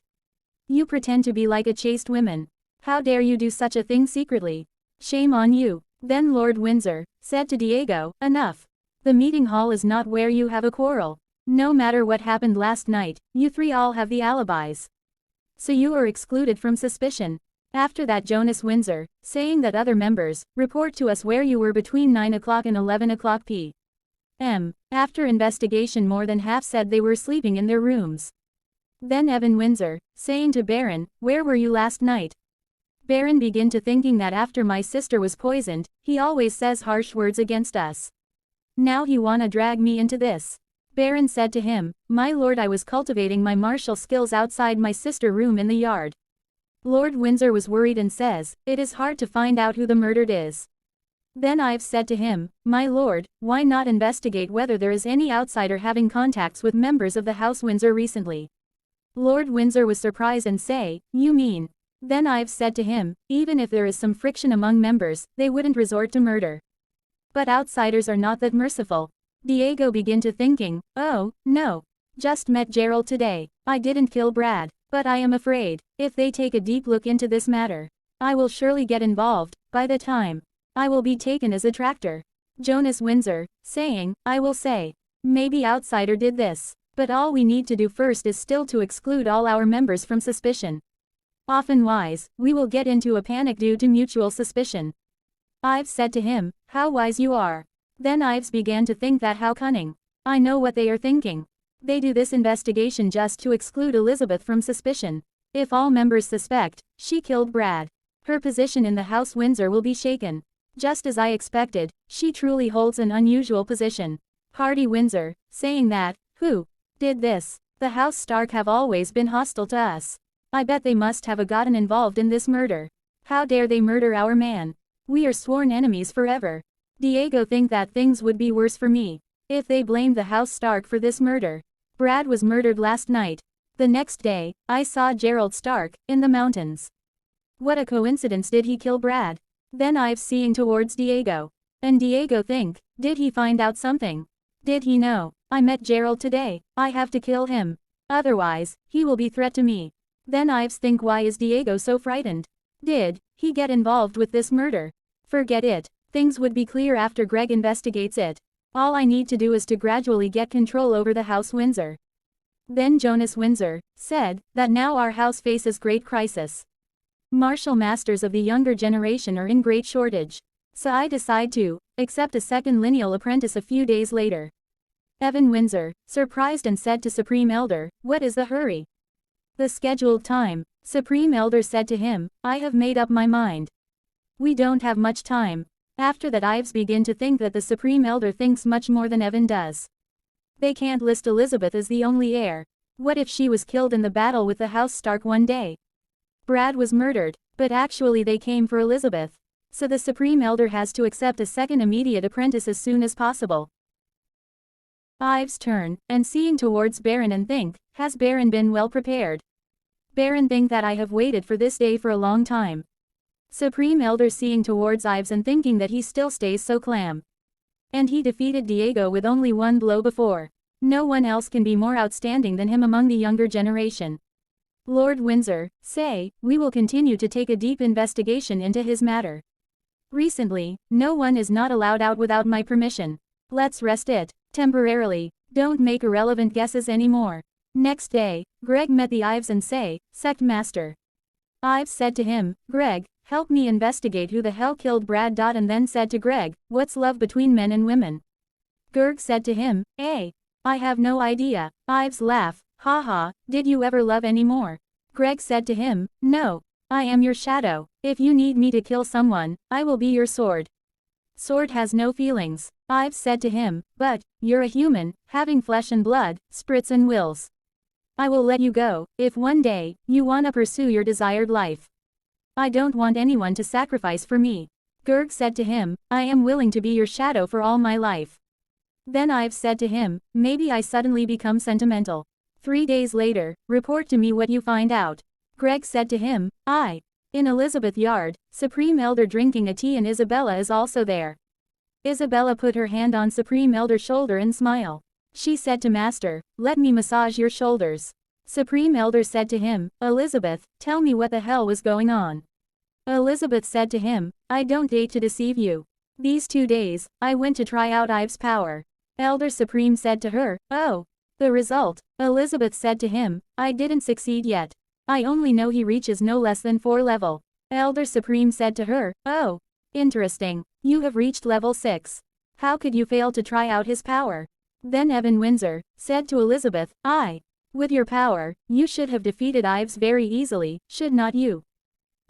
You pretend to be like a chaste woman. How dare you do such a thing secretly? Shame on you. Then Lord Windsor said to Diego, enough. The meeting hall is not where you have a quarrel. No matter what happened last night, you three all have the alibis. So you are excluded from suspicion. After that Jonas Windsor, saying that other members, report to us where you were between 9 o'clock and 11 o'clock p.m. After investigation more than half said they were sleeping in their rooms. Then Evan Windsor, saying to Baron, where were you last night? Baron began to thinking that after my sister was poisoned, he always says harsh words against us. Now he wanna drag me into this. Baron said to him, my lord, I was cultivating my martial skills outside my sister room in the yard. Lord Windsor was worried and says, it is hard to find out who the murdered is. Then Ives said to him, my lord, why not investigate whether there is any outsider having contacts with members of the House Windsor recently? Lord Windsor was surprised and say, you mean? Then Ives said to him, even if there is some friction among members, they wouldn't resort to murder. But outsiders are not that merciful. Diego began to thinking, oh, no. Just met Gerald today. I didn't kill Brad. But I am afraid, if they take a deep look into this matter, I will surely get involved. By the time, I will be taken as a traitor. Jonas Windsor, saying, I will say, maybe outsider did this, but all we need to do first is still to exclude all our members from suspicion. Often wise, we will get into a panic due to mutual suspicion. Ives said to him, how wise you are. Then Ives began to think that how cunning. I know what they are thinking. They do this investigation just to exclude Elizabeth from suspicion. If all members suspect, she killed Brad, her position in the House Windsor will be shaken. Just as I expected, she truly holds an unusual position. Hardy Windsor, saying that, who did this? The House Stark have always been hostile to us. I bet they must have gotten involved in this murder. How dare they murder our man? We are sworn enemies forever. Diego think that things would be worse for me if they blamed the House Stark for this murder. Brad was murdered last night. The next day, I saw Gerald Stark in the mountains. What a coincidence, did he kill Brad? Then Ives seeing towards Diego. And Diego think, did he find out something? Did he know? I met Gerald today, I have to kill him. Otherwise, he will be threat to me. Then Ives think, why is Diego so frightened? Did he get involved with this murder? Forget it. Things would be clear after Greg investigates it. All I need to do is to gradually get control over the House Windsor. Then Jonas Windsor said that now our house faces great crisis. Martial masters of the younger generation are in great shortage. So I decide to accept a second lineal apprentice a few days later. Evan Windsor, surprised and said to Supreme Elder, what is the hurry? The scheduled time. Supreme Elder said to him, I have made up my mind. We don't have much time. After that Ives begin to think that the Supreme Elder thinks much more than Evan does. They can't list Elizabeth as the only heir. What if she was killed in the battle with the House Stark one day? Brad was murdered, but actually they came for Elizabeth. So the Supreme Elder has to accept a second immediate apprentice as soon as possible. Ives turn, and seeing towards Baron and think, has Baron been well prepared? Baron think that I have waited for this day for a long time. Supreme Elder seeing towards Ives and thinking that he still stays so calm. And he defeated Diego with only one blow before. No one else can be more outstanding than him among the younger generation. Lord Windsor, say, we will continue to take a deep investigation into his matter. Recently, no one is not allowed out without my permission. Let's rest it, temporarily, don't make irrelevant guesses anymore. Next day, Greg met the Ives and say, Sect Master. Ives said to him, Greg, help me investigate who the hell killed Brad. And then said to Greg, what's love between men and women? Greg said to him, I have no idea. Ives laughed, haha, did you ever love anymore? Greg said to him, no. I am your shadow. If you need me to kill someone, I will be your sword. Sword has no feelings. Ives said to him, but, you're a human, having flesh and blood, spirits and wills. I will let you go, if one day, you wanna pursue your desired life. I don't want anyone to sacrifice for me. Greg said to him, I am willing to be your shadow for all my life. Then Ives said to him, maybe I suddenly become sentimental. 3 days later, report to me what you find out. Greg said to him, in Elizabeth Yard, Supreme Elder drinking a tea and Isabella is also there. Isabella put her hand on Supreme Elder's shoulder and smiled. She said to Master, let me massage your shoulders. Supreme Elder said to him, Elizabeth, tell me what the hell was going on. Elizabeth said to him, I don't date to deceive you. These 2 days, I went to try out Ives' power. Elder Supreme said to her, oh. The result, Elizabeth said to him, I didn't succeed yet. I only know he reaches no less than 4 level. Elder Supreme said to her, oh. Interesting, you have reached level 6. How could you fail to try out his power? Then Evan Windsor said to Elizabeth, with your power, you should have defeated Ives very easily, should not you?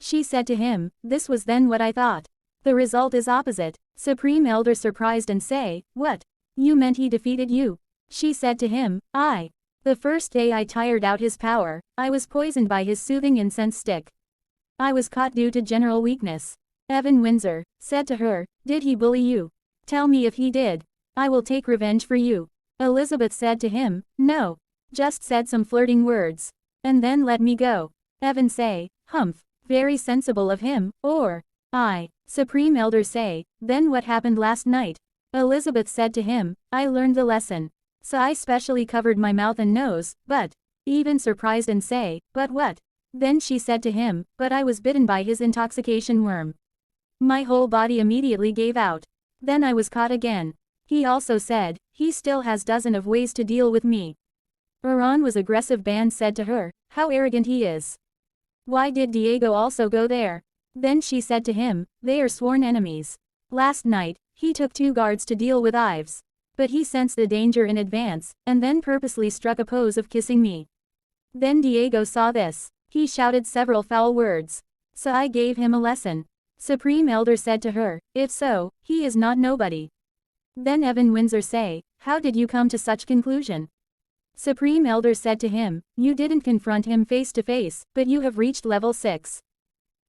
She said to him, this was then what I thought. The result is opposite. Supreme Elder surprised and say, what? You meant he defeated you? She said to him, the first day I tired out his power, I was poisoned by his soothing incense stick. I was caught due to general weakness. Evan Windsor said to her, did he bully you? Tell me if he did. I will take revenge for you. Elizabeth said to him, no. Just said some flirting words. And then let me go. Evan say, humph, very sensible of him, or, Supreme Elder say, then what happened last night? Elizabeth said to him, I learned the lesson. So I specially covered my mouth and nose, but, even surprised and say, "But what?" Then she said to him, "But I was bitten by his intoxication worm. My whole body immediately gave out. Then I was caught again." He also said, "He still has dozen of ways to deal with me." Iran was aggressive. Band said to her, "How arrogant he is. Why did Diego also go there?" Then she said to him, "They are sworn enemies. Last night, he took 2 guards to deal with Ives. But he sensed the danger in advance, and then purposely struck a pose of kissing me. Then Diego saw this. He shouted several foul words. So I gave him a lesson." Supreme Elder said to her, "If so, he is not nobody." Then Evan Windsor say, "How did you come to such conclusion?" Supreme Elder said to him, "You didn't confront him face to face, but you have reached level 6.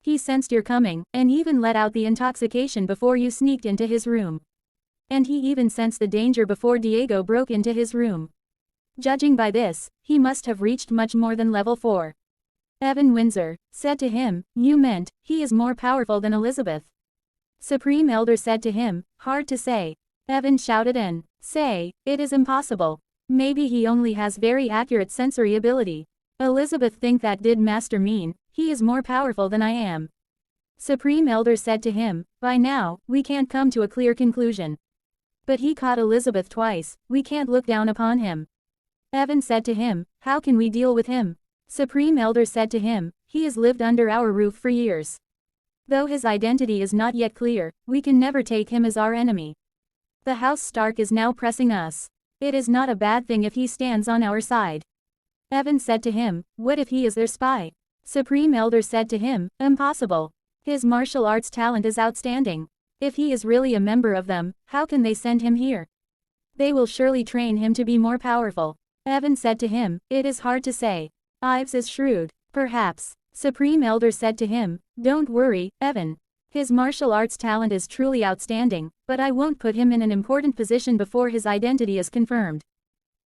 He sensed your coming, and even let out the intoxication before you sneaked into his room. And he even sensed the danger before Diego broke into his room. Judging by this, he must have reached much more than level 4. Evan Windsor said to him, "You meant, he is more powerful than Elizabeth?" Supreme Elder said to him, "Hard to say." Evan shouted and say, "It is impossible. Maybe he only has very accurate sensory ability." Elizabeth think that did Master mean, he is more powerful than I am. Supreme Elder said to him, "By now, we can't come to a clear conclusion. But he caught Elizabeth twice, we can't look down upon him." Evan said to him, "How can we deal with him?" Supreme Elder said to him, "He has lived under our roof for years. Though his identity is not yet clear, we can never take him as our enemy. The House Stark is now pressing us. It is not a bad thing if he stands on our side." Evan said to him, "What if he is their spy?" Supreme Elder said to him, "Impossible. His martial arts talent is outstanding. If he is really a member of them, how can they send him here? They will surely train him to be more powerful." Evan said to him, "It is hard to say. Ives is shrewd. Perhaps." Supreme Elder said to him, "Don't worry, Evan. His martial arts talent is truly outstanding, but I won't put him in an important position before his identity is confirmed."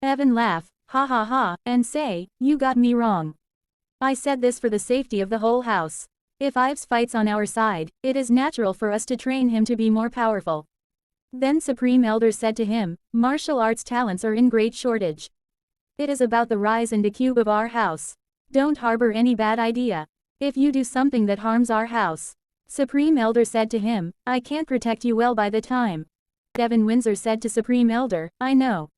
Evan laugh, ha ha ha, and say, "You got me wrong. I said this for the safety of the whole house. If Ives fights on our side, it is natural for us to train him to be more powerful." Then Supreme Elder said to him, "Martial arts talents are in great shortage. It is about the rise and decube of our house. Don't harbor any bad idea. If you do something that harms our house." Supreme Elder said to him, "I can't protect you well by the time." Evan Windsor said to Supreme Elder, "I know."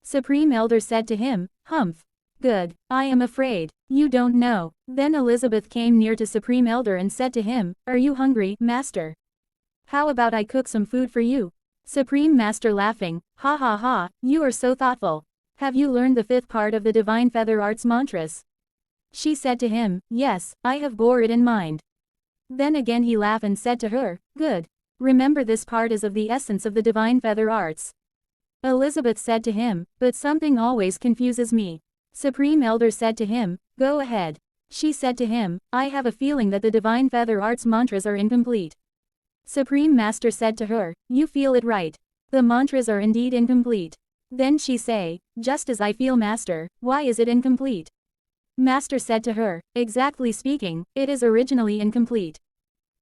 Supreme Elder said to him, "Humph. Good, I am afraid. You don't know." Then Elizabeth came near to Supreme Elder and said to him, "Are you hungry, Master? How about I cook some food for you?" Supreme Master laughing, ha ha ha, "You are so thoughtful. Have you learned the 5th part of the Divine Feather Arts mantras?" She said to him, "Yes, I have bore it in mind." Then again he laughed and said to her, "Good. Remember this part is of the essence of the Divine Feather Arts." Elizabeth said to him, "But something always confuses me." Supreme Elder said to him, "Go ahead." She said to him, "I have a feeling that the Divine Feather Arts mantras are incomplete." Supreme Master said to her, "You feel it right. The mantras are indeed incomplete." Then she say, "Just as I feel, Master, why is it incomplete?" Master said to her, "Exactly speaking, it is originally incomplete.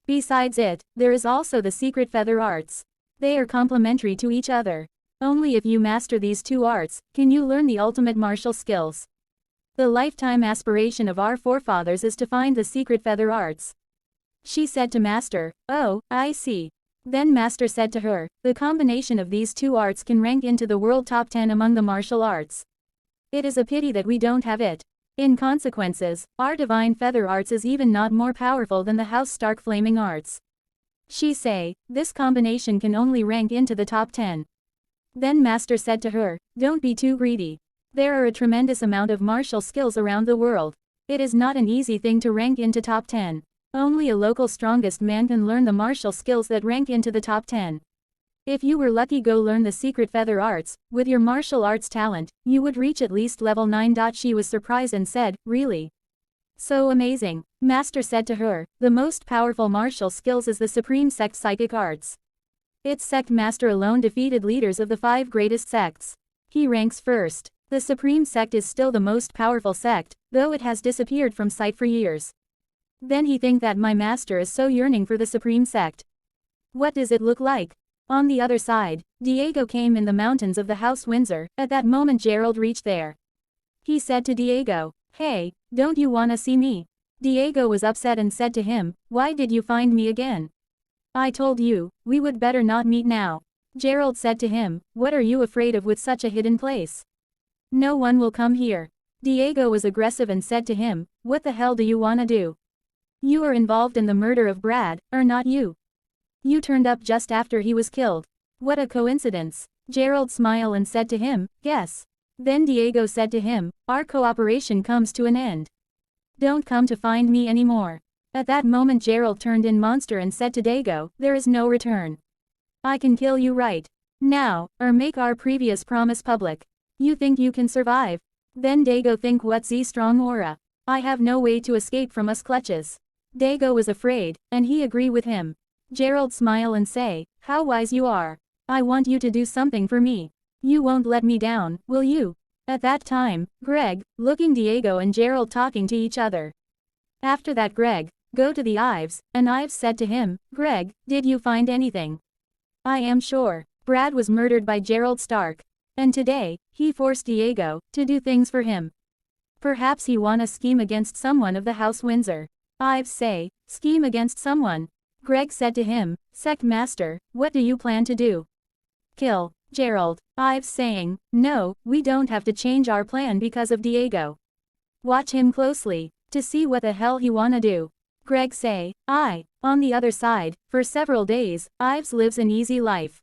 Besides it, there is also the secret feather arts. They are complementary to each other. Only if you master these 2 arts, can you learn the ultimate martial skills. The lifetime aspiration of our forefathers is to find the secret feather arts." She said to Master, "Oh, I see." Then Master said to her, "The combination of these 2 arts can rank into the world top 10 among the martial arts. It is a pity that we don't have it. In consequences, our Divine Feather Arts is even not more powerful than the House Stark Flaming Arts." She say, "This combination can only rank into the top 10. Then Master said to her, "Don't be too greedy. There are a tremendous amount of martial skills around the world. It is not an easy thing to rank into top 10. Only a local strongest man can learn the martial skills that rank into the top 10. If you were lucky go learn the secret feather arts, with your martial arts talent, you would reach at least level 9. She was surprised and said, "Really? So amazing." Master said to her, "The most powerful martial skills is the Supreme Sect Psychic Arts. Its sect master alone defeated leaders of the 5 greatest sects. He ranks first. The Supreme Sect is still the most powerful sect, though it has disappeared from sight for years. Then he think that my master is so yearning for the Supreme Sect. What does it look like?" On the other side, Diego came in the mountains of the House Windsor. At that moment Gerald reached there. He said to Diego, "Hey, don't you wanna see me?" Diego was upset and said to him, "Why did you find me again? I told you, we would better not meet now." Gerald said to him, "What are you afraid of with such a hidden place? No one will come here." Diego was aggressive and said to him, "What the hell do you wanna do? You are involved in the murder of Brad, or not you? You turned up just after he was killed. What a coincidence." Gerald smiled and said to him, "Yes." Then Diego said to him, "Our cooperation comes to an end. Don't come to find me anymore." At that moment Gerald turned in monster and said to Diego, "There is no return. I can kill you right now, or make our previous promise public. You think you can survive?" Then Dago think, "What's Z strong aura? I have no way to escape from us clutches." Dago was afraid, and he agree with him. Gerald smile and say, "How wise you are. I want you to do something for me. You won't let me down, will you?" At that time, Greg, looking Diego and Gerald talking to each other. After that Greg, go to the Ives, and Ives said to him, "Greg, did you find anything?" "I am sure. Brad was murdered by Gerald Stark. And today, he forced Diego to do things for him. Perhaps he wanna scheme against someone of the House Windsor." Ives say, "Scheme against someone?" Greg said to him, "Sect Master, what do you plan to do? Kill Gerald?" Ives saying, "No, we don't have to change our plan because of Diego. Watch him closely, to see what the hell he wanna do." Greg say, On the other side, for several days, Ives lives an easy life.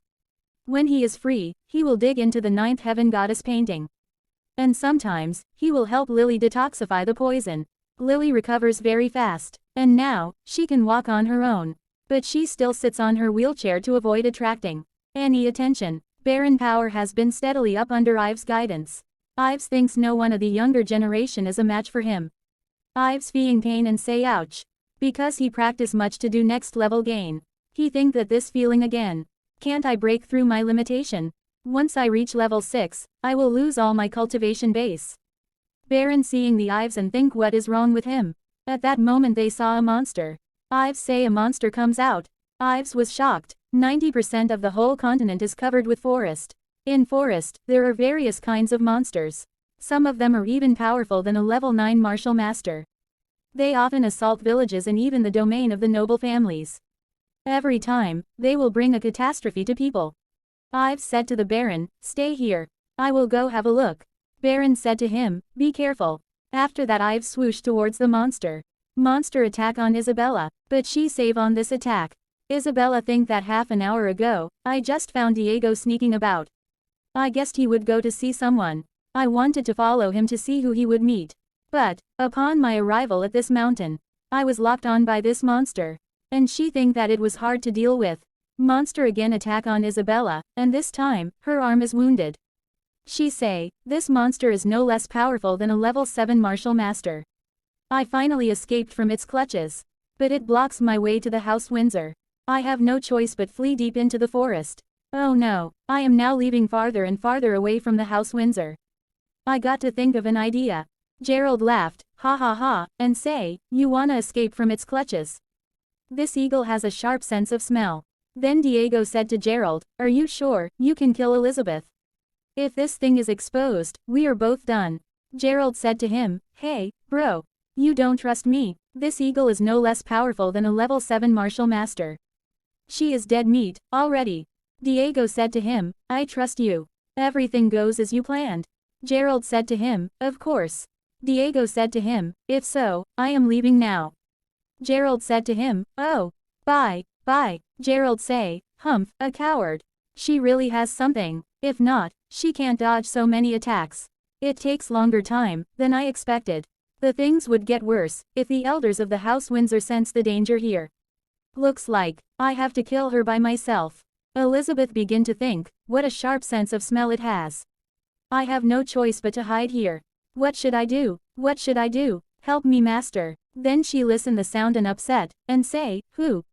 When he is free, he will dig into the ninth heaven goddess painting. And sometimes, he will help Lily detoxify the poison. Lily recovers very fast, and now, she can walk on her own. But she still sits on her wheelchair to avoid attracting any attention. Baron power has been steadily up under Ives' guidance. Ives thinks no one of the younger generation is a match for him. Ives feeling pain and say ouch. Because he practice much to do next level gain. He think that this feeling again. Can't I break through my limitation? Once I reach level 6, I will lose all my cultivation base. Baron seeing the Ives and think what is wrong with him. At that moment they saw a monster. Ives say a monster comes out. Ives was shocked. 90% of the whole continent is covered with forest. In forest, there are various kinds of monsters. Some of them are even powerful than a level 9 martial master. They often assault villages and even the domain of the noble families. Every time, they will bring a catastrophe to people. Ives said to the Baron, "Stay here. I will go have a look." Baron said to him, "Be careful." After that Ives swooshed towards the monster. Monster attack on Isabella, but she save on this attack. Isabella think that half an hour ago, I just found Diego sneaking about. I guessed he would go to see someone. I wanted to follow him to see who he would meet. But, upon my arrival at this mountain, I was locked on by this monster. And she think that it was hard to deal with. Monster again attack on Isabella, and this time, her arm is wounded. She say, "This monster is no less powerful than a level 7 martial master. I finally escaped from its clutches. But it blocks my way to the House Windsor. I have no choice but flee deep into the forest. Oh no, I am now leaving farther and farther away from the House Windsor. I got to think of an idea." Gerald laughed, ha ha ha, and say, "You wanna escape from its clutches? This eagle has a sharp sense of smell." Then Diego said to Gerald, "Are you sure you can kill Elizabeth? If this thing is exposed, we are both done." Gerald said to him, "Hey, bro. You don't trust me. This eagle is no less powerful than a level 7 martial master. She is dead meat, already." Diego said to him, "I trust you. Everything goes as you planned." Gerald said to him, "Of course." Diego said to him, "If so, I am leaving now." Gerald said to him, "Oh. Bye. Gerald say, "Humph, a coward. She really has something. If not, she can't dodge so many attacks. It takes longer time than I expected. The things would get worse if the elders of the House Windsor sense the danger here. Looks like I have to kill her by myself." Elizabeth began to think, what a sharp sense of smell it has. "I have no choice but to hide here. What should I do? What should I do? Help me, master." Then she listened the sound and upset, and say, "Who?"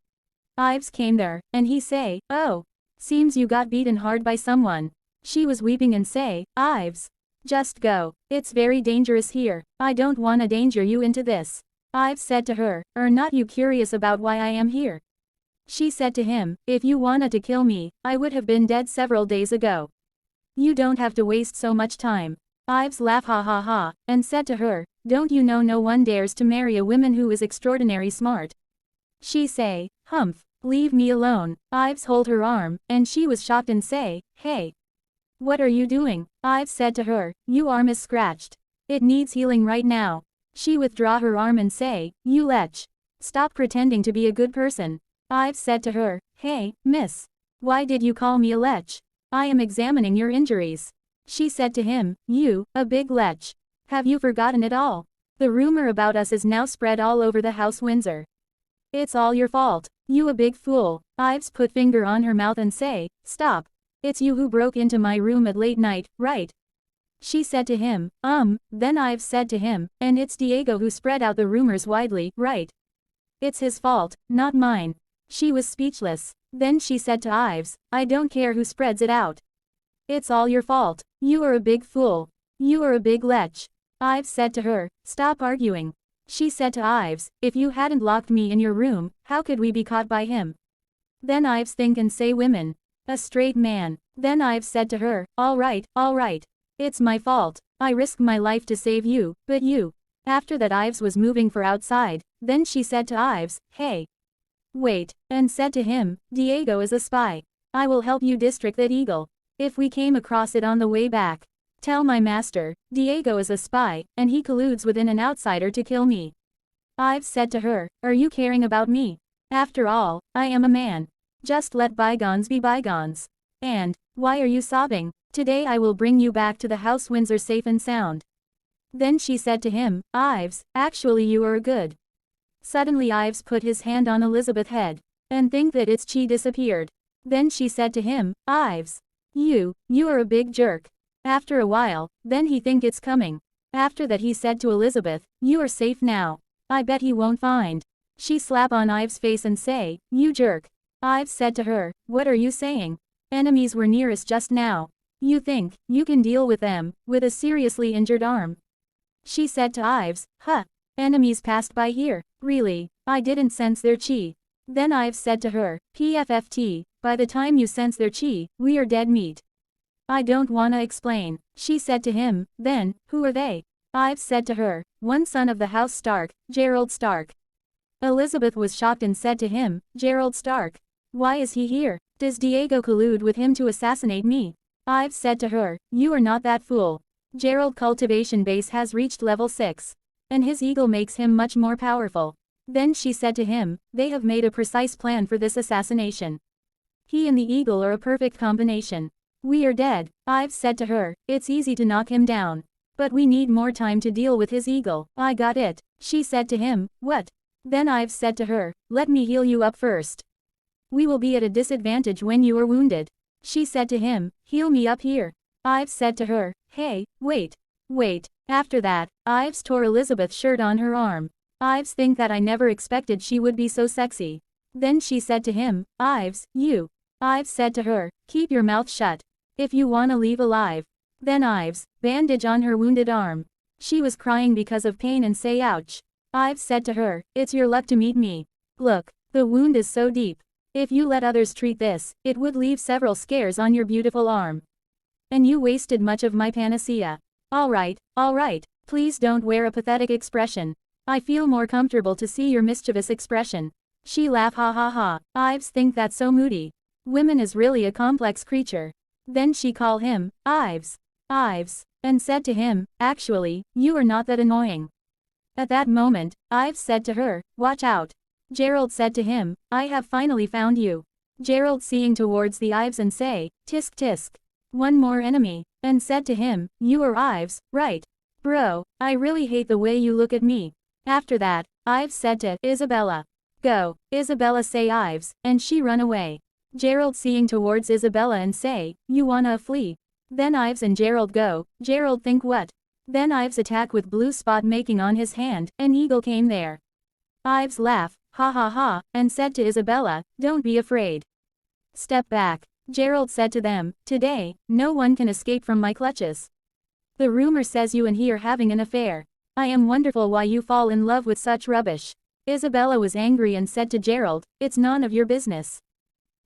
Ives came there, and he say, "Oh. Seems you got beaten hard by someone." She was weeping and say, "Ives. Just go. It's very dangerous here. I don't wanna danger you into this." Ives said to her, "Are not you curious about why I am here?" She said to him, "If you wanted to kill me, I would have been dead several days ago. You don't have to waste so much time." Ives laughed ha ha ha, and said to her, don't you know no one dares to marry a woman who is extraordinary smart? She say, humph, leave me alone. Ives hold her arm, and she was shocked and say, hey. What are you doing? Ives said to her, your arm is scratched. It needs healing right now. She withdraw her arm and say, you lech. Stop pretending to be a good person. Ives said to her, hey, miss. Why did you call me a lech? I am examining your injuries. She said to him, you, a big lech. Have you forgotten it all? The rumor about us is now spread all over the house Windsor. It's all your fault. You a big fool. Ives put finger on her mouth and say, stop. It's you who broke into my room at late night, right? She said to him, then Ives said to him, and it's Diego who spread out the rumors widely, right? It's his fault, not mine. She was speechless. Then she said to Ives, I don't care who spreads it out. It's all your fault. You are a big fool. You are a big lech. Ives said to her, stop arguing. She said to Ives, if you hadn't locked me in your room, how could we be caught by him? Then Ives think and say women. A straight man. Then Ives said to her, all right. It's my fault. I risked my life to save you, but you. After that Ives was moving for outside, then she said to Ives, hey. Wait, and said to him, Diego is a spy. I will help you distract that eagle. If we came across it on the way back. Tell my master, Diego is a spy, and he colludes with an outsider to kill me. Ives said to her, are you caring about me? After all, I am a man. Just let bygones be bygones. And, why are you sobbing? Today I will bring you back to the house Windsor safe and sound. Then she said to him, Ives, actually you are good. Suddenly Ives put his hand on Elizabeth's head, and think that its chi disappeared. Then she said to him, Ives. You are a big jerk. After a while, then he think it's coming. After that he said to Elizabeth, you are safe now. I bet he won't find. She slap on Ives' face and say, you jerk. Ives said to her, what are you saying? Enemies were near us just now. You think you can deal with them, with a seriously injured arm? She said to Ives, enemies passed by here, really, I didn't sense their chi. Then Ives said to her, PFFT, by the time you sense their chi, we are dead meat. I don't wanna explain. She said to him, then, who are they? Ives said to her, one son of the house Stark, Gerald Stark. Elizabeth was shocked and said to him, Gerald Stark. Why is he here? Does Diego collude with him to assassinate me? Ives said to her, you are not that fool. Gerald cultivation base has reached level 6. And his eagle makes him much more powerful. Then she said to him, they have made a precise plan for this assassination. He and the eagle are a perfect combination. We are dead. Ives said to her, it's easy to knock him down. But we need more time to deal with his eagle. I got it. She said to him, what? Then Ives said to her, let me heal you up first. We will be at a disadvantage when you are wounded. She said to him, heal me up here. Ives said to her, hey, wait. After that, Ives tore Elizabeth's shirt on her arm. Ives think that I never expected she would be so sexy. Then she said to him, Ives, you. Ives said to her, keep your mouth shut. If you wanna leave alive. Then Ives, bandage on her wounded arm. She was crying because of pain and say ouch. Ives said to her, it's your luck to meet me. Look, the wound is so deep. If you let others treat this, it would leave several scars on your beautiful arm. And you wasted much of my panacea. Alright, please don't wear a pathetic expression. I feel more comfortable to see your mischievous expression. She laughed ha ha ha. Ives think that's so moody. Women is really a complex creature. Then she called him, Ives, and said to him, actually, you are not that annoying. At that moment, Ives said to her, watch out. Gerald said to him, I have finally found you. Gerald seeing towards the Ives and say, tisk tisk. One more enemy, and said to him, you are Ives, right? Bro, I really hate the way you look at me. After that, Ives said to Isabella, go. Isabella say Ives, and she run away. Gerald seeing towards Isabella and say, you wanna flee? Then Ives and Gerald go. Gerald think what? Then Ives attack with blue spot making on his hand, an eagle came there. Ives laugh, ha ha ha, and said to Isabella, don't be afraid. Step back. Gerald said to them, today, no one can escape from my clutches. The rumor says you and he are having an affair. I am wonderful why you fall in love with such rubbish. Isabella was angry and said to Gerald, it's none of your business.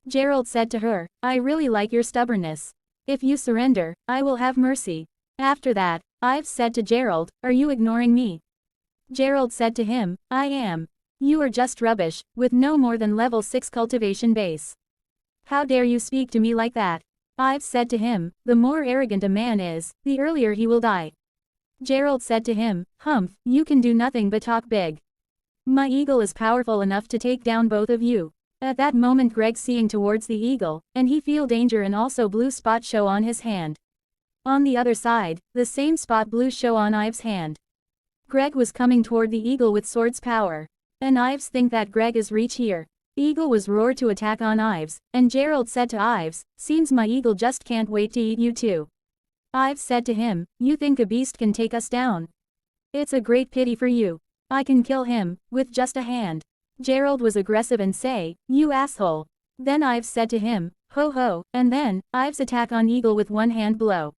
Gerald said to her, I really like your stubbornness. If you surrender, I will have mercy. After that, Ives said to Gerald, "Are you ignoring me?" Gerald said to him, "I am. You are just rubbish, with no more than level 6 cultivation base. How dare you speak to me like that?" Ives said to him, "The more arrogant a man is, the earlier he will die." Gerald said to him, "Humph, you can do nothing but talk big. My eagle is powerful enough to take down both of you." At that moment Greg seeing towards the eagle, and he feel danger and also blue spot show on his hand. On the other side, the same spot blue show on Ives' hand. Greg was coming toward the eagle with sword's power. And Ives think that Greg is reach here. Eagle was roared to attack on Ives, and Gerald said to Ives, "Seems my eagle just can't wait to eat you too." Ives said to him, "You think a beast can take us down? It's a great pity for you. I can kill him, with just a hand." Gerald was aggressive and say, "You asshole." Then Ives said to him, "Ho ho," and then, Ives attack on Eagle with one hand blow.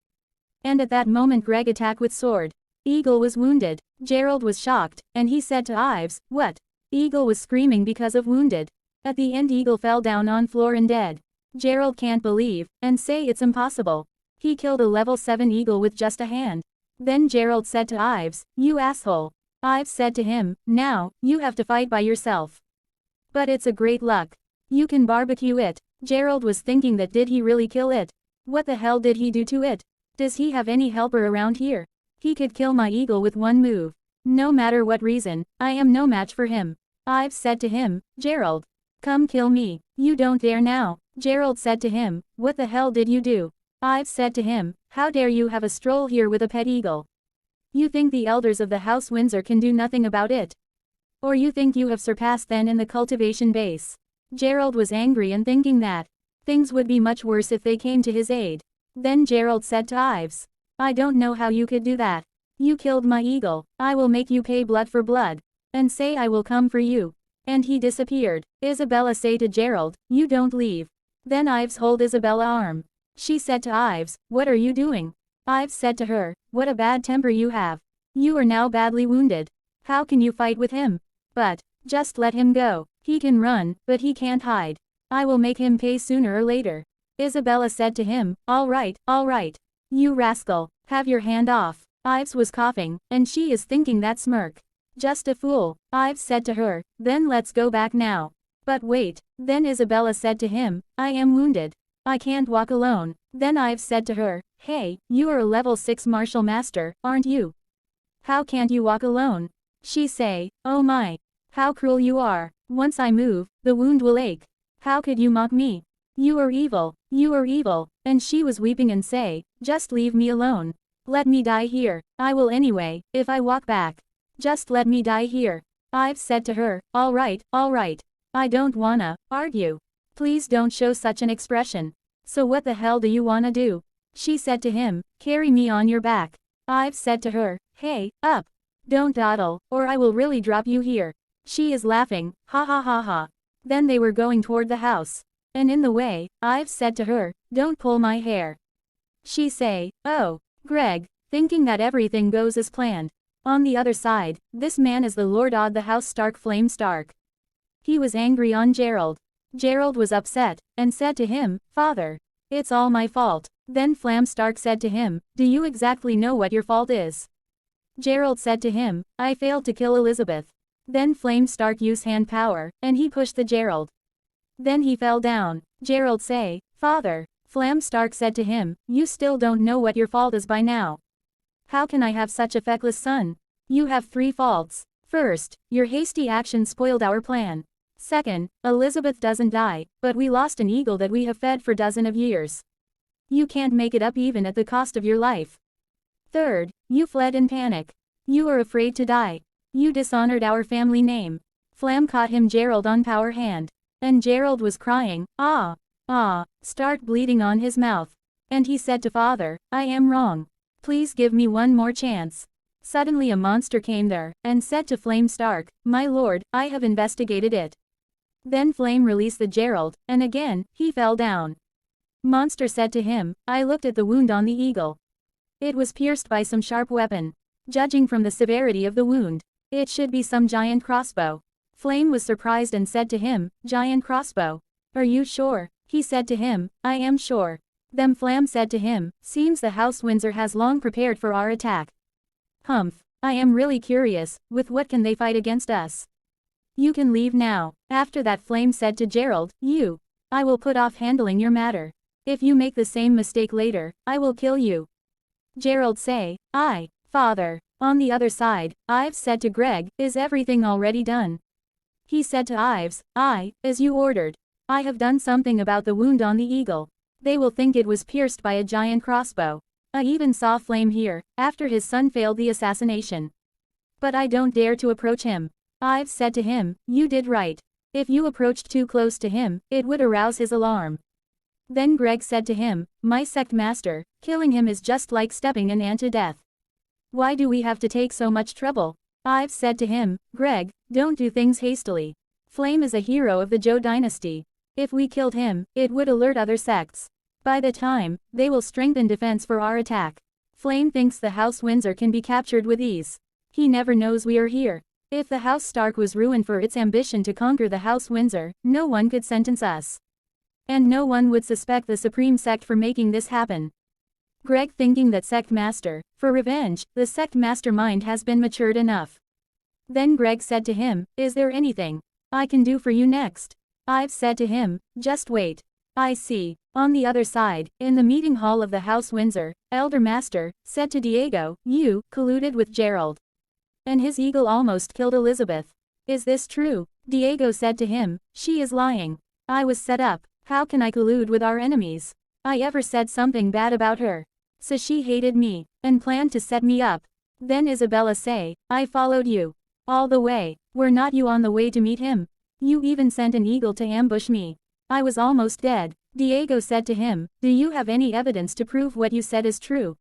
And at that moment Greg attack with sword. Eagle was wounded. Gerald was shocked, and he said to Ives, "What?" Eagle was screaming because of wounded. At the end Eagle fell down on floor and dead. Gerald can't believe, and say it's impossible. He killed a level 7 eagle with just a hand. Then Gerald said to Ives, "You asshole." Ives said to him, "Now, you have to fight by yourself. But it's a great luck. You can barbecue it." Gerald was thinking that did he really kill it? What the hell did he do to it? Does he have any helper around here? He could kill my eagle with one move. No matter what reason, I am no match for him. Ives said to him, "Gerald, come kill me." "You don't dare now." Gerald said to him, "What the hell did you do?" Ives said to him, "How dare you have a stroll here with a pet eagle? You think the elders of the House Windsor can do nothing about it? Or you think you have surpassed them in the cultivation base?" Gerald was angry and thinking that things would be much worse if they came to his aid. Then Gerald said to Ives, "I don't know how you could do that. You killed my eagle. I will make you pay blood for blood. And say I will come for you." And he disappeared. Isabella say to Gerald, "You don't leave." Then Ives hold Isabella arm. She said to Ives, "What are you doing?" Ives said to her, "What a bad temper you have. You are now badly wounded. How can you fight with him? But, just let him go. He can run, but he can't hide. I will make him pay sooner or later." Isabella said to him, all right, you rascal, have your hand off." Ives was coughing, and she is thinking that smirk. Just a fool. Ives said to her, "Then let's go back now." But wait. Then Isabella said to him, "I am wounded. I can't walk alone." Then Ives said to her, "Hey, you are a level 6 martial master, aren't you? How can't you walk alone?" She say, "Oh my. How cruel you are. Once I move, the wound will ache. How could you mock me? You are evil, you are evil." And she was weeping and say, "Just leave me alone. Let me die here. I will anyway, if I walk back. Just let me die here." Ives said to her, all right. I don't wanna argue. Please don't show such an expression. So what the hell do you wanna do?" She said to him, "Carry me on your back." Ives said to her, "Hey, up. Don't dawdle, or I will really drop you here." She is laughing, ha ha ha ha. Then they were going toward the house. And in the way, Ives said to her, "Don't pull my hair." She say, "Oh, Greg," thinking that everything goes as planned. On the other side, this man is the Lord of the House Stark, Flame Stark. He was angry on Gerald. Gerald was upset, and said to him, "Father, it's all my fault." Then Flame Stark said to him, "Do you exactly know what your fault is?" Gerald said to him, "I failed to kill Elizabeth." Then Flame Stark used hand power, and he pushed the Gerald. Then he fell down. Gerald say, "Father." Flame Stark said to him, "You still don't know what your fault is by now. How can I have such a feckless son? You have 3 faults. First, your hasty action spoiled our plan. Second, Elizabeth doesn't die, but we lost an eagle that we have fed for dozens of years. You can't make it up even at the cost of your life. Third, you fled in panic. You are afraid to die. You dishonored our family name." Flam caught him Gerald on power hand. And Gerald was crying, start bleeding on his mouth. And he said to Father, "I am wrong. Please give me one more chance." Suddenly a monster came there, and said to Flame Stark, "My lord, I have investigated it." Then Flame released the Gerald, and again, he fell down. Monster said to him, "I looked at the wound on the eagle. It was pierced by some sharp weapon. Judging from the severity of the wound, it should be some giant crossbow." Flame was surprised and said to him, "Giant crossbow? Are you sure?" He said to him, "I am sure." Then Flam said to him, seems the House Windsor has long prepared for our attack. Humph, I am really curious, with what can they fight against us? You can leave now. After that Flame said to Gerald, I will put off handling your matter. If you make the same mistake later, I will kill you. Gerald say, Father. On the other side, Ives said to Greg, is everything already done? He said to Ives, as you ordered. I have done something about the wound on the eagle. They will think it was pierced by a giant crossbow. I even saw Flame here, after his son failed the assassination. But I don't dare to approach him. Ives said to him, you did right. If you approached too close to him, it would arouse his alarm. Then Greg said to him, my sect master, killing him is just like stepping an ant to death. Why do we have to take so much trouble? Ives said to him, Greg, don't do things hastily. Flame is a hero of the Zhou dynasty. If we killed him, it would alert other sects. By the time, they will strengthen defense for our attack. Flame thinks the House Windsor can be captured with ease. He never knows we are here. If the House Stark was ruined for its ambition to conquer the House Windsor, no one could sentence us. And no one would suspect the Supreme Sect for making this happen. Greg thinking that Sect Master, for revenge, the Sect Mastermind has been matured enough. Then Greg said to him, is there anything I can do for you next? Ives said to him, just wait. I see. On the other side, in the meeting hall of the House Windsor, Elder Master said to Diego, you colluded with Gerald. And his eagle almost killed Elizabeth. Is this true? Diego said to him, she is lying. I was set up. How can I collude with our enemies? I ever said something bad about her. So she hated me, and planned to set me up. Then Isabella say, I followed you. All the way. Were not you on the way to meet him? You even sent an eagle to ambush me. I was almost dead. Diego said to him, do you have any evidence to prove what you said is true?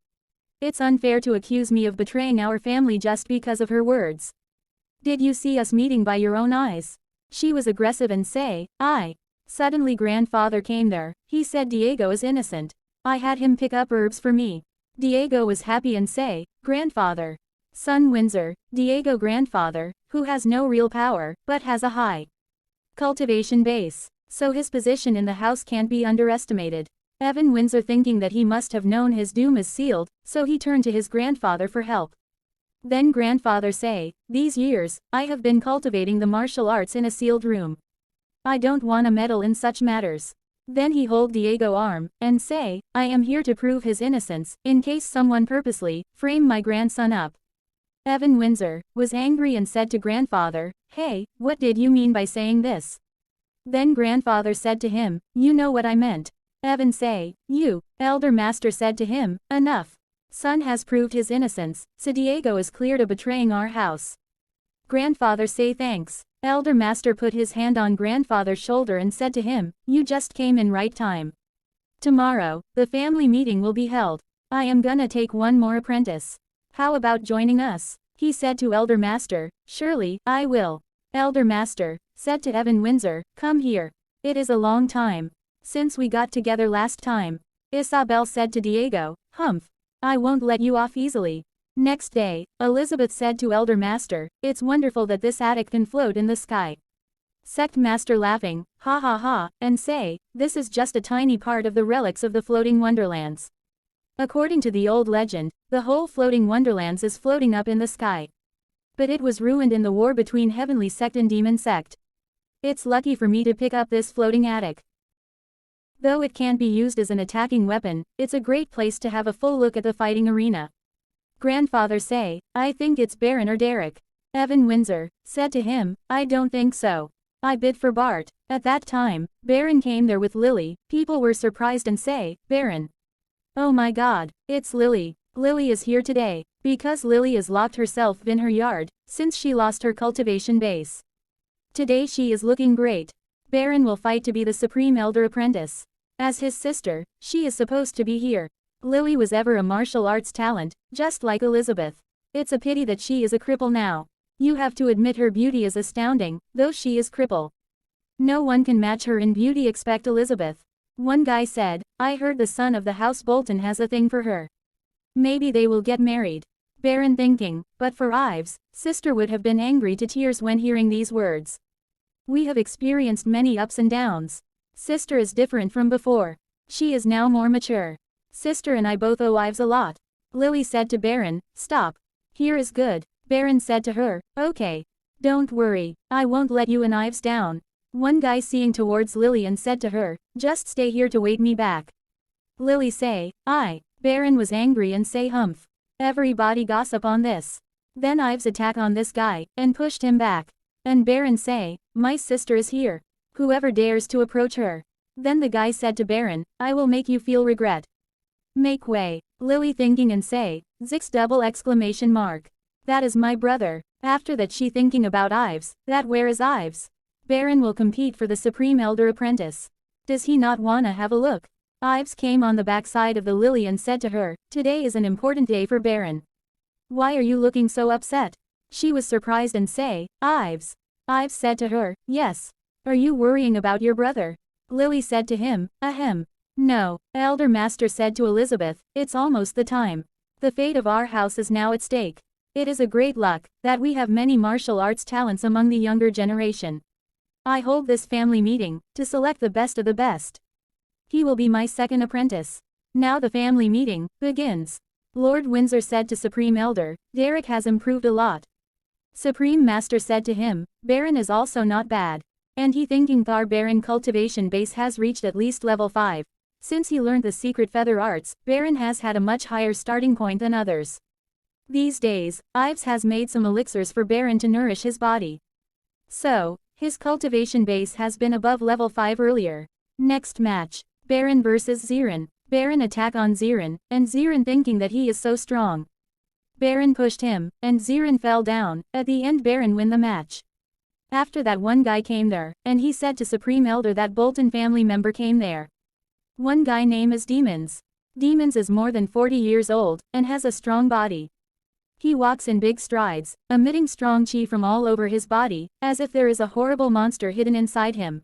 It's unfair to accuse me of betraying our family just because of her words. Did you see us meeting by your own eyes? She was aggressive and say, Suddenly grandfather came there. He said Diego is innocent. I had him pick up herbs for me. Diego was happy and say, grandfather. Son Windsor, Diego grandfather, who has no real power, but has a high cultivation base. So his position in the house can't be underestimated. Evan Windsor thinking that he must have known his doom is sealed, so he turned to his grandfather for help. Then grandfather say, these years, I have been cultivating the martial arts in a sealed room. I don't wanna meddle in such matters. Then he hold Diego arm, and say, I am here to prove his innocence, in case someone purposely frame my grandson up. Evan Windsor was angry and said to grandfather, hey, what did you mean by saying this? Then grandfather said to him, you know what I meant. Evan say, you. Elder Master said to him, enough. Son has proved his innocence, so Diego is cleared of betraying our house. Grandfather say thanks. Elder Master put his hand on grandfather's shoulder and said to him, you just came in right time. Tomorrow, the family meeting will be held. I am gonna take one more apprentice. How about joining us? He said to Elder Master, surely, I will. Elder Master said to Evan Windsor, come here. It is a long time since we got together last time. Isabel said to Diego, humph. I won't let you off easily. Next day, Elizabeth said to Elder Master, it's wonderful that this attic can float in the sky. Sect Master laughing, ha ha ha, and say, this is just a tiny part of the relics of the floating wonderlands. According to the old legend, the whole floating wonderlands is floating up in the sky. But it was ruined in the war between Heavenly Sect and Demon Sect. It's lucky for me to pick up this floating attic. Though it can't be used as an attacking weapon, it's a great place to have a full look at the fighting arena. Grandfather say, I think it's Baron or Derek. Evan Windsor said to him, I don't think so. I bid for Bart. At that time, Baron came there with Lily. People were surprised and say, Baron. Oh my god, it's Lily. Lily is here today. Because Lily has locked herself in her yard, since she lost her cultivation base. Today she is looking great. Baron will fight to be the Supreme Elder Apprentice. As his sister, she is supposed to be here. Lily was ever a martial arts talent, just like Elizabeth. It's a pity that she is a cripple now. You have to admit her beauty is astounding, though she is cripple. No one can match her in beauty except Elizabeth. One guy said, I heard the son of the House Bolton has a thing for her. Maybe they will get married. Baron thinking, but for Ives, sister would have been angry to tears when hearing these words. We have experienced many ups and downs. Sister is different from before. She is now more mature. Sister and I both owe Ives a lot. Lily said to Baron, stop. Here is good. Baron said to her, okay. Don't worry, I won't let you and Ives down. One guy seeing towards Lily and said to her, just stay here to wait me back. Lily say, I. Baron was angry and say humph. Everybody gossip on this. Then Ives attack on this guy, and pushed him back. And Baron say, my sister is here. Whoever dares to approach her. Then the guy said to Baron, I will make you feel regret. Make way. Lily thinking and say, Zix double exclamation mark. That is my brother. After that she thinking about Ives, that where is Ives? Baron will compete for the Supreme Elder Apprentice. Does he not wanna have a look? Ives came on the backside of the Lily and said to her, today is an important day for Baron. Why are you looking so upset? She was surprised and say, Ives. Ives said to her, yes. Are you worrying about your brother? Lily said to him, ahem. No, Elder Master said to Elizabeth, it's almost the time. The fate of our house is now at stake. It is a great luck that we have many martial arts talents among the younger generation. I hold this family meeting to select the best of the best. He will be my second apprentice. Now the family meeting begins. Lord Windsor said to Supreme Elder, Derek has improved a lot. Supreme Master said to him, Baron is also not bad. And he thinking Thar Baron cultivation base has reached at least level 5. Since he learned the secret feather arts, Baron has had a much higher starting point than others. These days, Ives has made some elixirs for Baron to nourish his body. So, his cultivation base has been above level 5 earlier. Next match. Baron vs Zirin. Baron attack on Zirin, and Zirin thinking that he is so strong. Baron pushed him, and Zirin fell down. At the end Baron win the match. After that one guy came there, and he said to Supreme Elder that Bolton family member came there. One guy name is Demons. Demons is more than 40 years old, and has a strong body. He walks in big strides, emitting strong chi from all over his body, as if there is a horrible monster hidden inside him.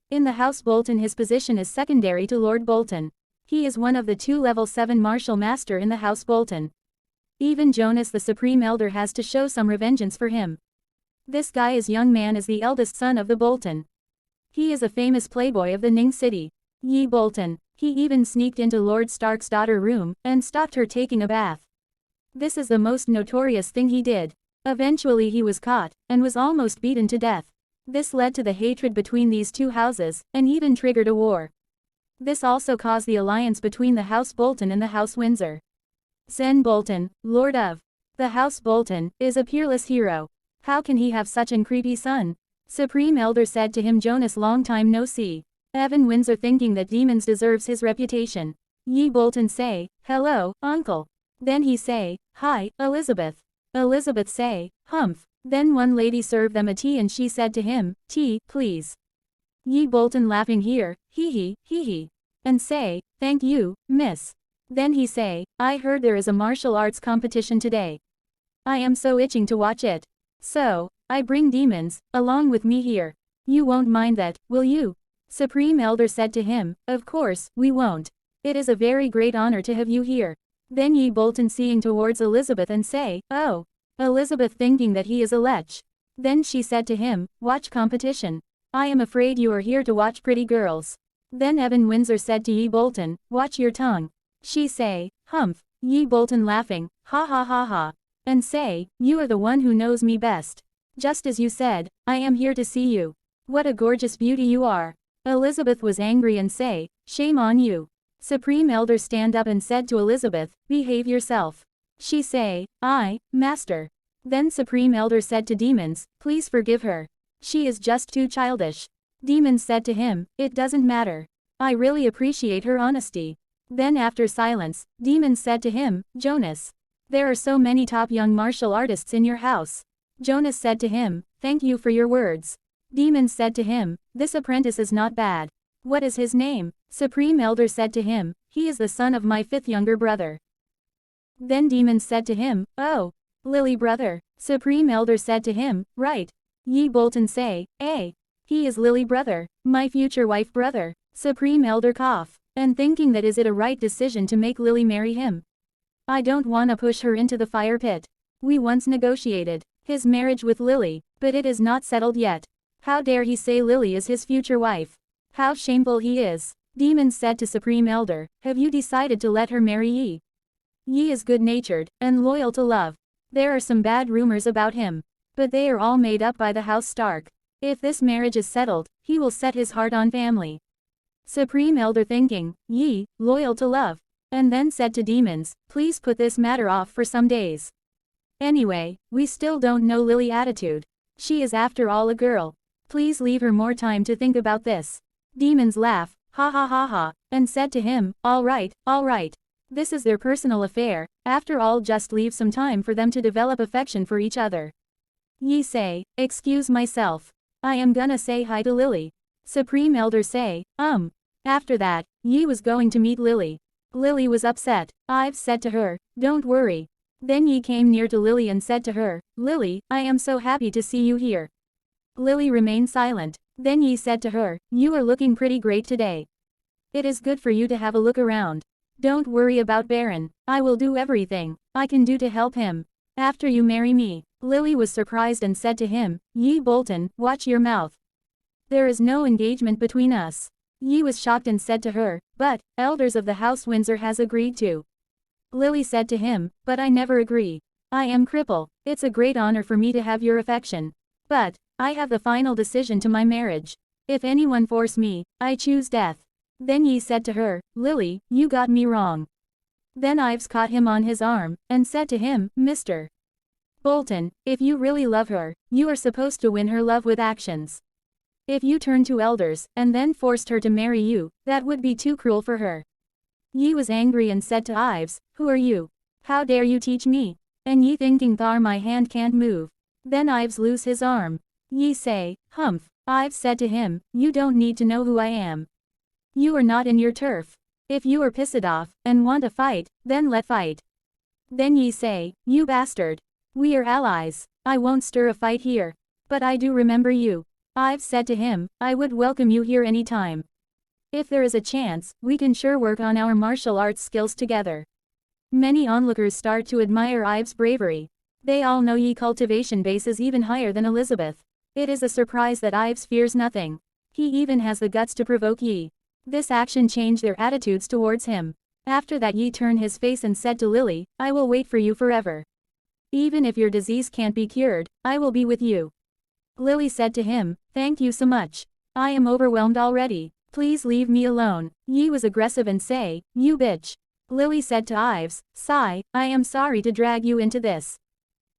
In the House Bolton his position is secondary to Lord Bolton. He is one of the 2 level 7 martial master in the House Bolton. Even Jonas the Supreme Elder has to show some revengeance for him. This guy is young man is the eldest son of the Bolton. He is a famous playboy of the Ning City. Yi Bolton. He even sneaked into Lord Stark's daughter room, and stopped her taking a bath. This is the most notorious thing he did. Eventually he was caught, and was almost beaten to death. This led to the hatred between these two houses, and even triggered a war. This also caused the alliance between the House Bolton and the House Windsor. Zen Bolton, Lord of the House Bolton, is a peerless hero. How can he have such an creepy son? Supreme Elder said to him Jonas long time no see. Evan Windsor thinking that Demons deserves his reputation. Yi Bolton say, hello, uncle. Then he say, hi, Elizabeth. Elizabeth say, humph. Then one lady served them a tea and she said to him, tea, please. Yi Bolton laughing here, hee hee, and say, thank you, miss. Then he say, I heard there is a martial arts competition today. I am so itching to watch it. So, I bring Demons, along with me here. You won't mind that, will you? Supreme Elder said to him, of course, we won't. It is a very great honor to have you here. Then Yi Bolton seeing towards Elizabeth and say, oh. Elizabeth thinking that he is a lech. Then she said to him, watch competition. I am afraid you are here to watch pretty girls. Then Evan Windsor said to Yi Bolton, watch your tongue. She say, humph. Yi Bolton laughing, ha ha ha ha. And say, you are the one who knows me best. Just as you said, I am here to see you. What a gorgeous beauty you are. Elizabeth was angry and say, shame on you. Supreme Elder stand up and said to Elizabeth, behave yourself. She say, I, master. Then Supreme Elder said to Demons, please forgive her. She is just too childish. Demons said to him, it doesn't matter. I really appreciate her honesty. Then after silence, Demons said to him, Jonas. There are so many top young martial artists in your house. Jonas said to him, thank you for your words. Demons said to him, this apprentice is not bad. What is his name? Supreme Elder said to him, he is the son of my 5th younger brother. Then Demons said to him, oh, Lily brother. Supreme Elder said to him, right. Yi Bolton say, he is Lily brother, my future wife brother. Supreme Elder cough, and thinking that is it a right decision to make Lily marry him. I don't wanna push her into the fire pit. We once negotiated his marriage with Lily, but it is not settled yet. How dare he say Lily is his future wife? How shameful he is. Demons said to Supreme Elder, have you decided to let her marry Yi? Yi is good-natured, and loyal to love. There are some bad rumors about him. But they are all made up by the House Stark. If this marriage is settled, he will set his heart on family. Supreme Elder thinking, Yi, loyal to love. And then said to demons, please put this matter off for some days. Anyway, we still don't know Lily's attitude. She is after all a girl. Please leave her more time to think about this. Demons laugh, ha ha ha ha, and said to him, all right. This is their personal affair, after all just leave some time for them to develop affection for each other. Yi say, excuse myself. I am gonna say hi to Lily. Supreme Elder say, After that, Yi was going to meet Lily. Lily was upset. Ives said to her, don't worry. Then Yi came near to Lily and said to her, Lily, I am so happy to see you here. Lily remained silent. Then Yi said to her, you are looking pretty great today. It is good for you to have a look around. Don't worry about Baron. I will do everything I can do to help him. After you marry me. Lily was surprised and said to him, Yi Bolton, watch your mouth. There is no engagement between us. Yi was shocked and said to her, but, elders of the House Windsor has agreed to. Lily said to him, but I never agree. I am cripple. It's a great honor for me to have your affection. But, I have the final decision to my marriage. If anyone force me, I choose death. Then Yi said to her, Lily, you got me wrong. Then Ives caught him on his arm, and said to him, Mr. Bolton, if you really love her, you are supposed to win her love with actions. If you turned to elders, and then forced her to marry you, that would be too cruel for her. Yi was angry and said to Ives, who are you? How dare you teach me? And Yi thinking thar my hand can't move. Then Ives loose his arm. Yi say, humph. Ives said to him, you don't need to know who I am. You are not in your turf. If you are pissed off, and want to fight, then let fight. Then Yi say, you bastard. We are allies. I won't stir a fight here. But I do remember you. Ives said to him, I would welcome you here any time. If there is a chance, we can sure work on our martial arts skills together. Many onlookers start to admire Ives' bravery. They all know Yi cultivation base is even higher than Elizabeth. It is a surprise that Ives fears nothing. He even has the guts to provoke Yi. This action changed their attitudes towards him. After that Yi turned his face and said to Lily, I will wait for you forever. Even if your disease can't be cured, I will be with you. Lily said to him, thank you so much. I am overwhelmed already. Please leave me alone. Yi was aggressive and say, you bitch. Lily said to Ives, sigh, I am sorry to drag you into this.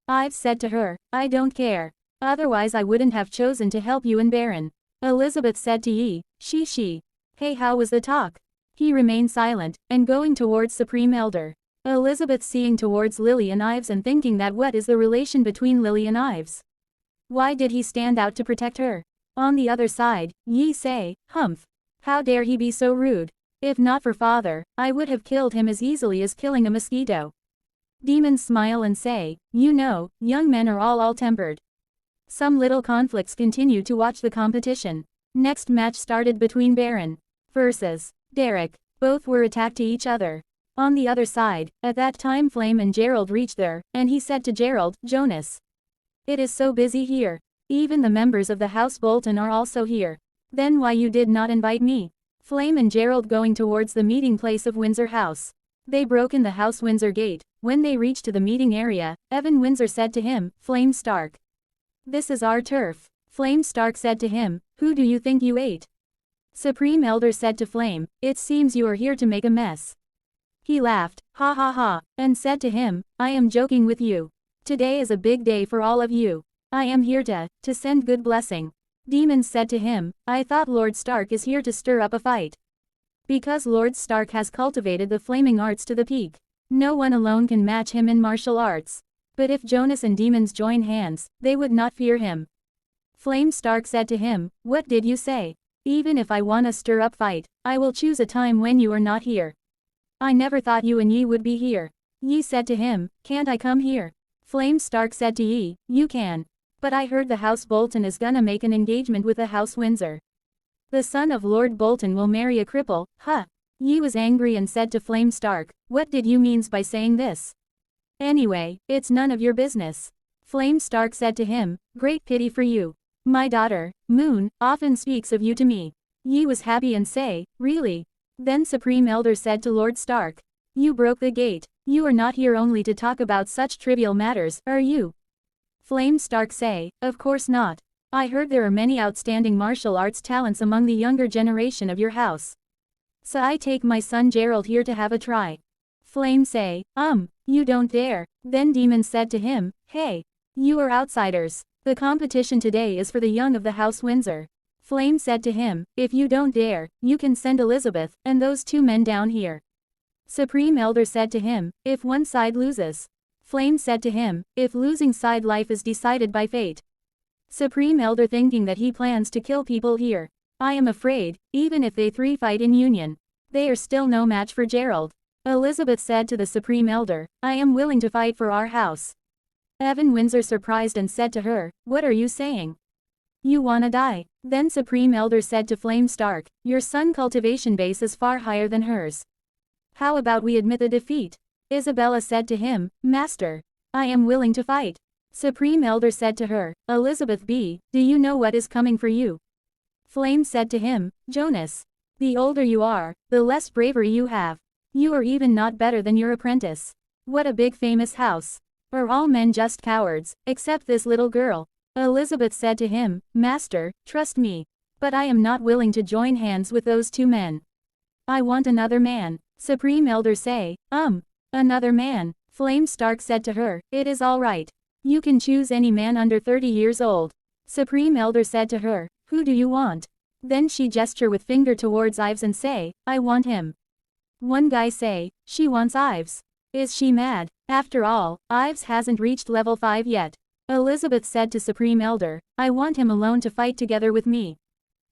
Ives said to her, I don't care. Otherwise I wouldn't have chosen to help you and Baron. Elizabeth said to Yi, she. Hey, how was the talk? He remained silent, and going towards Supreme Elder. Elizabeth seeing towards Lily and Ives and thinking that what is the relation between Lily and Ives? Why did he stand out to protect her? On the other side, Yi say, humph. How dare he be so rude? If not for father, I would have killed him as easily as killing a mosquito. Demons smile and say, you know, young men are all-tempered. Some little conflicts continue to watch the competition. Next match started between Baron versus Derek. Both were attacked to each other. On the other side, at that time Flame and Gerald reached there, and he said to Gerald, Jonas. It is so busy here. Even the members of the House Bolton are also here. Then why you did not invite me? Flame and Gerald going towards the meeting place of Windsor House. They broke in the House Windsor gate. When they reached to the meeting area, Evan Windsor said to him, Flame Stark. This is our turf. Flame Stark said to him, who do you think you ate? Supreme Elder said to Flame, it seems you are here to make a mess. He laughed, ha ha ha, and said to him, I am joking with you. Today is a big day for all of you. I am here to send good blessing. Demons said to him, I thought Lord Stark is here to stir up a fight. Because Lord Stark has cultivated the flaming arts to the peak. No one alone can match him in martial arts. But if Jonas and demons join hands, they would not fear him. Flame Stark said to him, what did you say? Even if I want to stir up fight, I will choose a time when you are not here. I never thought you and Yi would be here. Yi said to him, can't I come here? Flame Stark said to Yi, you can. But I heard the House Bolton is gonna make an engagement with the House Windsor. The son of Lord Bolton will marry a cripple, huh? Yi was angry and said to Flame Stark, what did you mean by saying this? Anyway, it's none of your business. Flame Stark said to him, great pity for you. My daughter, Moon, often speaks of you to me. Ye was happy and say, really? Then Supreme Elder said to Lord Stark. You broke the gate. You are not here only to talk about such trivial matters, are you? Flame Stark say, of course not. I heard there are many outstanding martial arts talents among the younger generation of your house. So I take my son Gerald here to have a try. Flame say, you don't dare. Then Demon said to him, hey, you are outsiders. The competition today is for the young of the House Windsor. Flame said to him, if you don't dare, you can send Elizabeth and those two men down here. Supreme Elder said to him, if one side loses. Flame said to him, if losing side life is decided by fate. Supreme Elder thinking that he plans to kill people here. I am afraid, even if they three fight in union, they are still no match for Gerald. Elizabeth said to the Supreme Elder, I am willing to fight for our house. Evan Windsor surprised and said to her, what are you saying? You wanna die? Then Supreme Elder said to Flame Stark, your son cultivation base is far higher than hers. How about we admit the defeat? Isabella said to him, Master, I am willing to fight. Supreme Elder said to her, Elizabeth B., do you know what is coming for you? Flame said to him, Jonas, the older you are, the less bravery you have. You are even not better than your apprentice. What a big famous house. Are all men just cowards, except this little girl? Elizabeth said to him, Master, trust me. But I am not willing to join hands with those two men. I want another man. Supreme Elder say, another man. Flame Stark said to her, it is all right. You can choose any man under 30 years old. Supreme Elder said to her, who do you want? Then she gesture with finger towards Ives and say, I want him. One guy say, she wants Ives. Is she mad? After all, Ives hasn't reached level 5 yet. Elizabeth said to Supreme Elder, I want him alone to fight together with me.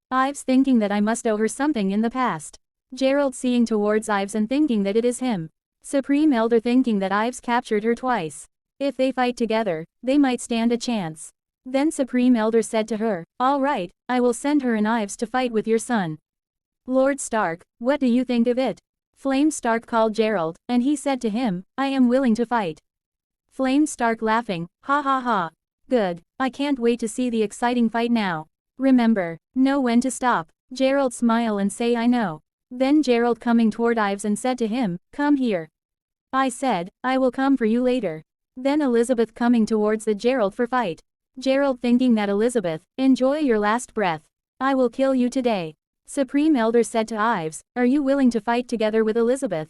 Ives thinking that I must owe her something in the past. Gerald seeing towards Ives and thinking that it is him. Supreme Elder thinking that Ives captured her twice. If they fight together, they might stand a chance. Then Supreme Elder said to her, all right, I will send her and Ives to fight with your son. Lord Stark, what do you think of it? Flame Stark called Gerald, and he said to him, I am willing to fight. Flame Stark laughing, ha ha ha. Good, I can't wait to see the exciting fight now. Remember, know when to stop. Gerald smile and say I know. Then Gerald coming toward Ives and said to him, come here. I said, I will come for you later. Then Elizabeth coming towards the Gerald for fight. Gerald thinking that Elizabeth, enjoy your last breath. I will kill you today. Supreme Elder said to Ives, are you willing to fight together with Elizabeth?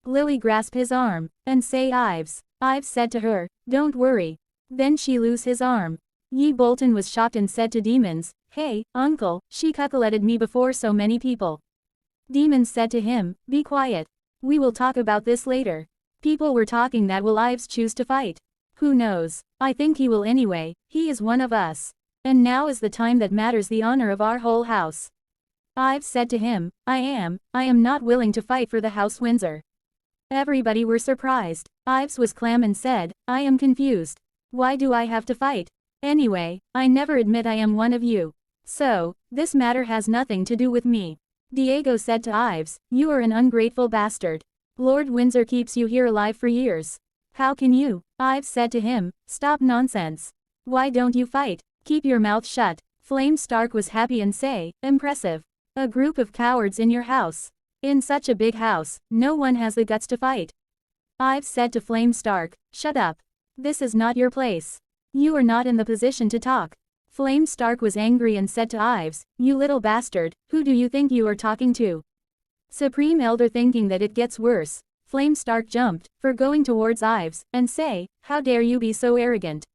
Lily grasped his arm, and say Ives. Ives said to her, don't worry. Then she loose his arm. Ye Bolton was shocked and said to Demons, hey, uncle, she cuckolded me before so many people. Demons said to him, be quiet. We will talk about this later. People were talking that will Ives choose to fight. Who knows? I think he will anyway, he is one of us. And now is the time that matters, the honor of our whole house. Ives said to him, I am not willing to fight for the House Windsor. Everybody were surprised. Ives was calm and said, I am confused. Why do I have to fight? Anyway, I never admit I am one of you. So, this matter has nothing to do with me. Diego said to Ives, you are an ungrateful bastard. Lord Windsor keeps you here alive for years. How can you? Ives said to him, stop nonsense. Why don't you fight? Keep your mouth shut. Flame Stark was happy and say, impressive. A group of cowards in your house. In such a big house, no one has the guts to fight. Ives said to Flame Stark, shut up. This is not your place. You are not in the position to talk. Flame Stark was angry and said to Ives, you little bastard, who do you think you are talking to? Supreme Elder thinking that it gets worse. Flame Stark jumped, for going towards Ives, and say, how dare you be so arrogant?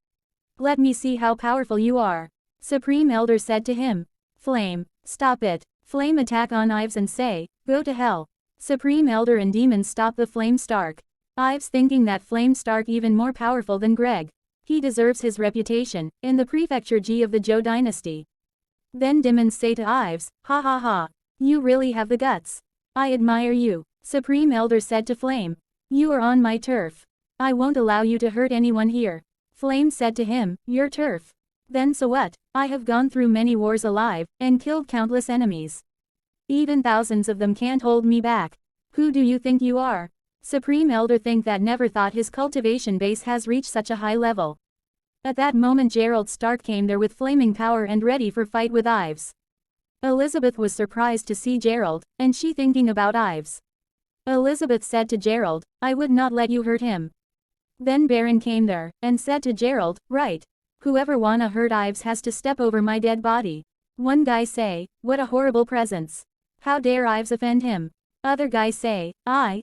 Let me see how powerful you are. Supreme Elder said to him, Flame, stop it. Flame attack on Ives and say, go to hell. Supreme Elder and Demons stop the Flame Stark. Ives thinking that Flame Stark even more powerful than Greg. He deserves his reputation, in the prefecture G of the Zhou dynasty. Then Demons say to Ives, ha ha ha. You really have the guts. I admire you. Supreme Elder said to Flame. You are on my turf. I won't allow you to hurt anyone here. Flame said to him, your turf. Then so what? I have gone through many wars alive, and killed countless enemies. Even thousands of them can't hold me back. Who do you think you are? Supreme Elder think that never thought his cultivation base has reached such a high level. At that moment Gerald Stark came there with flaming power and ready for fight with Ives. Elizabeth was surprised to see Gerald, and she thinking about Ives. Elizabeth said to Gerald, I would not let you hurt him. Then Baron came there, and said to Gerald, right. Whoever wanna hurt Ives has to step over my dead body. One guy say, what a horrible presence. How dare Ives offend him? Other guy say, I.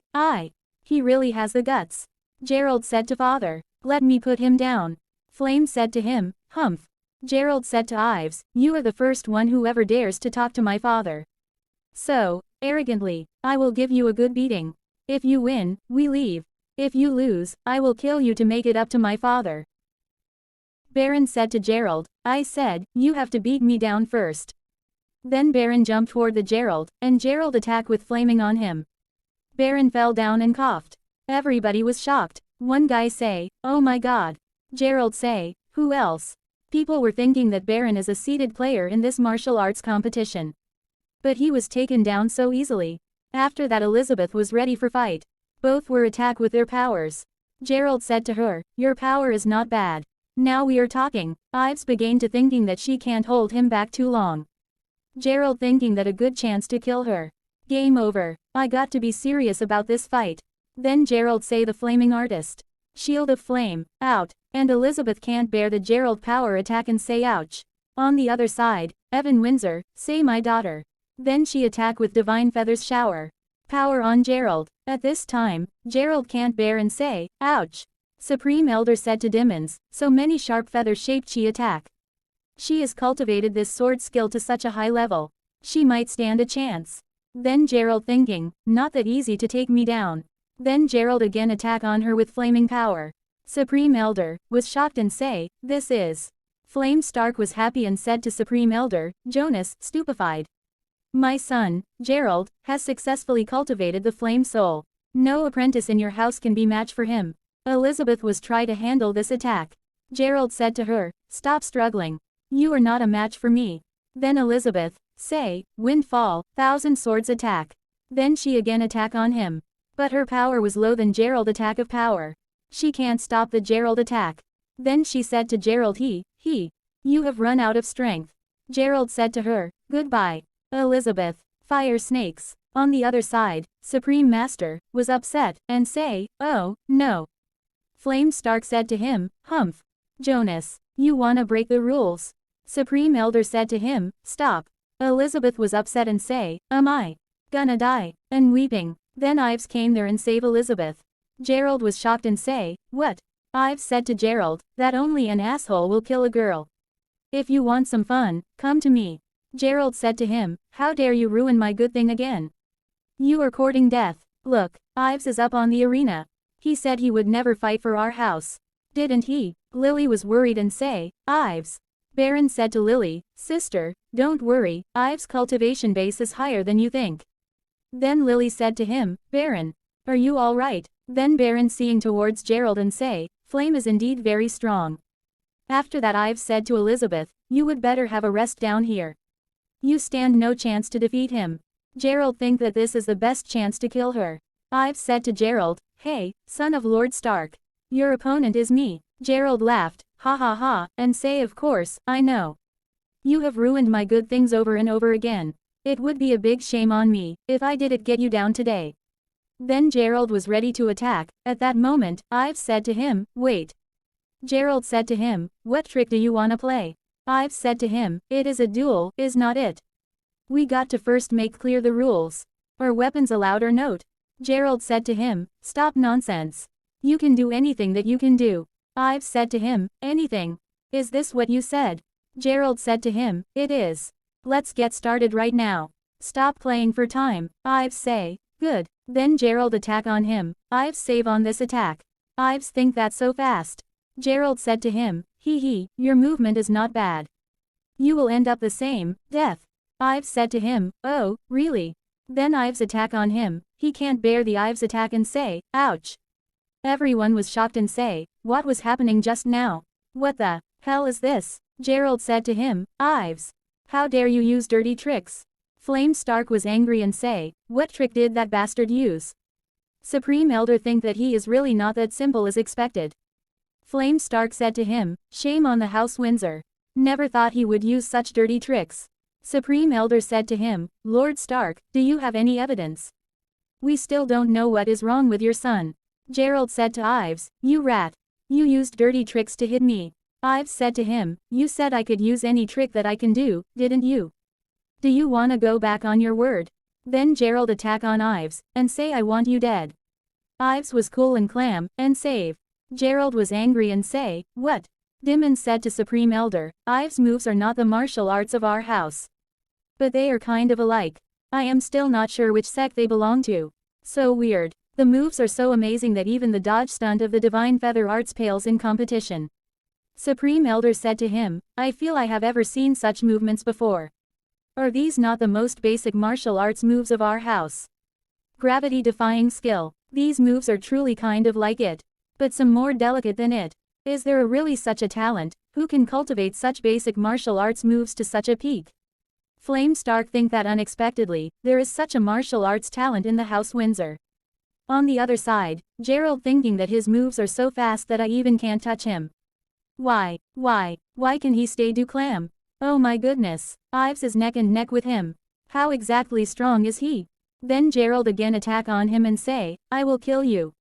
He really has the guts. Gerald said to father, let me put him down. Flame said to him, humph. Gerald said to Ives, you are the first one who ever dares to talk to my father. So, arrogantly, I will give you a good beating. If you win, we leave. If you lose, I will kill you to make it up to my father. Baron said to Gerald, I said, you have to beat me down first. Then Baron jumped toward the Gerald, and Gerald attacked with flaming on him. Baron fell down and coughed. Everybody was shocked. One guy say, oh my god. Gerald say, who else? People were thinking that Baron is a seeded player in this martial arts competition. But he was taken down so easily. After that Elizabeth was ready for fight. Both were attacked with their powers. Gerald said to her, your power is not bad. Now we are talking. Ives began to thinking that she can't hold him back too long. Gerald thinking that a good chance to kill her. Game over. I got to be serious about this fight. Then Gerald say the flaming artist. Shield of flame, out, and Elizabeth can't bear the Gerald power attack and say ouch. On the other side, Evan Windsor, say my daughter. Then she attack with divine feathers shower. Power on Gerald. At this time, Gerald can't bear and say, ouch. Supreme Elder said to Dimmons, so many sharp feather-shaped she attack. She has cultivated this sword skill to such a high level. She might stand a chance. Then Gerald thinking, not that easy to take me down. Then Gerald again attack on her with flaming power. Supreme Elder, was shocked and say, this is. Flame Stark was happy and said to Supreme Elder, Jonas, stupefied. My son, Gerald, has successfully cultivated the flame soul. No apprentice in your house can be match for him. Elizabeth was try to handle this attack. Gerald said to her, stop struggling. You are not a match for me. Then Elizabeth, say, windfall, 1,000 swords attack. Then she again attack on him. But her power was low than Gerald attack of power. She can't stop the Gerald attack. Then she said to Gerald you have run out of strength. Gerald said to her, goodbye. Elizabeth, fire snakes. On the other side, Supreme Master, was upset, and say, oh, no. Flame Stark said to him, humph. Jonas, you wanna break the rules. Supreme Elder said to him, stop. Elizabeth was upset and say, am I gonna die? And weeping. Then Ives came there and save Elizabeth. Gerald was shocked and say, what? Ives said to Gerald, that only an asshole will kill a girl. If you want some fun, come to me. Gerald said to him, how dare you ruin my good thing again? You are courting death. Look, Ives is up on the arena. He said he would never fight for our house. Didn't he? Lily was worried and say, Ives. Baron said to Lily, sister, don't worry, Ives' cultivation base is higher than you think. Then Lily said to him, Baron, are you all right? Then Baron seeing towards Gerald and say, Flame is indeed very strong. After that Ives said to Elizabeth, you would better have a rest down here. You stand no chance to defeat him. Gerald think that this is the best chance to kill her. Ives said to Gerald, hey, son of Lord Stark. Your opponent is me. Gerald laughed, ha ha ha, and say of course, I know. You have ruined my good things over and over again. It would be a big shame on me, if I didn't get you down today. Then Gerald was ready to attack. At that moment, Ives said to him, wait. Gerald said to him, what trick do you wanna play? Ives said to him, it is a duel, is not it? We got to first make clear the rules. Are weapons allowed or not? Gerald said to him, stop nonsense. You can do anything that you can do. Ives said to him, anything. Is this what you said? Gerald said to him, it is. Let's get started right now. Stop playing for time. Ives say, good. Then Gerald attack on him. Ives save on this attack. Ives think that so fast. Gerald said to him, your movement is not bad. You will end up the same, death. Ives said to him, oh, really? Then Ives attack on him. He can't bear the Ives attack and say, ouch. Everyone was shocked and say, what was happening just now? What the hell is this? Gerald said to him, Ives. How dare you use dirty tricks? Flame Stark was angry and say, what trick did that bastard use? Supreme Elder think that he is really not that simple as expected. Flame Stark said to him, shame on the House Windsor. Never thought he would use such dirty tricks. Supreme Elder said to him, Lord Stark, do you have any evidence? We still don't know what is wrong with your son. Gerald said to Ives, you rat. You used dirty tricks to hit me. Ives said to him, you said I could use any trick that I can do, didn't you? Do you wanna go back on your word? Then Gerald attack on Ives, and say I want you dead. Ives was cool and calm, and save. Gerald was angry and say, what? Dimmons said to Supreme Elder, Ives' moves are not the martial arts of our house. But they are kind of alike. I am still not sure which sect they belong to. So weird. The moves are so amazing that even the dodge stunt of the Divine Feather Arts pales in competition. Supreme Elder said to him, I feel I have ever seen such movements before. Are these not the most basic martial arts moves of our house? Gravity-defying skill. These moves are truly kind of like it. But some more delicate than it. Is there really such a talent, who can cultivate such basic martial arts moves to such a peak? Flame Stark think that unexpectedly, there is such a martial arts talent in the House Windsor. On the other side, Gerald thinking that his moves are so fast that I even can't touch him. Why can he stay Duclam? Oh my goodness, Ives is neck and neck with him. How exactly strong is he? Then Gerald again attack on him and say, I will kill you.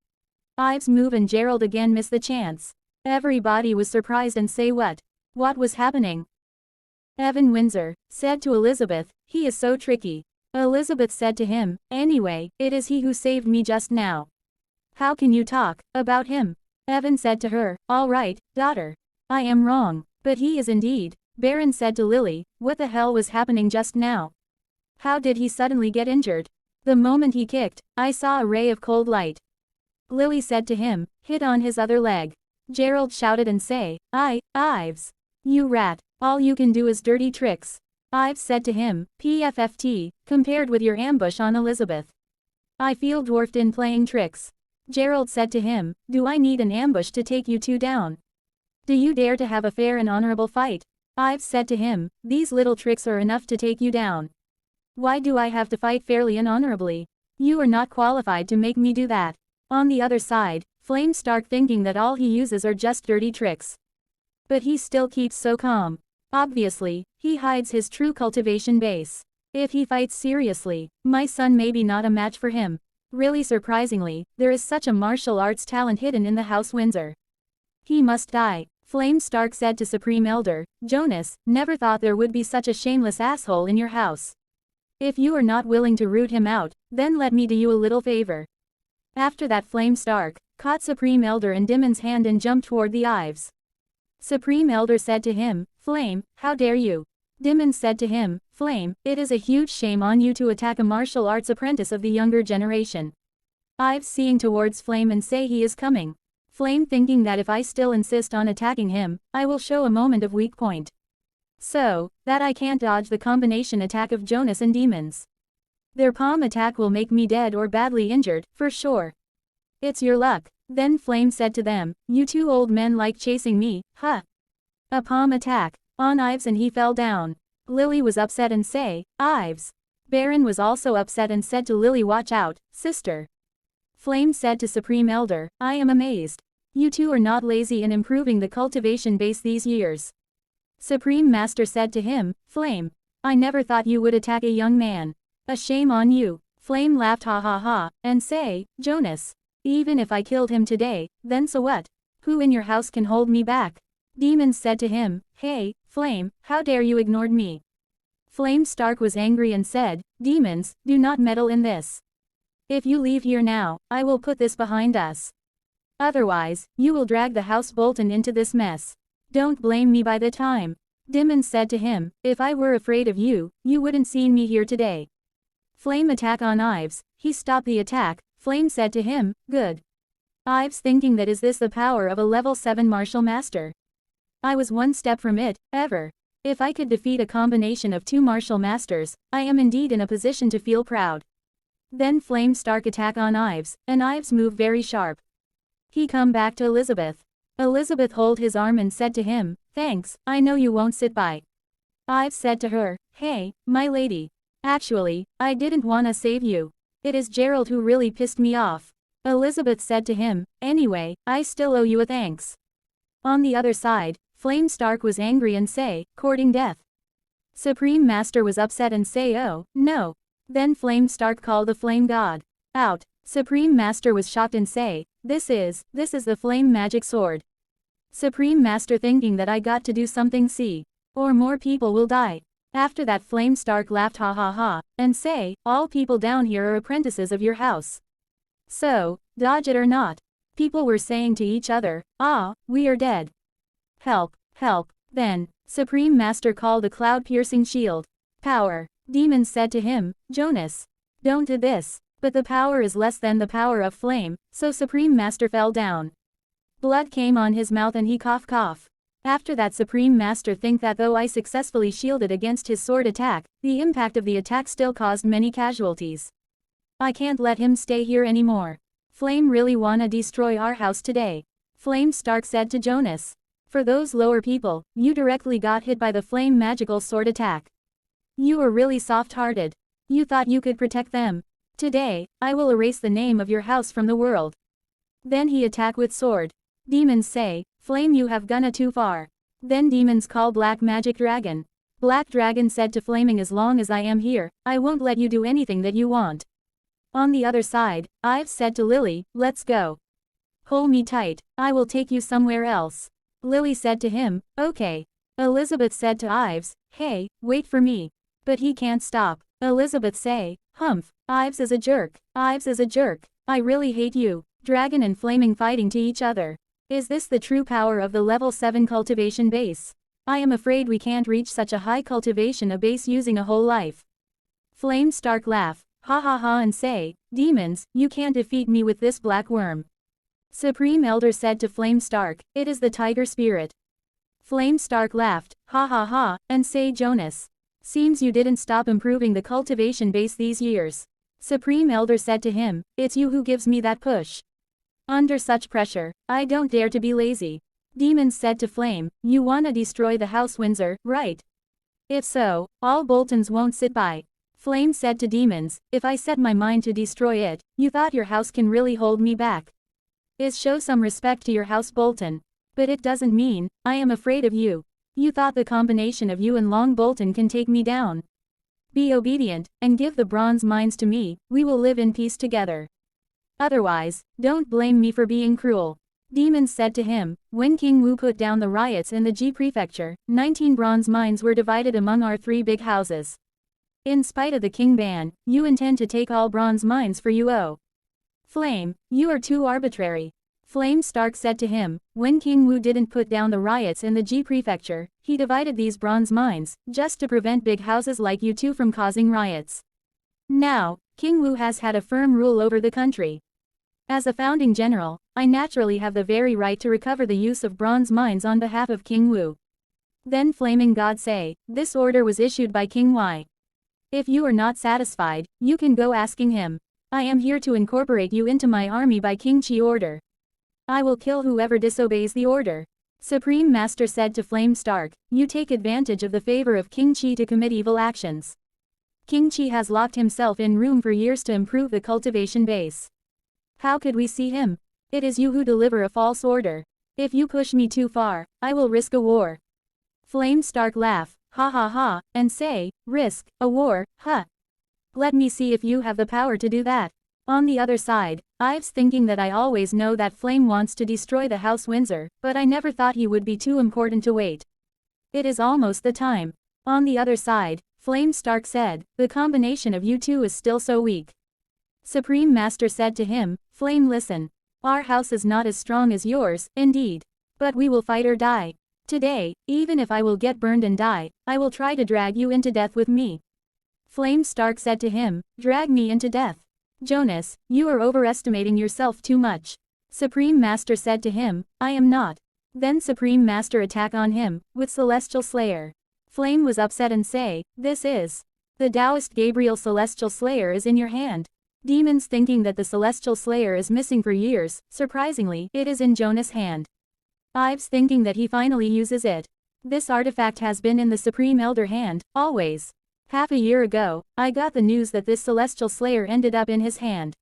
Ives move and Gerald again miss the chance. Everybody was surprised and say what was happening? Evan Windsor said to Elizabeth, he is so tricky. Elizabeth said to him, anyway, it is he who saved me just now. How can you talk about him? Evan said to her, all right, daughter. I am wrong, but he is indeed. Baron said to Lily, what the hell was happening just now? How did he suddenly get injured? The moment he kicked, I saw a ray of cold light. Lily said to him, hit on his other leg. Gerald shouted and say, Ives. You rat, all you can do is dirty tricks. Ives said to him, PFFT, compared with your ambush on Elizabeth. I feel dwarfed in playing tricks. Gerald said to him, do I need an ambush to take you two down? Do you dare to have a fair and honorable fight? Ives said to him, these little tricks are enough to take you down. Why do I have to fight fairly and honorably? You are not qualified to make me do that. On the other side, Flame Stark thinking that all he uses are just dirty tricks. But he still keeps so calm. Obviously, he hides his true cultivation base. If he fights seriously, my son may be not a match for him. Really surprisingly, there is such a martial arts talent hidden in the House Windsor. He must die. Flame Stark said to Supreme Elder, Jonas, never thought there would be such a shameless asshole in your house. If you are not willing to root him out, then let me do you a little favor. After that Flame Stark caught Supreme Elder in Dimon's hand and jumped toward the Ives. Supreme Elder said to him, Flame, how dare you? Dimon said to him, Flame, it is a huge shame on you to attack a martial arts apprentice of the younger generation. Ives seeing towards Flame and say he is coming. Flame thinking that if I still insist on attacking him, I will show a moment of weak point. So, that I can't dodge the combination attack of Jonas and demons. Their palm attack will make me dead or badly injured, for sure. It's your luck. Then Flame said to them, you two old men like chasing me, huh? A palm attack on Ives and he fell down. Lily was upset and say, Ives. Baron was also upset and said to Lily, watch out, sister. Flame said to Supreme Elder, I am amazed. You two are not lazy in improving the cultivation base these years. Supreme Master said to him, Flame. I never thought you would attack a young man. A shame on you. Flame laughed ha ha ha, and say, Jonas. Even if I killed him today, then so what? Who in your house can hold me back? Demons said to him, hey, Flame, how dare you ignored me? Flame Stark was angry and said, Demons, do not meddle in this. If you leave here now, I will put this behind us. Otherwise, you will drag the House Bolton into this mess. Don't blame me by the time. Demons said to him, if I were afraid of you, you wouldn't seen me here today. Flame attack on Ives, he stopped the attack. Flame said to him, good. Ives thinking that is this the power of a level 7 martial master? I was one step from it, ever. If I could defeat a combination of 2 martial masters, I am indeed in a position to feel proud. Then Flame Stark attack on Ives, and Ives move very sharp. He come back to Elizabeth. Elizabeth hold his arm and said to him, thanks, I know you won't sit by. Ives said to her, hey, my lady. Actually, I didn't wanna save you. It is Gerald who really pissed me off. Elizabeth said to him, anyway, I still owe you a thanks. On the other side, Flame Stark was angry and say, courting death. Supreme Master was upset and say, "Oh, no." Then Flame Stark called the Flame God out. Supreme Master was shocked and say, this is the flame magic sword. Supreme Master thinking that I got to do something, see, or more people will die. After that Flame Stark laughed ha ha ha, and say, all people down here are apprentices of your house. So, dodge it or not. People were saying to each other, ah, we are dead. Help, help. Then, Supreme Master called a cloud-piercing shield. Power. Demons said to him, Jonas, don't do this. But the power is less than the power of flame, so Supreme Master fell down. Blood came on his mouth and he cough. After that Supreme Master think that though I successfully shielded against his sword attack, the impact of the attack still caused many casualties. I can't let him stay here anymore. Flame really wanna destroy our house today. Flame Stark said to Jonas. For those lower people, you directly got hit by the flame magical sword attack. You were really soft-hearted. You thought you could protect them. Today, I will erase the name of your house from the world. Then he attack with sword. Demons say, Flame, you have gone too far. Then demons call Black Magic Dragon. Black Dragon said to Flaming, as long as I am here, I won't let you do anything that you want. On the other side, Ives said to Lily, let's go. Hold me tight, I will take you somewhere else. Lily said to him, okay. Elizabeth said to Ives, hey, wait for me. But he can't stop. Elizabeth say, humph, Ives is a jerk. Ives is a jerk. I really hate you. Dragon and Flaming fighting to each other. Is this the true power of the level 7 cultivation base? I am afraid we can't reach such a high cultivation a base using a whole life. Flame Stark laugh, ha ha ha, and say, demons, you can't defeat me with this black worm. Supreme Elder said to Flame Stark, it is the tiger spirit. Flame Stark laughed, ha ha ha, and say, Jonas, seems you didn't stop improving the cultivation base these years. Supreme Elder said to him, it's you who gives me that push. Under such pressure, I don't dare to be lazy. Demons said to Flame, you wanna destroy the house Windsor, right? If so, all Boltons won't sit by. Flame said to Demons, if I set my mind to destroy it, you thought your house can really hold me back? Is show some respect to your house Bolton. But it doesn't mean, I am afraid of you. You thought the combination of you and Long Bolton can take me down. Be obedient, and give the bronze mines to me, we will live in peace together. Otherwise, don't blame me for being cruel. Demons said to him, when King Wu put down the riots in the Ji prefecture, 19 bronze mines were divided among our 3 big houses. In spite of the king ban, you intend to take all bronze mines for you. Flame, you are too arbitrary. Flame Stark said to him, when King Wu didn't put down the riots in the Ji prefecture, he divided these bronze mines, just to prevent big houses like you two from causing riots. Now, King Wu has had a firm rule over the country. As a founding general, I naturally have the very right to recover the use of bronze mines on behalf of King Wu. Then Flaming God say, this order was issued by King Y. If you are not satisfied, you can go asking him. I am here to incorporate you into my army by King Chi order. I will kill whoever disobeys the order. Supreme Master said to Flame Stark, you take advantage of the favor of King Chi to commit evil actions. King Chi has locked himself in room for years to improve the cultivation base. How could we see him? It is you who deliver a false order. If you push me too far, I will risk a war. Flame Stark laugh, ha ha ha, and say, risk a war, huh? Let me see if you have the power to do that. On the other side, Ives thinking that I always know that Flame wants to destroy the house Windsor, but I never thought he would be too important to wait. It is almost the time. On the other side, Flame Stark said, the combination of you two is still so weak. Supreme Master said to him, Flame, listen. Our house is not as strong as yours, indeed. But we will fight or die. Today, even if I will get burned and die, I will try to drag you into death with me. Flame Stark said to him, drag me into death. Jonas, you are overestimating yourself too much. Supreme Master said to him, I am not. Then Supreme Master attack on him, with Celestial Slayer. Flame was upset and say, this is. The Taoist Gabriel Celestial Slayer is in your hand. Demons thinking that the Celestial Slayer is missing for years, surprisingly, it is in Jonas' hand. Ives thinking that he finally uses it. This artifact has been in the Supreme Elder hand, always. Half a year ago, I got the news that this Celestial Slayer ended up in his hand.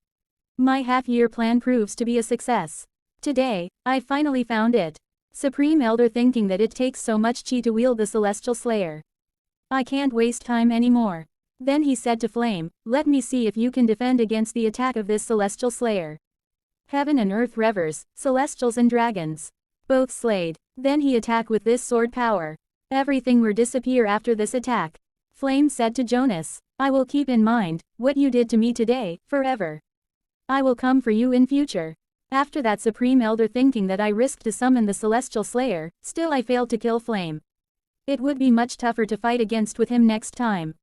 My half-year plan proves to be a success. Today, I finally found it. Supreme Elder thinking that it takes so much chi to wield the Celestial Slayer. I can't waste time anymore. Then he said to Flame, let me see if you can defend against the attack of this celestial slayer. Heaven and earth revers, celestials and dragons. Both slayed. Then he attack with this sword power. Everything will disappear after this attack. Flame said to Jonas, I will keep in mind what you did to me today, forever. I will come for you in future. After that, Supreme Elder, thinking that I risked to summon the celestial slayer, still I failed to kill Flame. It would be much tougher to fight against with him next time.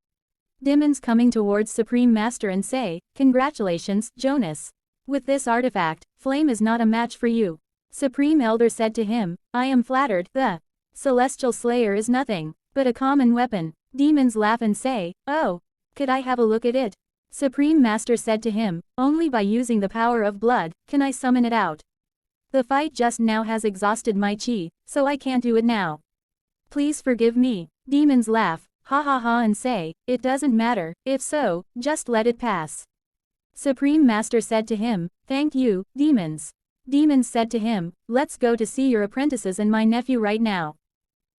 Demons coming towards Supreme Master and say, congratulations, Jonas. With this artifact, Flame is not a match for you. Supreme Elder said to him, I am flattered, the celestial slayer is nothing but a common weapon. Demons laugh and say, oh, could I have a look at it? Supreme Master said to him, only by using the power of blood can I summon it out. The fight just now has exhausted my chi, so I can't do it now. Please forgive me. Demons laugh, ha ha ha, and say, it doesn't matter, if so, just let it pass. Supreme Master said to him, thank you, demons. Demons said to him, let's go to see your apprentices and my nephew right now.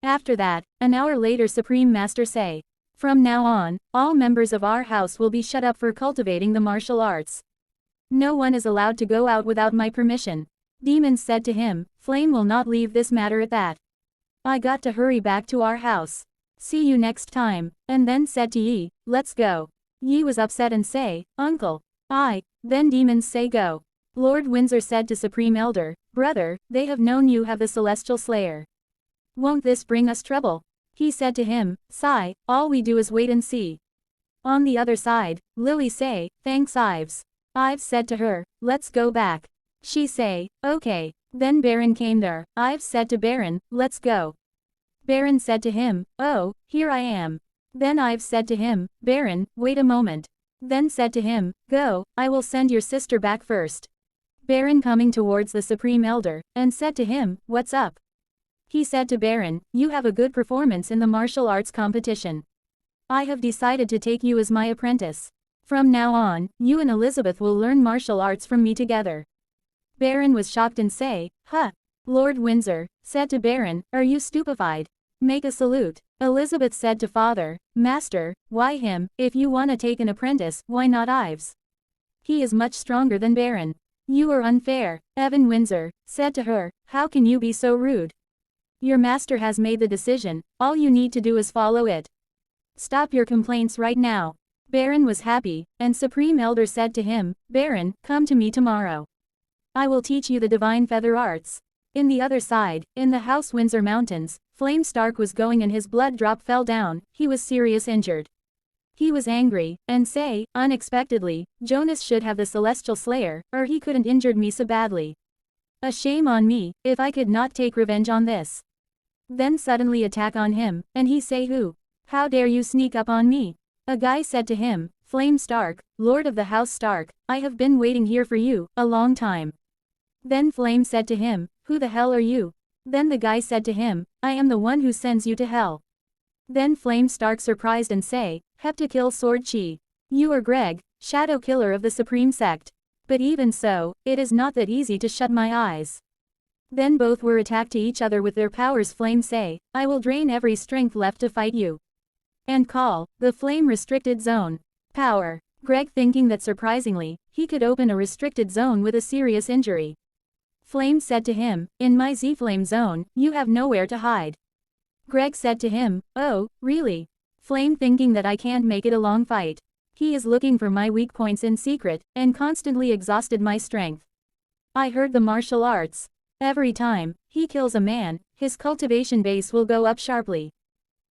After that, an hour later, Supreme Master say, from now on, all members of our house will be shut up for cultivating the martial arts. No one is allowed to go out without my permission. Demons said to him, Flame will not leave this matter at that. I got to hurry back to our house. See you next time, and then said to Yi, let's go. Yi was upset and say, Uncle. Then demons say go. Lord Windsor said to Supreme Elder, brother, they have known you have the celestial slayer. Won't this bring us trouble? He said to him, sigh, all we do is wait and see. On the other side, Lily say, thanks Ives. Ives said to her, let's go back. She say, okay. Then Baron came there. Ives said to Baron, let's go. Baron said to him, oh, here I am. Then Ives said to him, Baron, wait a moment. Then said to him, go, I will send your sister back first. Baron coming towards the Supreme Elder, and said to him, what's up? He said to Baron, you have a good performance in the martial arts competition. I have decided to take you as my apprentice. From now on, you and Elizabeth will learn martial arts from me together. Baron was shocked and say, huh. Lord Windsor said to Baron, are you stupefied? Make a salute. Elizabeth said to Father, Master, why him? If you want to take an apprentice, why not Ives? He is much stronger than Baron. You are unfair. Evan Windsor said to her, how can you be so rude? Your master has made the decision, all you need to do is follow it. Stop your complaints right now. Baron was happy, and Supreme Elder said to him, Baron, come to me tomorrow. I will teach you the divine feather arts. In the other side, in the House Windsor Mountains, Flame Stark was going and his blood drop fell down, he was serious injured. He was angry, and say, unexpectedly, Jonas should have the celestial slayer, or he couldn't injured me so badly. A shame on me, if I could not take revenge on this. Then suddenly attack on him, and he say who? How dare you sneak up on me? A guy said to him, Flame Stark, Lord of the House Stark, I have been waiting here for you, a long time. Then Flame said to him, who the hell are you? Then the guy said to him, I am the one who sends you to hell. Then Flame Stark surprised and say, Heptakill Sword Chi. You are Greg, shadow killer of the Supreme Sect. But even so, it is not that easy to shut my eyes. Then both were attacked to each other with their powers. Flame say, I will drain every strength left to fight you. And call, the Flame Restricted Zone. Power. Greg thinking that surprisingly, he could open a restricted zone with a serious injury. Flame said to him, in my Z-Flame zone, you have nowhere to hide. Greg said to him, oh, really? Flame thinking that I can't make it a long fight. He is looking for my weak points in secret, and constantly exhausted my strength. I heard the martial arts. Every time he kills a man, his cultivation base will go up sharply.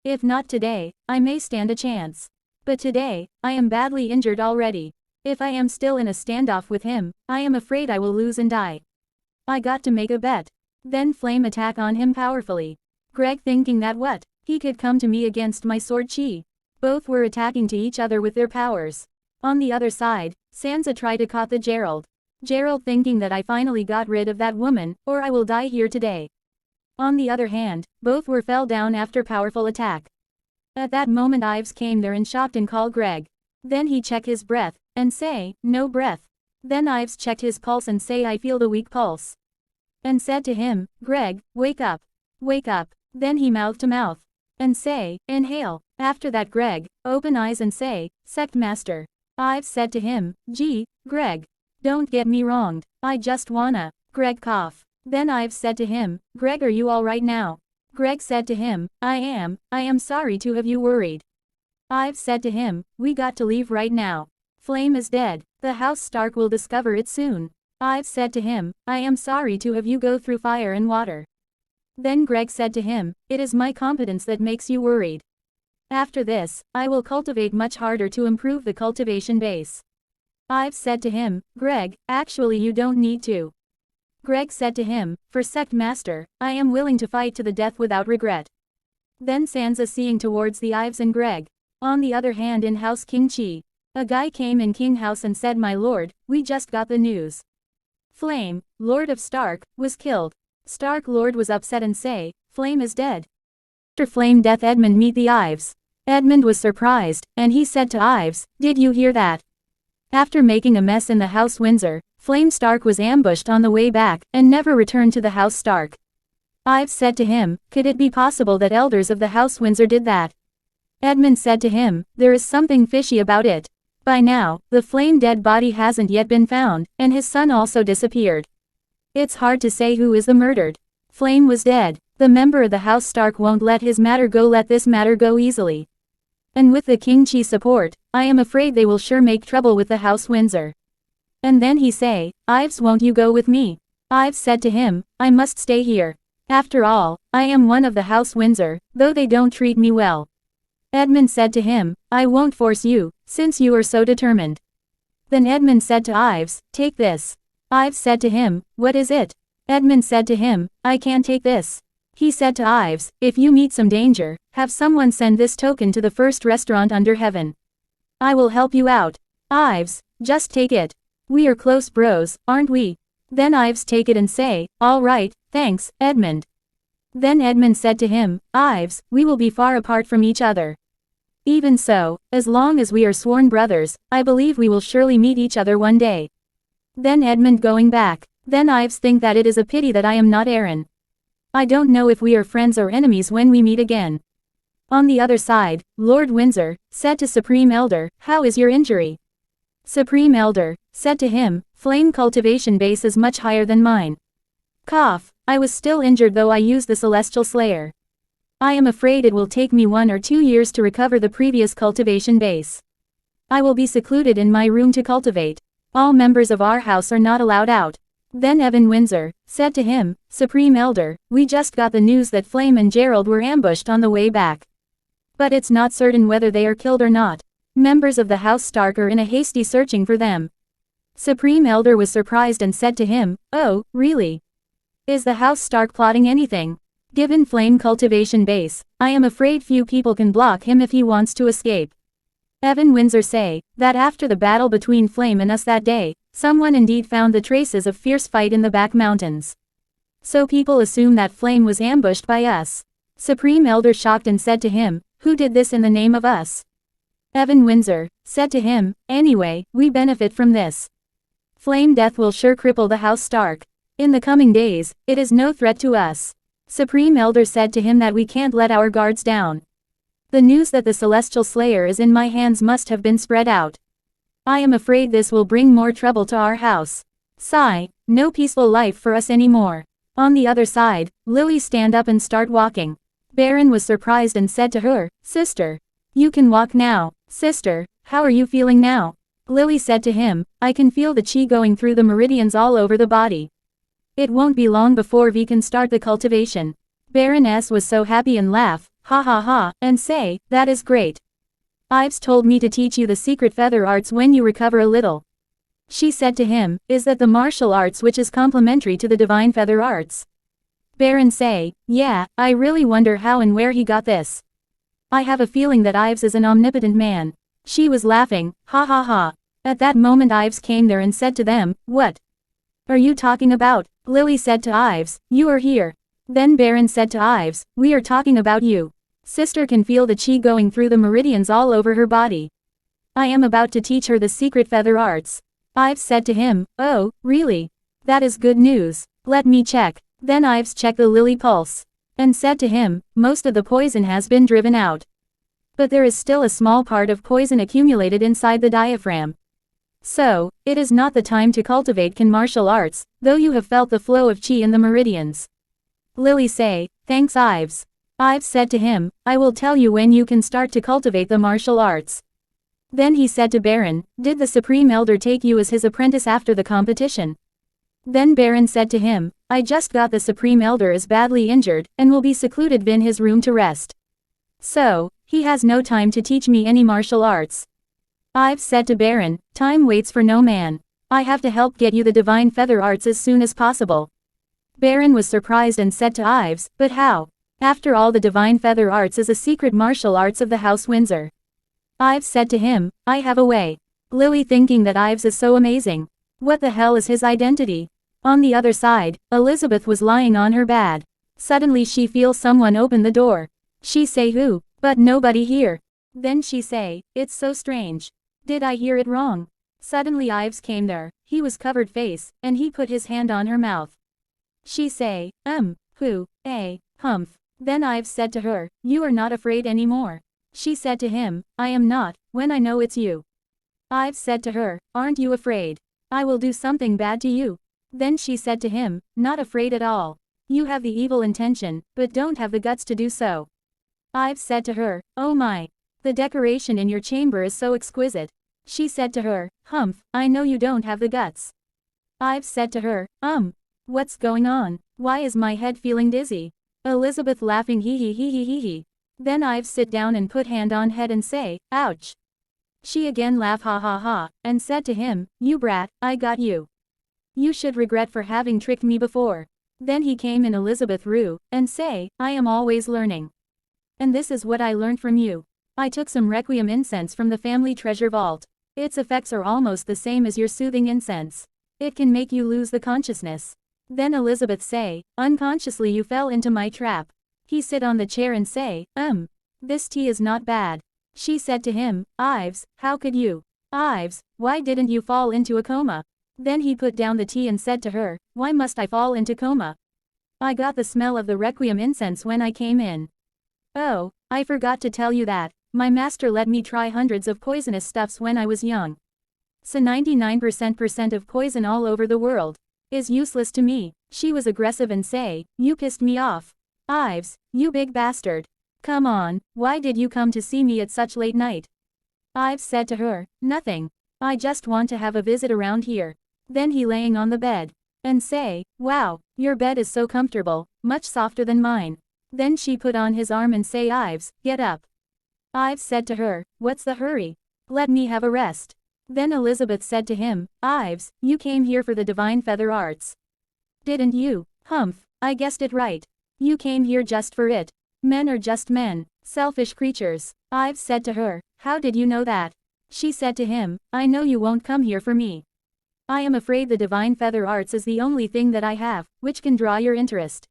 If not today, I may stand a chance. But today, I am badly injured already. If I am still in a standoff with him, I am afraid I will lose and die. I got to make a bet. Then Flame attack on him powerfully. Greg thinking that what? He could come to me against my sword chi. Both were attacking to each other with their powers. On the other side, Sansa tried to caught the Gerald. Gerald thinking that I finally got rid of that woman, or I will die here today. On the other hand, both were fell down after powerful attack. At that moment Ives came there and shocked and called Greg. Then he check his breath, and say, no breath. Then Ives checked his pulse and say I feel the weak pulse. And said to him, Greg, wake up. Wake up. Then he mouth to mouth. And say, inhale. After that Greg, open eyes and say, Sect Master. Ives said to him, gee, Greg. Don't get me wronged, I just wanna. Greg cough. Then Ives said to him, Greg, are you alright now? Greg said to him, I am sorry to have you worried. Ives said to him, we got to leave right now. Flame is dead, the House Stark will discover it soon. Ives said to him, I am sorry to have you go through fire and water. Then Greg said to him, it is my competence that makes you worried. After this, I will cultivate much harder to improve the cultivation base. Ives said to him, Greg, actually you don't need to. Greg said to him, for Sect Master, I am willing to fight to the death without regret. Then Sansa seeing towards the Ives and Greg. On the other hand in House King Chi. A guy came in King House and said, my lord, we just got the news. Flame, Lord of Stark, was killed. Stark Lord was upset and say, Flame is dead. After Flame death Edmund meet the Ives. Edmund was surprised, and he said to Ives, did you hear that? After making a mess in the House Windsor, Flame Stark was ambushed on the way back, and never returned to the House Stark. Ives said to him, could it be possible that elders of the House Windsor did that? Edmund said to him, there is something fishy about it. By now, the Flame dead body hasn't yet been found, and his son also disappeared. It's hard to say who is the murdered. Flame was dead. The member of the House Stark won't let his matter go, let this matter go easily. And with the King Chi support, I am afraid they will sure make trouble with the House Windsor. And then he say, Ives, won't you go with me? Ives said to him, I must stay here. After all, I am one of the House Windsor, though they don't treat me well. Edmund said to him, I won't force you, since you are so determined. Then Edmund said to Ives, take this. Ives said to him, what is it? Edmund said to him, I can't take this. He said to Ives, if you meet some danger, have someone send this token to the first restaurant under heaven. I will help you out. Ives, just take it. We are close bros, aren't we? Then Ives take it and say, all right, thanks, Edmund. Then Edmund said to him, Ives, we will be far apart from each other. Even so, as long as we are sworn brothers, I believe we will surely meet each other one day. Then Edmund going back. Then Ives think that it is a pity that I am not Aaron. I don't know if we are friends or enemies when we meet again. On the other side, Lord Windsor said to Supreme Elder, how is your injury? Supreme Elder said to him, flame cultivation base is much higher than mine. Cough, I was still injured though I used the Celestial Slayer. I am afraid it will take me 1 or 2 years to recover the previous cultivation base. I will be secluded in my room to cultivate. All members of our house are not allowed out. Then Evan Windsor said to him, Supreme Elder, we just got the news that Flame and Gerald were ambushed on the way back. But it's not certain whether they are killed or not. Members of the House Stark are in a hasty searching for them. Supreme Elder was surprised and said to him, oh, really? Is the House Stark plotting anything? Given Flame cultivation base, I am afraid few people can block him if he wants to escape. Evan Windsor say, that after the battle between Flame and us that day, someone indeed found the traces of fierce fight in the back mountains. So people assume that Flame was ambushed by us. Supreme Elder shocked and said to him, who did this in the name of us? Evan Windsor said to him, anyway, we benefit from this. Flame death will sure cripple the House Stark. In the coming days, it is no threat to us. Supreme Elder said to him that we can't let our guards down. The news that the Celestial Slayer is in my hands must have been spread out. I am afraid this will bring more trouble to our house. Sigh, no peaceful life for us anymore. On the other side, Lily stand up and start walking. Baron was surprised and said to her, sister, you can walk now. Sister, how are you feeling now? Lily said to him, I can feel the chi going through the meridians all over the body. It won't be long before we can start the cultivation. Baroness was so happy and laugh, ha ha ha, and say, that is great. Ives told me to teach you the secret feather arts when you recover a little. She said to him, is that the martial arts which is complementary to the divine feather arts? Baron say, yeah, I really wonder how and where he got this. I have a feeling that Ives is an omnipotent man. She was laughing, ha ha ha. At that moment Ives came there and said to them, what are you talking about? Lily said to Ives, you are here. Then Baron said to Ives, we are talking about you. Sister can feel the chi going through the meridians all over her body. I am about to teach her the secret feather arts. Ives said to him, oh, really? That is good news. Let me check. Then Ives checked the Lily pulse. And said to him, most of the poison has been driven out. But there is still a small part of poison accumulated inside the diaphragm. So, it is not the time to cultivate Kan martial arts, though you have felt the flow of chi in the meridians. Lily say, thanks Ives. Ives said to him, I will tell you when you can start to cultivate the martial arts. Then he said to Baron, did the Supreme Elder take you as his apprentice after the competition? Then Baron said to him, I just got the Supreme Elder is badly injured, and will be secluded in his room to rest. So, he has no time to teach me any martial arts. Ives said to Baron, time waits for no man. I have to help get you the divine feather arts as soon as possible. Baron was surprised and said to Ives, but how? After all, the divine feather arts is a secret martial arts of the House Windsor. Ives said to him, I have a way. Lily thinking that Ives is so amazing. What the hell is his identity? On the other side, Elizabeth was lying on her bed. Suddenly she feels someone open the door. She say who, but nobody here. Then she say, it's so strange. Did I hear it wrong? Suddenly Ives came there, he was covered face, and he put his hand on her mouth. She say, who, humph. Then Ives said to her, you are not afraid anymore. She said to him, I am not, when I know it's you. Ives said to her, aren't you afraid? I will do something bad to you. Then she said to him, not afraid at all. You have the evil intention, but don't have the guts to do so. Ives said to her, oh my. The decoration in your chamber is so exquisite. She said to her, humph, I know you don't have the guts. Ives said to her, what's going on? Why is my head feeling dizzy? Elizabeth laughing hee hee hee hee hee hee. Then Ives sit down and put hand on head and say, ouch. She again laugh ha ha ha, and said to him, you brat, I got you. You should regret for having tricked me before. Then he came in Elizabeth rue, and say, I am always learning. And this is what I learned from you. I took some requiem incense from the family treasure vault. Its effects are almost the same as your soothing incense. It can make you lose the consciousness. Then Elizabeth say, unconsciously you fell into my trap. He sit on the chair and say, this tea is not bad. She said to him, Ives, how could you? Ives, why didn't you fall into a coma? Then he put down the tea and said to her, why must I fall into coma? I got the smell of the requiem incense when I came in. Oh, I forgot to tell you that. My master let me try hundreds of poisonous stuffs when I was young. So 99% of poison all over the world is useless to me. She was aggressive and say, you pissed me off. Ives, you big bastard. Come on, why did you come to see me at such late night? Ives said to her, nothing. I just want to have a visit around here. Then he laying on the bed. And say, wow, your bed is so comfortable, much softer than mine. Then she put on his arm and say, Ives, get up. Ives said to her, what's the hurry? Let me have a rest. Then Elizabeth said to him, Ives, you came here for the divine feather arts. Didn't you? Humph, I guessed it right. You came here just for it. Men are just men, selfish creatures. Ives said to her, how did you know that? She said to him, I know you won't come here for me. I am afraid the divine feather arts is the only thing that I have, which can draw your interest.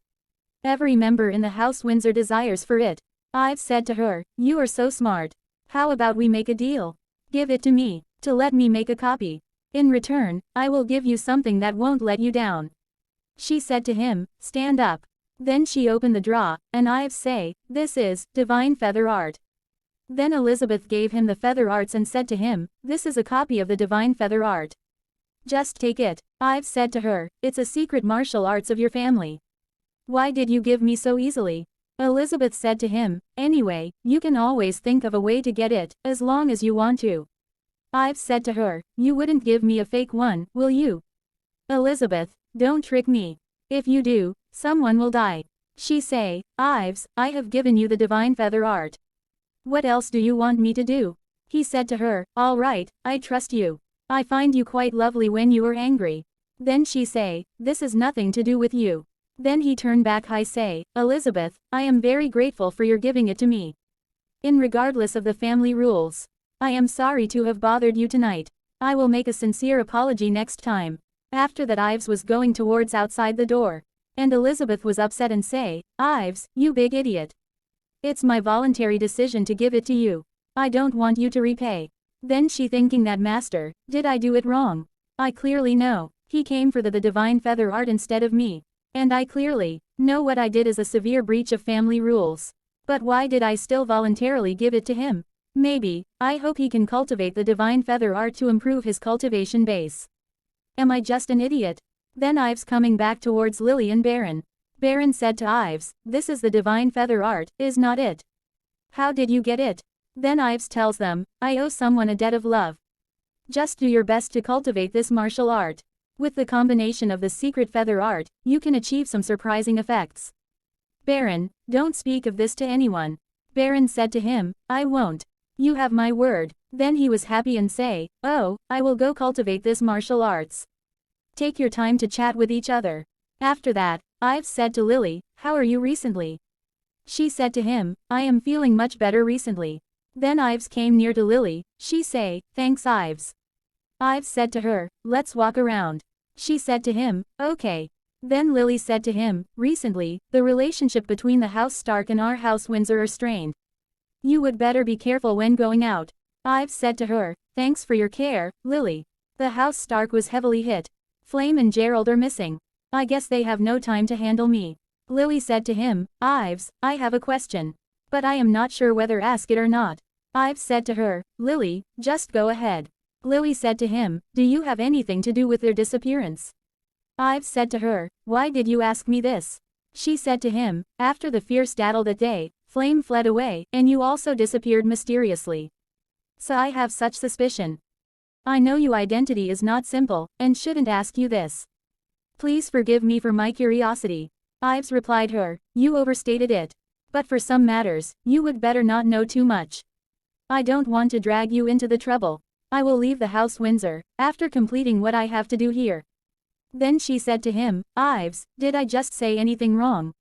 Every member in the House Windsor desires for it. Ives said to her, you are so smart. How about we make a deal? Give it to me, to let me make a copy. In return, I will give you something that won't let you down. She said to him, stand up. Then she opened the drawer, and Ives say, this is divine feather art. Then Elizabeth gave him the feather arts and said to him, this is a copy of the divine feather art. Just take it. Ives said to her, it's a secret martial arts of your family. Why did you give me so easily? Elizabeth said to him, anyway, you can always think of a way to get it, as long as you want to. Ives said to her, you wouldn't give me a fake one, will you? Elizabeth, don't trick me. If you do, someone will die. She say, Ives, I have given you the divine feather art. What else do you want me to do? He said to her, all right, I trust you. I find you quite lovely when you are angry. Then she say, this is nothing to do with you. Then he turned back I say, Elizabeth, I am very grateful for your giving it to me. In regardless of the family rules. I am sorry to have bothered you tonight. I will make a sincere apology next time. After that Ives was going towards outside the door. And Elizabeth was upset and say, Ives, you big idiot. It's my voluntary decision to give it to you. I don't want you to repay. Then she thinking that master, did I do it wrong? I clearly know. He came for the divine feather art instead of me. And I clearly know what I did is a severe breach of family rules. But why did I still voluntarily give it to him? Maybe, I hope he can cultivate the divine feather art to improve his cultivation base. Am I just an idiot? Then Ives coming back towards Lily and Baron. Baron said to Ives, this is the divine feather art, is not it? How did you get it? Then Ives tells them, I owe someone a debt of love. Just do your best to cultivate this martial art. With the combination of the secret feather art, you can achieve some surprising effects. Baron, don't speak of this to anyone. Baron said to him, I won't. You have my word. Then he was happy and say, oh, I will go cultivate this martial arts. Take your time to chat with each other. After that, Ives said to Lily, how are you recently? She said to him, I am feeling much better recently. Then Ives came near to Lily, she say, thanks Ives. Ives said to her, let's walk around. She said to him, okay. Then Lily said to him, recently, the relationship between the House Stark and our House Windsor are strained. You would better be careful when going out. Ives said to her, thanks for your care, Lily. The House Stark was heavily hit. Flame and Gerald are missing. I guess they have no time to handle me. Lily said to him, Ives, I have a question. But I am not sure whether ask it or not. Ives said to her, Lily, just go ahead. Lily said to him, do you have anything to do with their disappearance? Ives said to her, why did you ask me this? She said to him, after the fierce battle that day, Flame fled away, and you also disappeared mysteriously. So I have such suspicion. I know your identity is not simple, and shouldn't ask you this. Please forgive me for my curiosity. Ives replied her, you overstated it. But for some matters, you would better not know too much. I don't want to drag you into the trouble. I will leave the House Windsor, after completing what I have to do here. Then she said to him, Ives, did I just say anything wrong?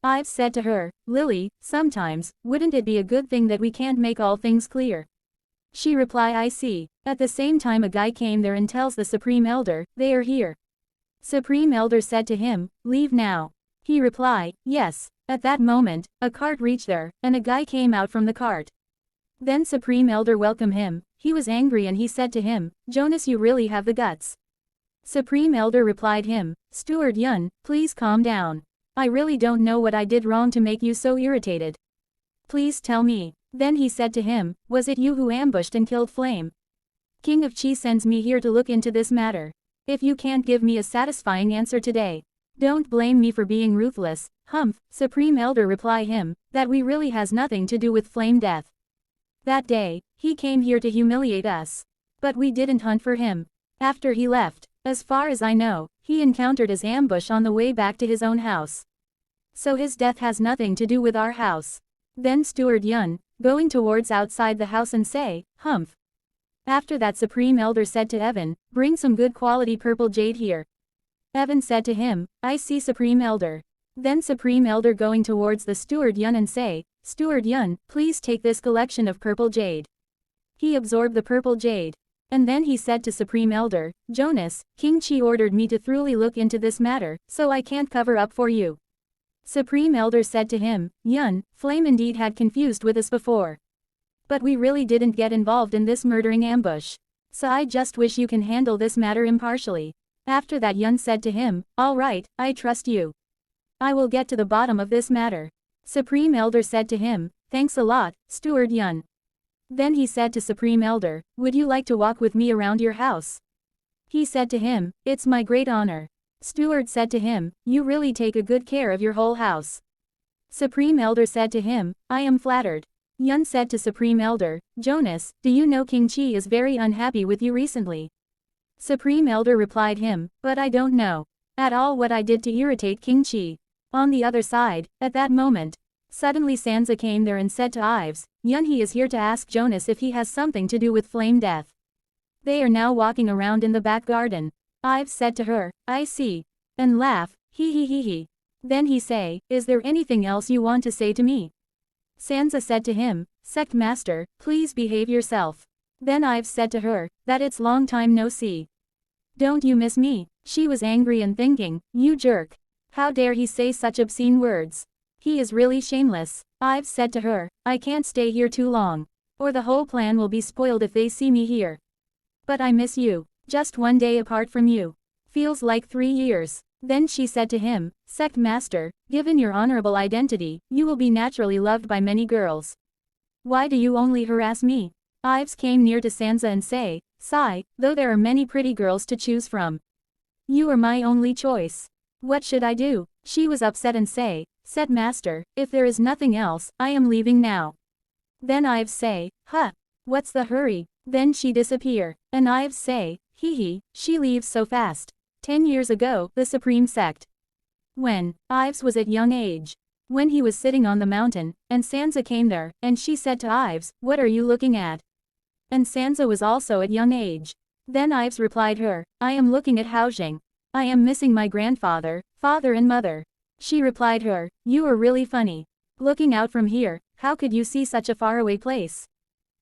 Ives said to her, Lily, sometimes, wouldn't it be a good thing that we can't make all things clear? She replied, I see. At the same time a guy came there and tells the Supreme Elder, they are here. Supreme Elder said to him, leave now. He replied, yes. At that moment, a cart reached there, and a guy came out from the cart. Then Supreme Elder welcomed him. He was angry and he said to him, Jonas, you really have the guts. Supreme Elder replied him, Steward Yun, please calm down. I really don't know what I did wrong to make you so irritated. Please tell me. Then he said to him, was it you who ambushed and killed Flame? King of Chi sends me here to look into this matter. If you can't give me a satisfying answer today, don't blame me for being ruthless. Humph, Supreme Elder replied him, that we really has nothing to do with Flame death. That day, he came here to humiliate us. But we didn't hunt for him. After he left, as far as I know, he encountered his ambush on the way back to his own house. So his death has nothing to do with our house. Then Steward Yun, going towards outside the house and say, Humph. After that Supreme Elder said to Evan, bring some good quality purple jade here. Evan said to him, I see Supreme Elder. Then Supreme Elder going towards the Steward Yun and say, Steward Yun, please take this collection of purple jade. He absorbed the purple jade. And then he said to Supreme Elder, Jonas, King Chi ordered me to thoroughly look into this matter, so I can't cover up for you. Supreme Elder said to him, Yun, Flame indeed had confused with us before. But we really didn't get involved in this murdering ambush. So I just wish you can handle this matter impartially. After that Yun said to him, all right, I trust you. I will get to the bottom of this matter. Supreme Elder said to him, thanks a lot, Steward Yun. Then he said to Supreme Elder, would you like to walk with me around your house? He said to him, it's my great honor. Steward said to him, you really take a good care of your whole house. Supreme Elder said to him, I am flattered. Yun said to Supreme Elder, Jonas, do you know King Chi is very unhappy with you recently? Supreme Elder replied him, but I don't know at all what I did to irritate King Chi. On the other side, at that moment, suddenly Sansa came there and said to Ives, Yun, he is here to ask Jonas if he has something to do with Flame death. They are now walking around in the back garden. Ives said to her, I see. And laugh, he. Then he say, is there anything else you want to say to me? Sansa said to him, Sect Master, please behave yourself. Then Ives said to her, that it's long time no see. Don't you miss me? She was angry and thinking, you jerk. How dare he say such obscene words? He is really shameless. Ives said to her, I can't stay here too long. Or the whole plan will be spoiled if they see me here. But I miss you. Just one day apart from you Feels like 3 years. Then she said to him, Sect Master, given your honorable identity, you will be naturally loved by many girls. Why do you only harass me? Ives came near to Sansa and say, Sigh, though there are many pretty girls to choose from. You are my only choice. What should I do? She was upset and say, Set Master, if there is nothing else, I am leaving now. Then Ives say, Huh. What's the hurry? Then she disappear. And Ives say, Hee, she leaves so fast. 10 years ago, the Supreme Sect. When Ives was at young age. When he was sitting on the mountain, and Sansa came there, and she said to Ives, What are you looking at? And Sansa was also at young age. Then Ives replied her, I am looking at Housing. I am missing my grandfather, father and mother. She replied her, You are really funny. Looking out from here, how could you see such a faraway place?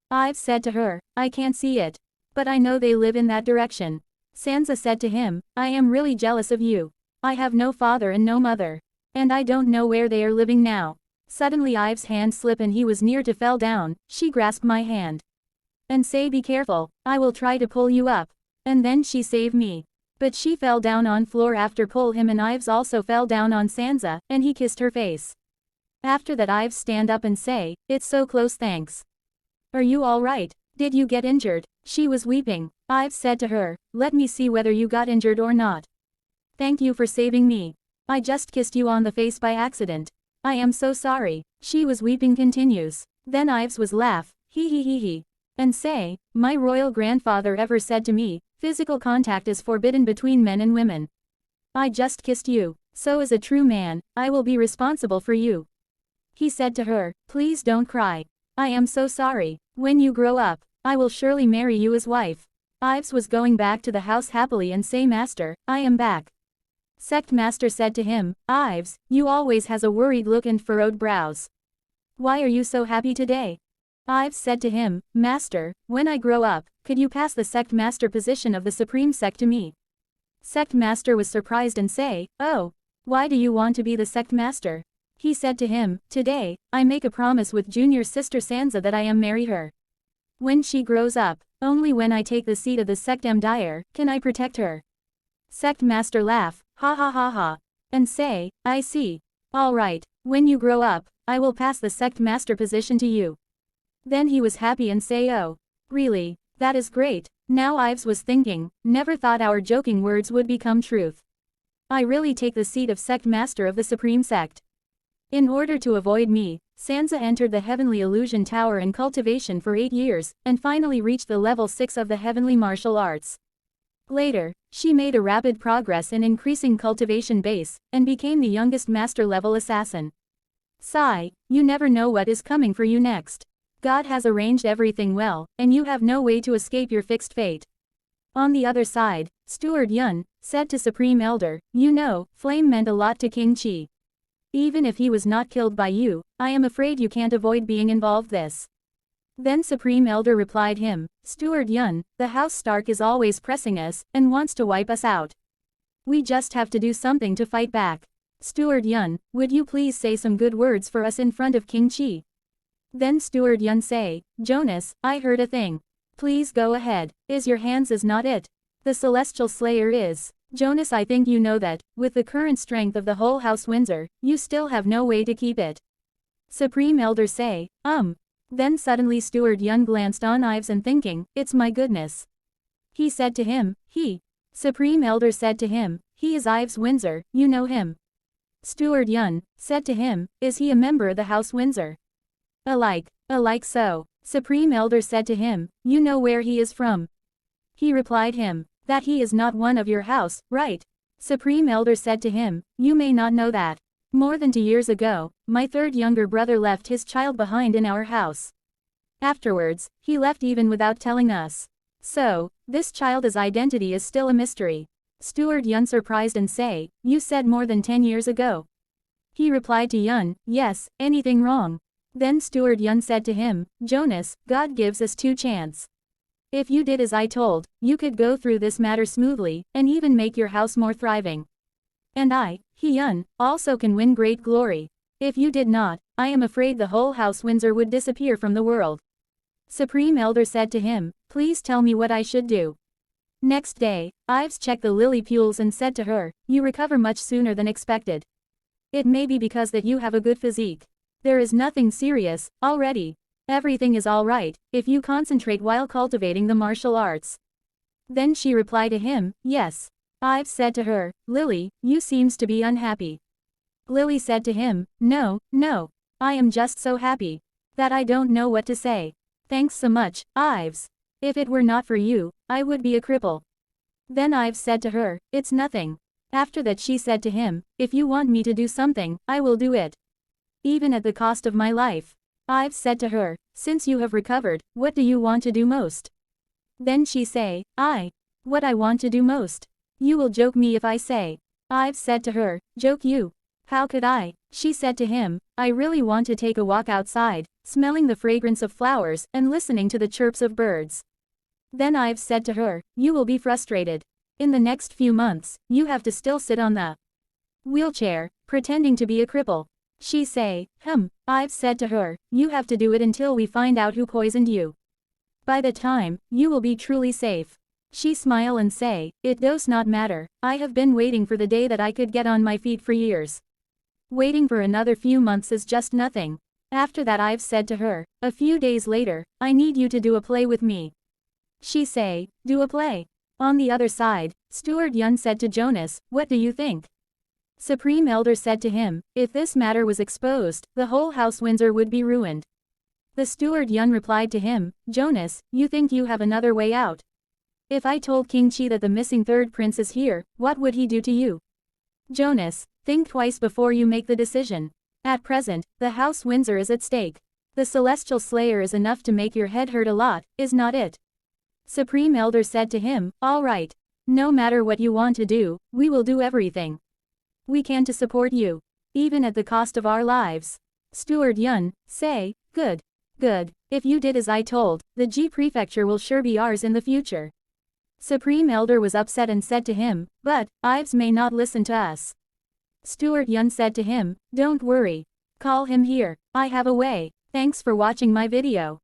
Ives said to her, I can't see it. But I know they live in that direction. Sansa said to him, I am really jealous of you. I have no father and no mother. And I don't know where they are living now. Suddenly Ives' hand slipped and he was near to fell down. She grasped my hand. And say be careful, I will try to pull you up. And then she saved me. But she fell down on floor after pull him and Ives also fell down on Sansa, and he kissed her face. After that Ives stand up and say, It's so close thanks. Are you alright? Did you get injured? She was weeping. Ives said to her, Let me see whether you got injured or not. Thank you for saving me. I just kissed you on the face by accident. I am so sorry. She was weeping continues. Then Ives was laugh, he, and say, My royal grandfather ever said to me, physical contact is forbidden between men and women. I just kissed you. So as a true man, I will be responsible for you. He said to her, Please don't cry. I am so sorry. When you grow up, I will surely marry you as wife. Ives was going back to the house happily and say Master, I am back. Sect Master said to him, Ives, you always has a worried look and furrowed brows. Why are you so happy today? Ives said to him, Master, when I grow up, could you pass the Sect Master position of the Supreme Sect to me? Sect Master was surprised and say, Oh, why do you want to be the Sect Master? He said to him, Today, I make a promise with Junior sister Sansa that I am marry her. When she grows up, only when I take the seat of the Sect Empire, can I protect her. Sect Master laugh, ha, and say, I see. All right, when you grow up, I will pass the Sect Master position to you. Then he was happy and say, Oh, really, that is great. Now Ives was thinking, never thought our joking words would become truth. I really take the seat of Sect Master of the Supreme Sect. In order to avoid me, Sansa entered the Heavenly Illusion Tower in cultivation for 8 years, and finally reached the level 6 of the Heavenly Martial Arts. Later, she made a rapid progress in increasing cultivation base, and became the youngest master-level assassin. Sigh, you never know what is coming for you next. God has arranged everything well, and you have no way to escape your fixed fate. On the other side, Steward Yun said to Supreme Elder, You know, flame meant a lot to King Chi. Even if he was not killed by you, I am afraid you can't avoid being involved this. Then Supreme Elder replied him, Steward Yun, the House Stark is always pressing us, and wants to wipe us out. We just have to do something to fight back. Steward Yun, would you please say some good words for us in front of King Chi? Then Steward Yun say, Jonas, I heard a thing. Please go ahead. Is your hands is not it? The Celestial Slayer is. Jonas, I think you know that, with the current strength of the whole House Windsor, you still have no way to keep it. Supreme Elder say, Then suddenly Steward Yun glanced on Ives and thinking, It's my goodness. He said to him, Supreme Elder said to him, He is Ives Windsor, you know him. Steward Yun said to him, Is he a member of the House Windsor? Alike so. Supreme Elder said to him, You know where he is from? He replied him, That he is not one of your house, right? Supreme Elder said to him, You may not know that. More than 2 years ago, my third younger brother left his child behind in our house. Afterwards, he left even without telling us. So, this child's identity is still a mystery. Steward Yun surprised and say, You said more than 10 years ago. He replied to Yun, Yes, anything wrong? Then Steward Yun said to him, Jonas, God gives us 2 chances. If you did as I told, you could go through this matter smoothly, and even make your house more thriving. And I, Yun, also can win great glory. If you did not, I am afraid the whole House Windsor would disappear from the world. Supreme Elder said to him, Please tell me what I should do. Next day, Ives checked the lily pools and said to her, "You recover much sooner than expected. It may be because that you have a good physique. There is nothing serious, already. Everything is all right, if you concentrate while cultivating the martial arts." Then she replied to him, "Yes." Ives said to her, "Lily, you seems to be unhappy." Lily said to him, "No, no. I am just so happy that I don't know what to say. Thanks so much, Ives. If it were not for you, I would be a cripple." Then Ives said to her, "It's nothing." After that she said to him, "If you want me to do something, I will do it. Even at the cost of my life." Ives said to her, "Since you have recovered, what do you want to do most?" Then she say, What I want to do most? You will joke me if I say." Ives said to her, "Joke you? How could I?" She said to him, "I really want to take a walk outside, smelling the fragrance of flowers and listening to the chirps of birds." Then Ives said to her, "You will be frustrated. In the next few months, you have to still sit on the wheelchair, pretending to be a cripple." She say, Ives said to her, "You have to do it until we find out who poisoned you. By the time, you will be truly safe." She smile and say, "It does not matter, I have been waiting for the day that I could get on my feet for years. Waiting for another few months is just nothing." After that Ives said to her, a few days later, "I need you to do a play with me." She say, "Do a play?" On the other side, Steward Yun said to Jonas, "What do you think?" Supreme Elder said to him, "If this matter was exposed, the whole house Windsor would be ruined." The Steward Yun replied to him, "Jonas, you think you have another way out? If I told King Chi that the missing third prince is here, what would he do to you? Jonas, think twice before you make the decision. At present, the house Windsor is at stake. The Celestial Slayer is enough to make your head hurt a lot, is not it?" Supreme Elder said to him, "All right. No matter what you want to do, we will do everything we can to support you, even at the cost of our lives." Steward Yun say, "Good. Good. If you did as I told, the G Prefecture will sure be ours in the future." Supreme Elder was upset and said to him, "But, Ives may not listen to us." Steward Yun said to him, "Don't worry. Call him here. I have a way." Thanks for watching my video.